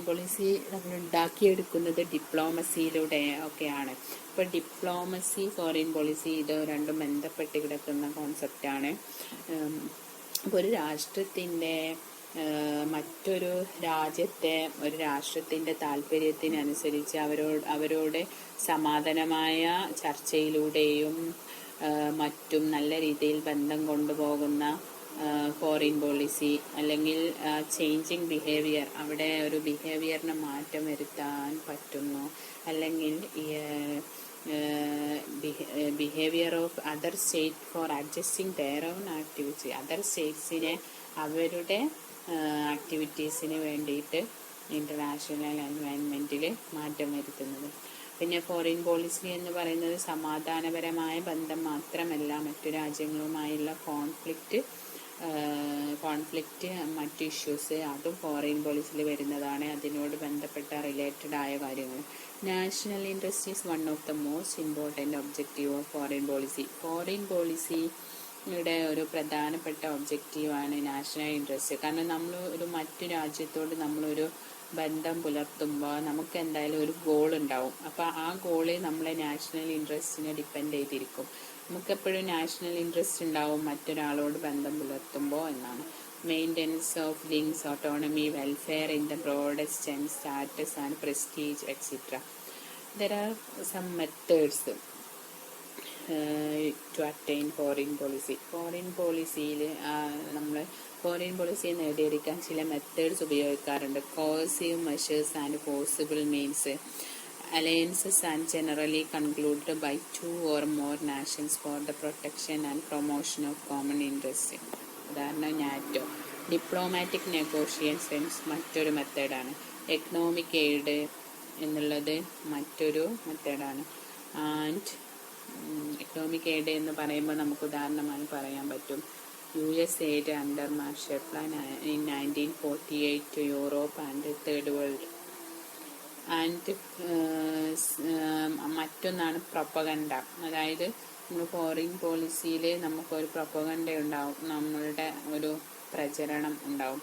B: പോളിസി നമ്മൾ ഉണ്ടാക്കിയെടുക്കുന്നത് ഡിപ്ലോമസിയിലൂടെ ഒക്കെയാണ്. ഇപ്പോൾ ഡിപ്ലോമസി, ഫോറിൻ പോളിസി ഇത് രണ്ടും ബന്ധപ്പെട്ട് കിടക്കുന്ന കോൺസെപ്റ്റാണ്. അപ്പോൾ ഒരു രാഷ്ട്രത്തിൻ്റെ മറ്റൊരു രാഷ്ട്രത്തിൻ്റെ താല്പര്യത്തിനനുസരിച്ച് അവരോട് സമാധാനമായ ചർച്ചയിലൂടെയും മറ്റും നല്ല രീതിയിൽ ബന്ധം കൊണ്ടുപോകുന്ന ഫോറിൻ പോളിസി, അല്ലെങ്കിൽ ചേഞ്ചിങ് ബിഹേവിയർ, അവിടെ ഒരു ബിഹേവിയറിന് മാറ്റം വരുത്താൻ പറ്റുന്നു, അല്ലെങ്കിൽ behaviour of other state for adjusting their own activity. Other സ്റ്റേറ്റ്സിനെ അവരുടെ ആക്ടിവിറ്റീസിന് വേണ്ടിയിട്ട് ഇൻ്റർനാഷണൽ എൻവയൺമെൻറ്റിൽ മാറ്റം വരുത്തുന്നത്. പിന്നെ ഫോറിൻ പോളിസി എന്ന് പറയുന്നത് സമാധാനപരമായ ബന്ധം മാത്രമല്ല, മറ്റു രാജ്യങ്ങളുമായുള്ള കോൺഫ്ലിക്റ്റ് മറ്റ് ഇഷ്യൂസ് അതും ഫോറിൻ പോളിസിയിൽ വരുന്നതാണ്. അതിനോട് ബന്ധപ്പെട്ട റിലേറ്റഡ് ആയ കാര്യങ്ങൾ. National interest is one of the most important objective of foreign policy. Foreign പോളിസിയുടെ ഒരു പ്രധാനപ്പെട്ട ഒബ്ജക്റ്റീവാണ് നാഷണൽ ഇൻട്രസ്റ്റ്. കാരണം നമ്മൾ മറ്റു രാജ്യത്തോട് നമ്മളൊരു ബന്ധം പുലർത്തുമ്പോൾ നമുക്ക് എന്തായാലും ഒരു ഗോൾ ഉണ്ടാവും. അപ്പോൾ ആ ഗോള് നമ്മളെ നാഷണൽ ഇൻട്രസ്റ്റിനെ ഡിപ്പെൻഡ് ചെയ്തിരിക്കും. നമുക്കെപ്പോഴും നാഷണൽ ഇൻട്രസ്റ്റ് ഉണ്ടാവും മറ്റൊരാളോട് ബന്ധം പുലർത്തുമ്പോൾ എന്നാണ്. Maintenance of links, autonomy, welfare in the broadest sense, status and prestige etcetera. There are some methods to attain foreign policy. Foreign പോളിസിയിൽ നമ്മൾ ഫോറിൻ പോളിസി നേടിയെടുക്കാൻ ചില മെത്തേഡ്സ് ഉപയോഗിക്കാറുണ്ട്. Coercive measures and possible means. Alliances are generally concluded by two or more nations for the protection and promotion of common interests. ഉദാഹരണം NATO. Diplomatic negotiations മറ്റൊരു മെത്തേഡാണ്. Economic aid എന്നുള്ളത് മറ്റൊരു മെത്തേഡാണ്. ആൻഡ് എക്കണോമിക് എയ്ഡ് എന്ന് പറയുമ്പോൾ നമുക്ക് ഉദാഹരണമായി പറയാൻ പറ്റും US aid under Marshall Plan in 1948 to Europe and the Third World. And മറ്റൊന്നാണ് പ്രൊപ്പഗണ്ട. അതായത് നമ്മൾ ഫോറിൻ പോളിസിയിൽ നമുക്കൊരു പ്രൊപ്പഗണ്ട ഉണ്ടാവും, നമ്മളുടെ ഒരു പ്രചരണം ഉണ്ടാവും.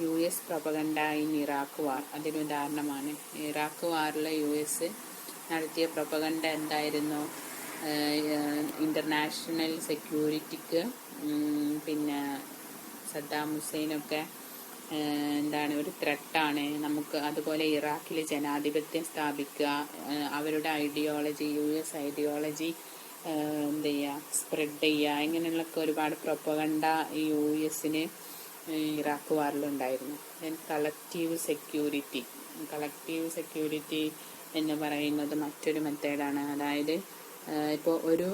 B: US propaganda in Iraq war അതിനുദാഹരണമാണ്. ഇറാഖ് വാറിൽ US നടത്തിയ പ്രൊപ്പഗണ്ട എന്തായിരുന്നു? ഇൻ്റർനാഷണൽ സെക്യൂരിറ്റിക്ക് പിന്നെ സദ്ദാം ഹുസൈനൊക്കെ എന്താണ് ഒരു ത്രെട്ടാണ് നമുക്ക്. അതുപോലെ ഇറാഖിൽ ജനാധിപത്യം സ്ഥാപിക്കുക, അവരുടെ ഐഡിയോളജി US ഐഡിയോളജി എന്ത് ചെയ്യുക, സ്പ്രെഡ് ചെയ്യുക, ഇങ്ങനെയുള്ളൊക്കെ ഒരുപാട് പ്രൊപ്പഗണ്ട ഈ US-ന് ഇറാഖ് വാറിലുണ്ടായിരുന്നു. ദെൻ കളക്റ്റീവ് സെക്യൂരിറ്റി എന്ന് പറയുന്നത് മറ്റൊരു മെത്തേഡാണ്. അതായത് ഇപ്പോൾ ഒരു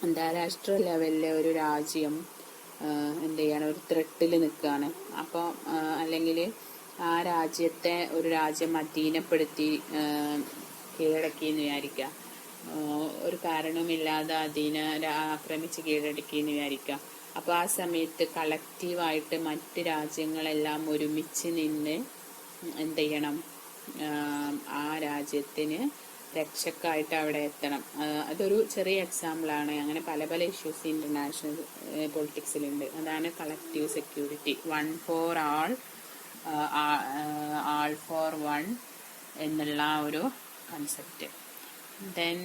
B: അന്താരാഷ്ട്ര ലെവലിലെ ഒരു രാജ്യം എന്ത് ചെയ്യാണ്, ഒരു ത്രെട്ടിൽ നിൽക്കുകയാണ്. അപ്പോൾ അല്ലെങ്കിൽ ആ രാജ്യത്തെ ഒരു രാജ്യം അധീനപ്പെടുത്തി കീഴടക്കിയെന്ന് വിചാരിക്കുക. ഒരു കാരണവുമില്ലാതെ ആക്രമിച്ച് കീഴടക്കിയെന്ന് വിചാരിക്കുക. അപ്പോൾ ആ സമയത്ത് കളക്റ്റീവായിട്ട് മറ്റ് രാജ്യങ്ങളെല്ലാം ഒരുമിച്ച് നിന്ന് എന്ത് ചെയ്യണം, ആ രാജ്യത്തിന് രക്ഷക്കായിട്ട് അവിടെ എത്തണം. അതൊരു ചെറിയ എക്സാമ്പിളാണ്. അങ്ങനെ പല പല ഇഷ്യൂസ് ഇൻ്റർനാഷണൽ പൊളിറ്റിക്സിലുണ്ട്. അതാണ് collective security. One for all, all for one എന്നുള്ള ഒരു കൺസെപ്റ്റ്. ദെൻ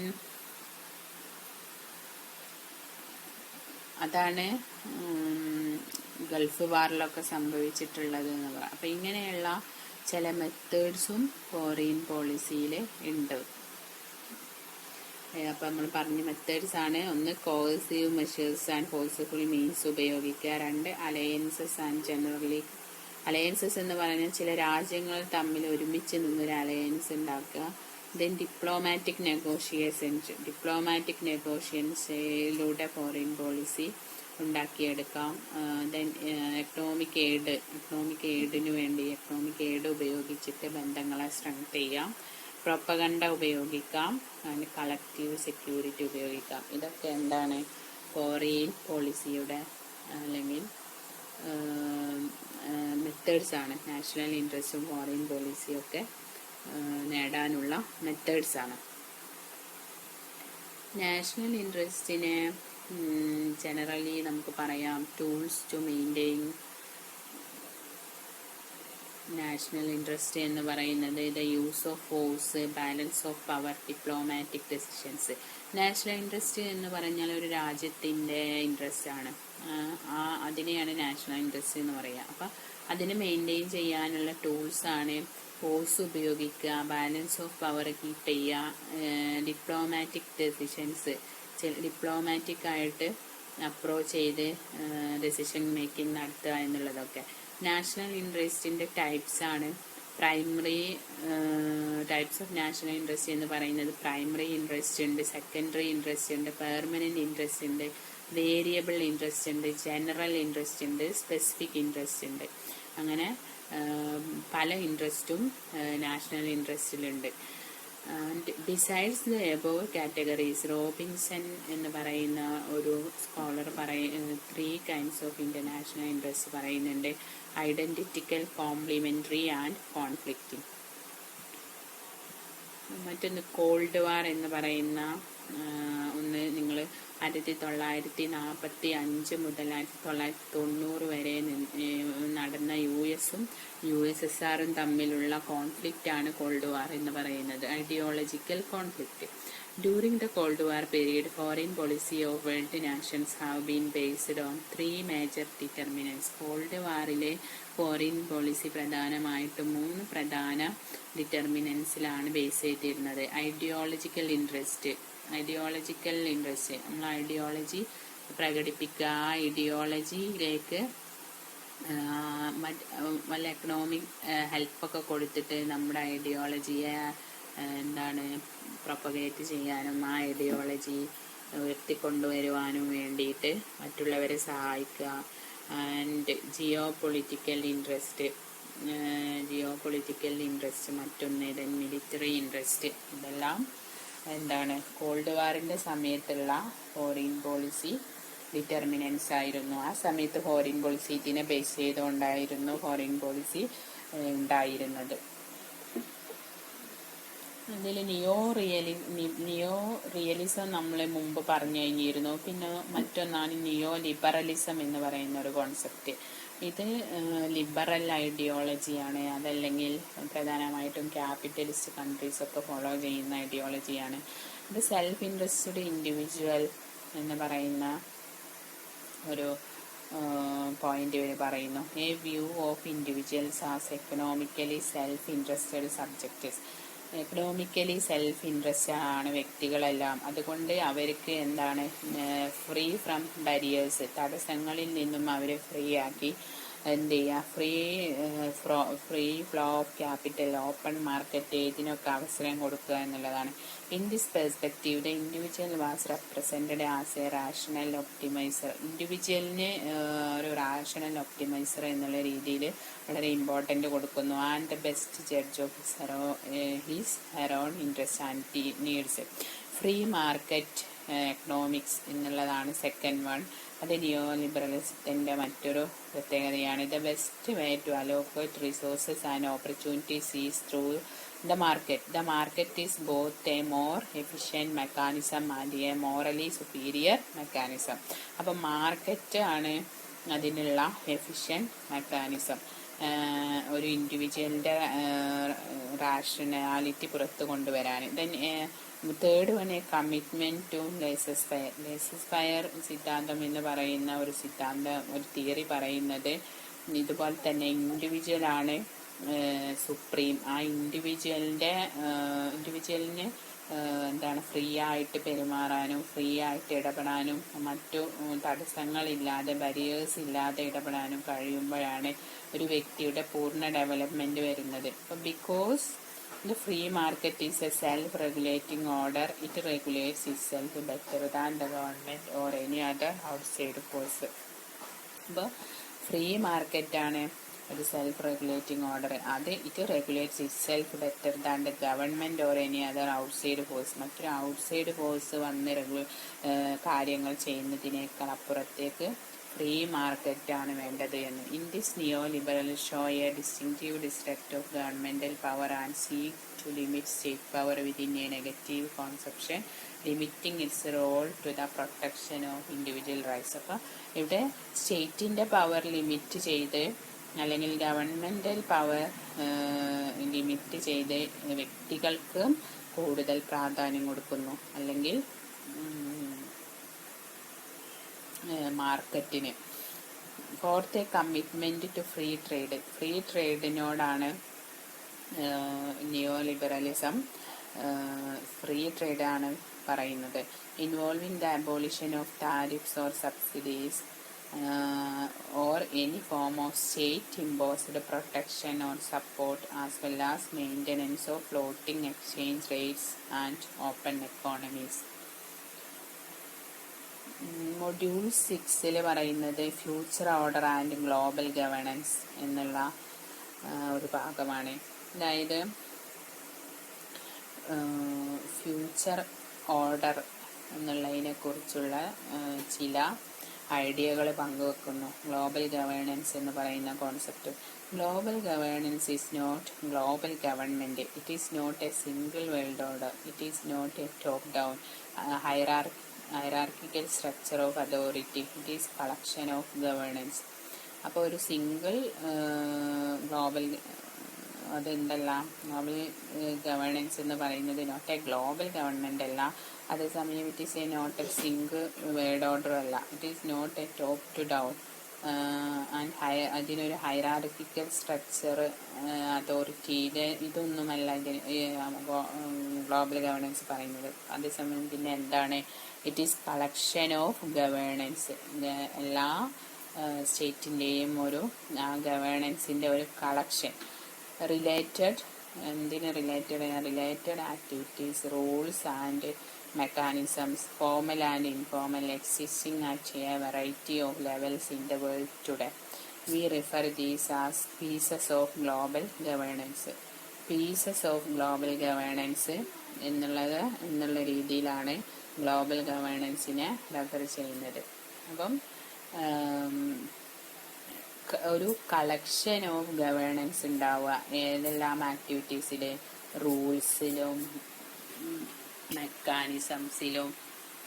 B: അതാണ് ഗൾഫ് വാറിലൊക്കെ സംഭവിച്ചിട്ടുള്ളത് എന്ന് പറയാം. അപ്പം ഇങ്ങനെയുള്ള ചില മെത്തേഡ്സും ഫോറിൻ പോളിസിയിൽ ഉണ്ട്. അപ്പം നമ്മൾ പറഞ്ഞ മെത്തേഡ്സ് ആണ്. ഒന്ന് കോഴ്സീവ് മെഷേഴ്സ് ആൻഡ് പോസിബിൾ മീൻസ് ഉപയോഗിക്കുക. രണ്ട് അലയൻസസ് ആൻഡ് ജനറലി. അലയൻസസ് എന്ന് പറഞ്ഞാൽ ചില രാജ്യങ്ങൾ തമ്മിൽ ഒരുമിച്ച് നിന്നൊരു അലയൻസ് ഉണ്ടാക്കുക. ദെൻ ഡിപ്ലോമാറ്റിക് നെഗോഷിയേഷൻസിലൂടെ ഫോറിൻ പോളിസി ഉണ്ടാക്കിയെടുക്കാം. ദെൻ എക്കണോമിക് എയ്ഡിന് വേണ്ടി എക്കണോമിക് എയ്ഡ് ഉപയോഗിച്ചിട്ട് ബന്ധങ്ങളെ സ്ട്രെങ്ത് ചെയ്യാം. പ്രൊപ്പഗണ്ട ഉപയോഗിക്കാം. അതിന് കളക്റ്റീവ് സെക്യൂരിറ്റി ഉപയോഗിക്കാം. ഇതൊക്കെ എന്താണ് ഫോറിൻ പോളിസിയുടെ അല്ലെങ്കിൽ മെത്തേഡ്സ് ആണ്. നാഷണൽ ഇൻട്രസ്റ്റും ഫോറിൻ പോളിസിയും ഒക്കെ നേടാനുള്ള മെത്തേഡ്സ് ആണ്. നാഷണൽ ഇൻട്രസ്റ്റിനെ ജനറലി നമുക്ക് പറയാം tools to maintain national interest എന്ന് പറയുന്നത് the use of force, balance of power, diplomatic decisions. National interest എന്ന് പറഞ്ഞാൽ ഒരു രാജ്യത്തിൻ്റെ ഇൻട്രസ്റ്റ് ആണ്. അതിനെയാണ് നാഷണൽ ഇൻട്രസ്റ്റ് എന്ന് പറയുക. അപ്പം അതിനെ മെയിൻറ്റെയിൻ ചെയ്യാനുള്ള ടൂൾസാണ് ഫോഴ്സ് ഉപയോഗിക്കുക, ബാലൻസ് ഓഫ് പവർ കീപ്പ് ചെയ്യുക, ഡിപ്ലോമാറ്റിക് ഡെസിഷൻസ്, ഡിപ്ലോമാറ്റിക് ആയിട്ട് അപ്രോച്ച് ചെയ്ത് ഡെസിഷൻ മേക്കിംഗ് നടത്തുക എന്നുള്ളതൊക്കെ. നാഷണൽ ഇൻട്രസ്റ്റിൻ്റെ ടൈപ്സ് ആണ് primary types of national interest എന്ന് പറയുന്നത് പ്രൈമറി ഇൻട്രസ്റ്റ് ഉണ്ട്, സെക്കൻഡറി ഇൻട്രസ്റ്റ് ഉണ്ട്, പെർമനന്റ് ഇൻട്രസ്റ്റ് ഉണ്ട്, വേരിയബിൾ ഇൻട്രസ്റ്റ് ഉണ്ട്, ജനറൽ ഇൻട്രസ്റ്റ് ഉണ്ട്, സ്പെസിഫിക് ഇൻട്രസ്റ്റ് ഉണ്ട്. അങ്ങനെ പല ഇൻട്രസ്റ്റും നാഷണൽ ഇൻട്രസ്റ്റിലുണ്ട്. And besides the above categories, Robinson എന്ന് പറയുന്ന ഒരു scholar 3 kinds of international interest പറയുന്നുണ്ട്. Identical, complementary and conflicting. മറ്റൊന്ന് കോൾഡ് വാർ എന്ന് പറയുന്ന ഒന്ന് നിങ്ങൾ 1945 മുതൽ 1990 വരെ നടന്ന US-ഉം USSR-ഉം തമ്മിലുള്ള കോൺഫ്ലിക്റ്റ് ആണ് കോൾഡ് വാർ എന്ന് പറയുന്നത്. Ideological conflict. During the cold war period, foreign policy of world nations have been based on 3 major determinants. Cold വാറിലെ ഫോറിൻ പോളിസി പ്രധാനമായിട്ടും 3 പ്രധാന ഡിറ്റർമിനൻസിലാണ് ബേസ് ചെയ്തിരുന്നത്. ഐഡിയോളജിക്കൽ ഇൻട്രസ്റ്റ്, നമ്മൾ ഐഡിയോളജി പ്രകടിപ്പിക്കുക, ആ ഐഡിയോളജിയിലേക്ക് വല്ല എക്കണോമിക് ഹെൽപ്പൊക്കെ കൊടുത്തിട്ട് നമ്മുടെ ഐഡിയോളജിയെ പ്രൊപ്പഗേറ്റ് ചെയ്യാനും ആ ഐഡിയോളജി ഉയർത്തിക്കൊണ്ടുവരുവാനും വേണ്ടിയിട്ട് മറ്റുള്ളവരെ സഹായിക്കുക. ആൻഡ് ജിയോ പൊളിറ്റിക്കൽ ഇൻട്രസ്റ്റ് മറ്റൊന്ന്. Then military interest. ഇതെല്ലാം കോൾഡ് വാറിൻ്റെ സമയത്തുള്ള ഫോറിൻ പോളിസി ഡിറ്റർമിനൻസ് ആയിരുന്നു. ആ സമയത്ത് ഫോറിൻ പോളിസി ഇതിനെ ബേസ് ചെയ്തുകൊണ്ടായിരുന്നു ഫോറിൻ പോളിസി ഉണ്ടായിരുന്നത്. അതിൽ നിയോ റിയലിസം നമ്മൾ മുമ്പ് പറഞ്ഞു കഴിഞ്ഞിരുന്നു. പിന്നെ മറ്റൊന്നാണ് നിയോ ലിബറലിസം എന്ന് പറയുന്ന ഒരു കോൺസെപ്റ്റ്. ഇത് ലിബറൽ ഐഡിയോളജിയാണ്. അതല്ലെങ്കിൽ പ്രധാനമായിട്ടും ക്യാപിറ്റലിസ്റ്റ് കൺട്രീസൊക്കെ ഫോളോ ചെയ്യുന്ന ഐഡിയോളജിയാണ്. ഇത് സെൽഫ് ഇൻട്രസ്റ്റഡ് ഇൻഡിവിജ്വൽ എന്ന് പറയുന്ന ഒരു പോയിന്റ് ഇവർ പറയുന്നു. A view of individuals as economically self interested subjectives. Economically self interest ആണ് വ്യക്തികളെല്ലാം. അതുകൊണ്ട് അവർക്ക് ഫ്രീ ഫ്രം ബാരിയേഴ്സ്, തടസ്സങ്ങളിൽ നിന്നും അവരെ ഫ്രീ ആക്കി free flow of capital, open market, ഇതിനൊക്കെ അവസരം കൊടുക്കുക എന്നുള്ളതാണ്. In this perspective the individual was represented as a rational optimiser. ഇൻഡിവിജ്വലിന് ഒരു റാഷണൽ ഒപ്റ്റിമൈസർ എന്നുള്ള രീതിയിൽ വളരെ ഇമ്പോർട്ടൻ്റ് കൊടുക്കുന്നു. And the best judge of his her own interest and needs. Free market economics എന്നുള്ളതാണ് സെക്കൻഡ് വൺ. അത് നിയോ ലിബറലിസത്തിൻ്റെ മറ്റൊരു പ്രത്യേകതയാണ്. The best way to allocate resources and opportunities is through the market. The market is both a more efficient mechanism and a morally superior mechanism. അപ്പം market ആണ് അതിനുള്ള efficient mechanism. ഒരു ഇൻഡിവിജ്വലിൻ്റെ rationality പുറത്ത് കൊണ്ടുവരാൻ. Then third one a commitment to laissez faire സിദ്ധാന്തം എന്ന് പറയുന്ന ഒരു തിയറി പറയുന്നത് ഇതുപോലെ തന്നെ ഇൻഡിവിജ്വലാണ് സുപ്രീം. ആ ഇൻഡിവിജ്വലിന് ഫ്രീ ആയിട്ട് പെരുമാറാനും ഫ്രീ ആയിട്ട് ഇടപെടാനും മറ്റു തടസ്സങ്ങളില്ലാതെ ബാരിയേഴ്സ് ഇല്ലാതെ ഇടപെടാനും കഴിയുമ്പോഴാണ് ഒരു വ്യക്തിയുടെ പൂർണ്ണ ഡെവലപ്മെന്റ് വരുന്നത്. അപ്പോൾ because the free market is a self-regulating order, it regulates itself better than the government or any other outside force. അപ്പോൾ ഫ്രീ മാർക്കറ്റാണ് ഒരു സെൽഫ് റെഗുലേറ്റിംഗ് ഓർഡർ. അത് it regulates itself better than the government or any other outside force. മറ്റൊരു outside force വന്ന് കാര്യങ്ങൾ ചെയ്യുന്നതിനേക്കാൾ അപ്പുറത്തേക്ക് free മാർക്കറ്റാണ് വേണ്ടത് എന്ന്. In this neo liberal show a distinctive distrust of governmental power and seek to limit state power within a negative conception limiting its role to the protection of individual rights. അപ്പോൾ ഇവിടെ സ്റ്റേറ്റിൻ്റെ power limit ചെയ്ത് അല്ലെങ്കിൽ governmental power limit ചെയ്ത് വ്യക്തികൾക്ക് കൂടുതൽ പ്രാധാന്യം കൊടുക്കുന്നു, അല്ലെങ്കിൽ മാർക്കറ്റിന്. Fourth, commitment to free trade. Free ട്രേഡിനോടാണ് നിയോ ലിബറലിസം ഫ്രീ ട്രേഡാണ് പറയുന്നത്. Involving the abolition of tariffs or subsidies or any form of state-imposed protection or support, as well as maintenance of floating exchange rates and open economies. Module 6 പറയുന്നത് future order and global governance എന്നുള്ള ഒരു ഭാഗമാണ്. അതായത് future order എന്നുള്ളതിനെ കുറിച്ചുള്ള ചില ഐഡിയകൾ പങ്കുവെക്കുന്നു. Global governance എന്ന് പറയുന്ന concept. Global governance is not global government. It is not a single world order. It is not a top down hierarchical structure of authority. It is collection of governance. അപ്പോൾ ഒരു single global അതെന്തല്ല global governance എന്ന് പറയുന്നത് not a global government അല്ല. അതേസമയം it is a not a single world order അല്ല. It is not a top to down and അതിനൊരു hierarchical structure അതോറിറ്റിയുടെ ഇതൊന്നുമല്ല ഇതിന് ഗ്ലോബൽ ഗവേണൻസ് പറയുന്നത്. അതേസമയം പിന്നെ എന്താണ്? It is collection of governance. എല്ലാ സ്റ്റേറ്റിൻ്റെയും ഒരു ഗവേണൻസിൻ്റെ ഒരു കളക്ഷൻ. റിലേറ്റഡ് എന്തിന് related activities, rules and mechanisms, formal and informal, existing at a variety of levels in the world today. We refer these as pieces of global governance. Pieces of global governance എന്നുള്ള രീതിയിലാണ് global ഗവേണൻസിനെ refer ചെയ്യുന്നത്. അപ്പം ഒരു collection of governance ഉണ്ടാവുക ഏതെല്ലാം ആക്ടിവിറ്റീസിൽ, റൂൾസിലും മെക്കാനിസംസിലും,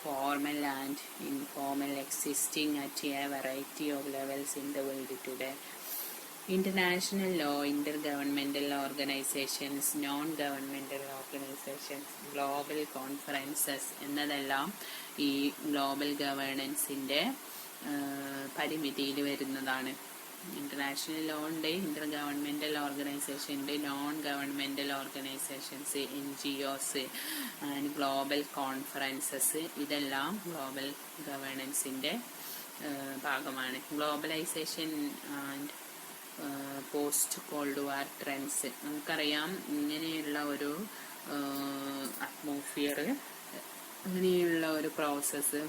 B: formal and informal, existing at a variety of levels in the world today. International law, intergovernmental organisations, non governmental organisations, global conferences എന്നതെല്ലാം ഈ ഗ്ലോബൽ ഗവേണൻസിൻ്റെ പരിമിതിയിൽ വരുന്നതാണ്. ഇന്റർനാഷണൽ ലോ ഉണ്ട്, ഇന്റർ ഗവൺമെന്റൽ ഓർഗനൈസേഷൻ ഉണ്ട്, non governmental organisations, NGOs and global conferences, ഇതെല്ലാം global ഗവേണൻസിൻ്റെ ഭാഗമാണ്. Globalisation and post cold war trends. നമുക്കറിയാം ഇങ്ങനെയുള്ള ഒരു അറ്റ്മോസ്ഫിയർ, അങ്ങനെയുള്ള ഒരു പ്രോസസ്സ്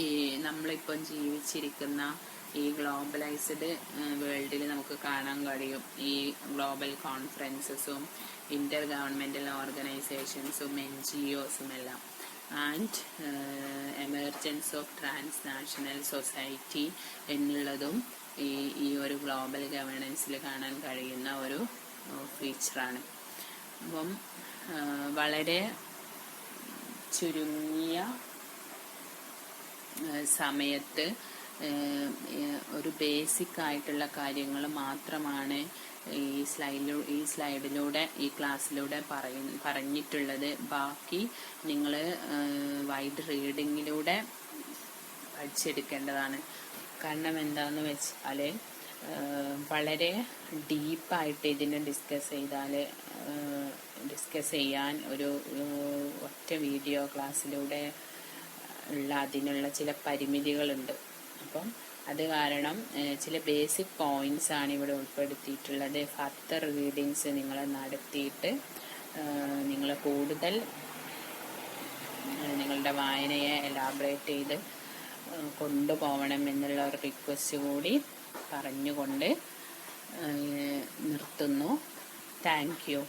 B: ഈ നമ്മളിപ്പം ജീവിച്ചിരിക്കുന്ന ഈ ഗ്ലോബലൈസ്ഡ് വേൾഡിൽ നമുക്ക് കാണാൻ കഴിയും. ഈ ഗ്ലോബൽ കോൺഫറൻസസും ഇന്റർ ഗവൺമെന്റൽ ഓർഗനൈസേഷൻസും NGOസും എല്ലാം. And emergence of transnational society എന്നുള്ളതും ഈ ഒരു ഗ്ലോബൽ ഗവേണൻസിൽ കാണാൻ കഴിയുന്ന ഒരു ഫീച്ചറാണ്. അപ്പം വളരെ ചുരുങ്ങിയ സമയത്ത് ഒരു ബേസിക് ആയിട്ടുള്ള കാര്യങ്ങൾ മാത്രമാണ് ഈ സ്ലൈഡിലൂടെ ഈ ക്ലാസ്സിലൂടെ പറഞ്ഞിട്ടുള്ളത്. ബാക്കി നിങ്ങൾ വൈഡ് റീഡിങ്ങിലൂടെ പഠിച്ചെടുക്കേണ്ടതാണ്. കാരണം എന്താണെന്ന് വെച്ചാൽ വളരെ ഡീപ്പായിട്ട് ഇതിനെ ഡിസ്കസ് ചെയ്യാൻ ഒരു ഒറ്റ വീഡിയോ ക്ലാസ്സിലൂടെ ഉള്ള അതിനുള്ള ചില പരിമിതികളുണ്ട്. അപ്പം അത് കാരണം ചില ബേസിക് പോയിന്റ്സ് ആണ് ഇവിടെ ഉൾപ്പെടുത്തിയിട്ടുള്ളത്. ഫർദർ റീഡിങ്സ് നിങ്ങൾ നടത്തിയിട്ട് നിങ്ങൾ കൂടുതൽ നിങ്ങളുടെ വായനയെ എലാബറേറ്റ് ചെയ്ത് കൊണ്ടുപോകണം എന്നുള്ള ഒരു റിക്വസ്റ്റ് കൂടി പറഞ്ഞുകൊണ്ട് നിർത്തുന്നു. Thank you.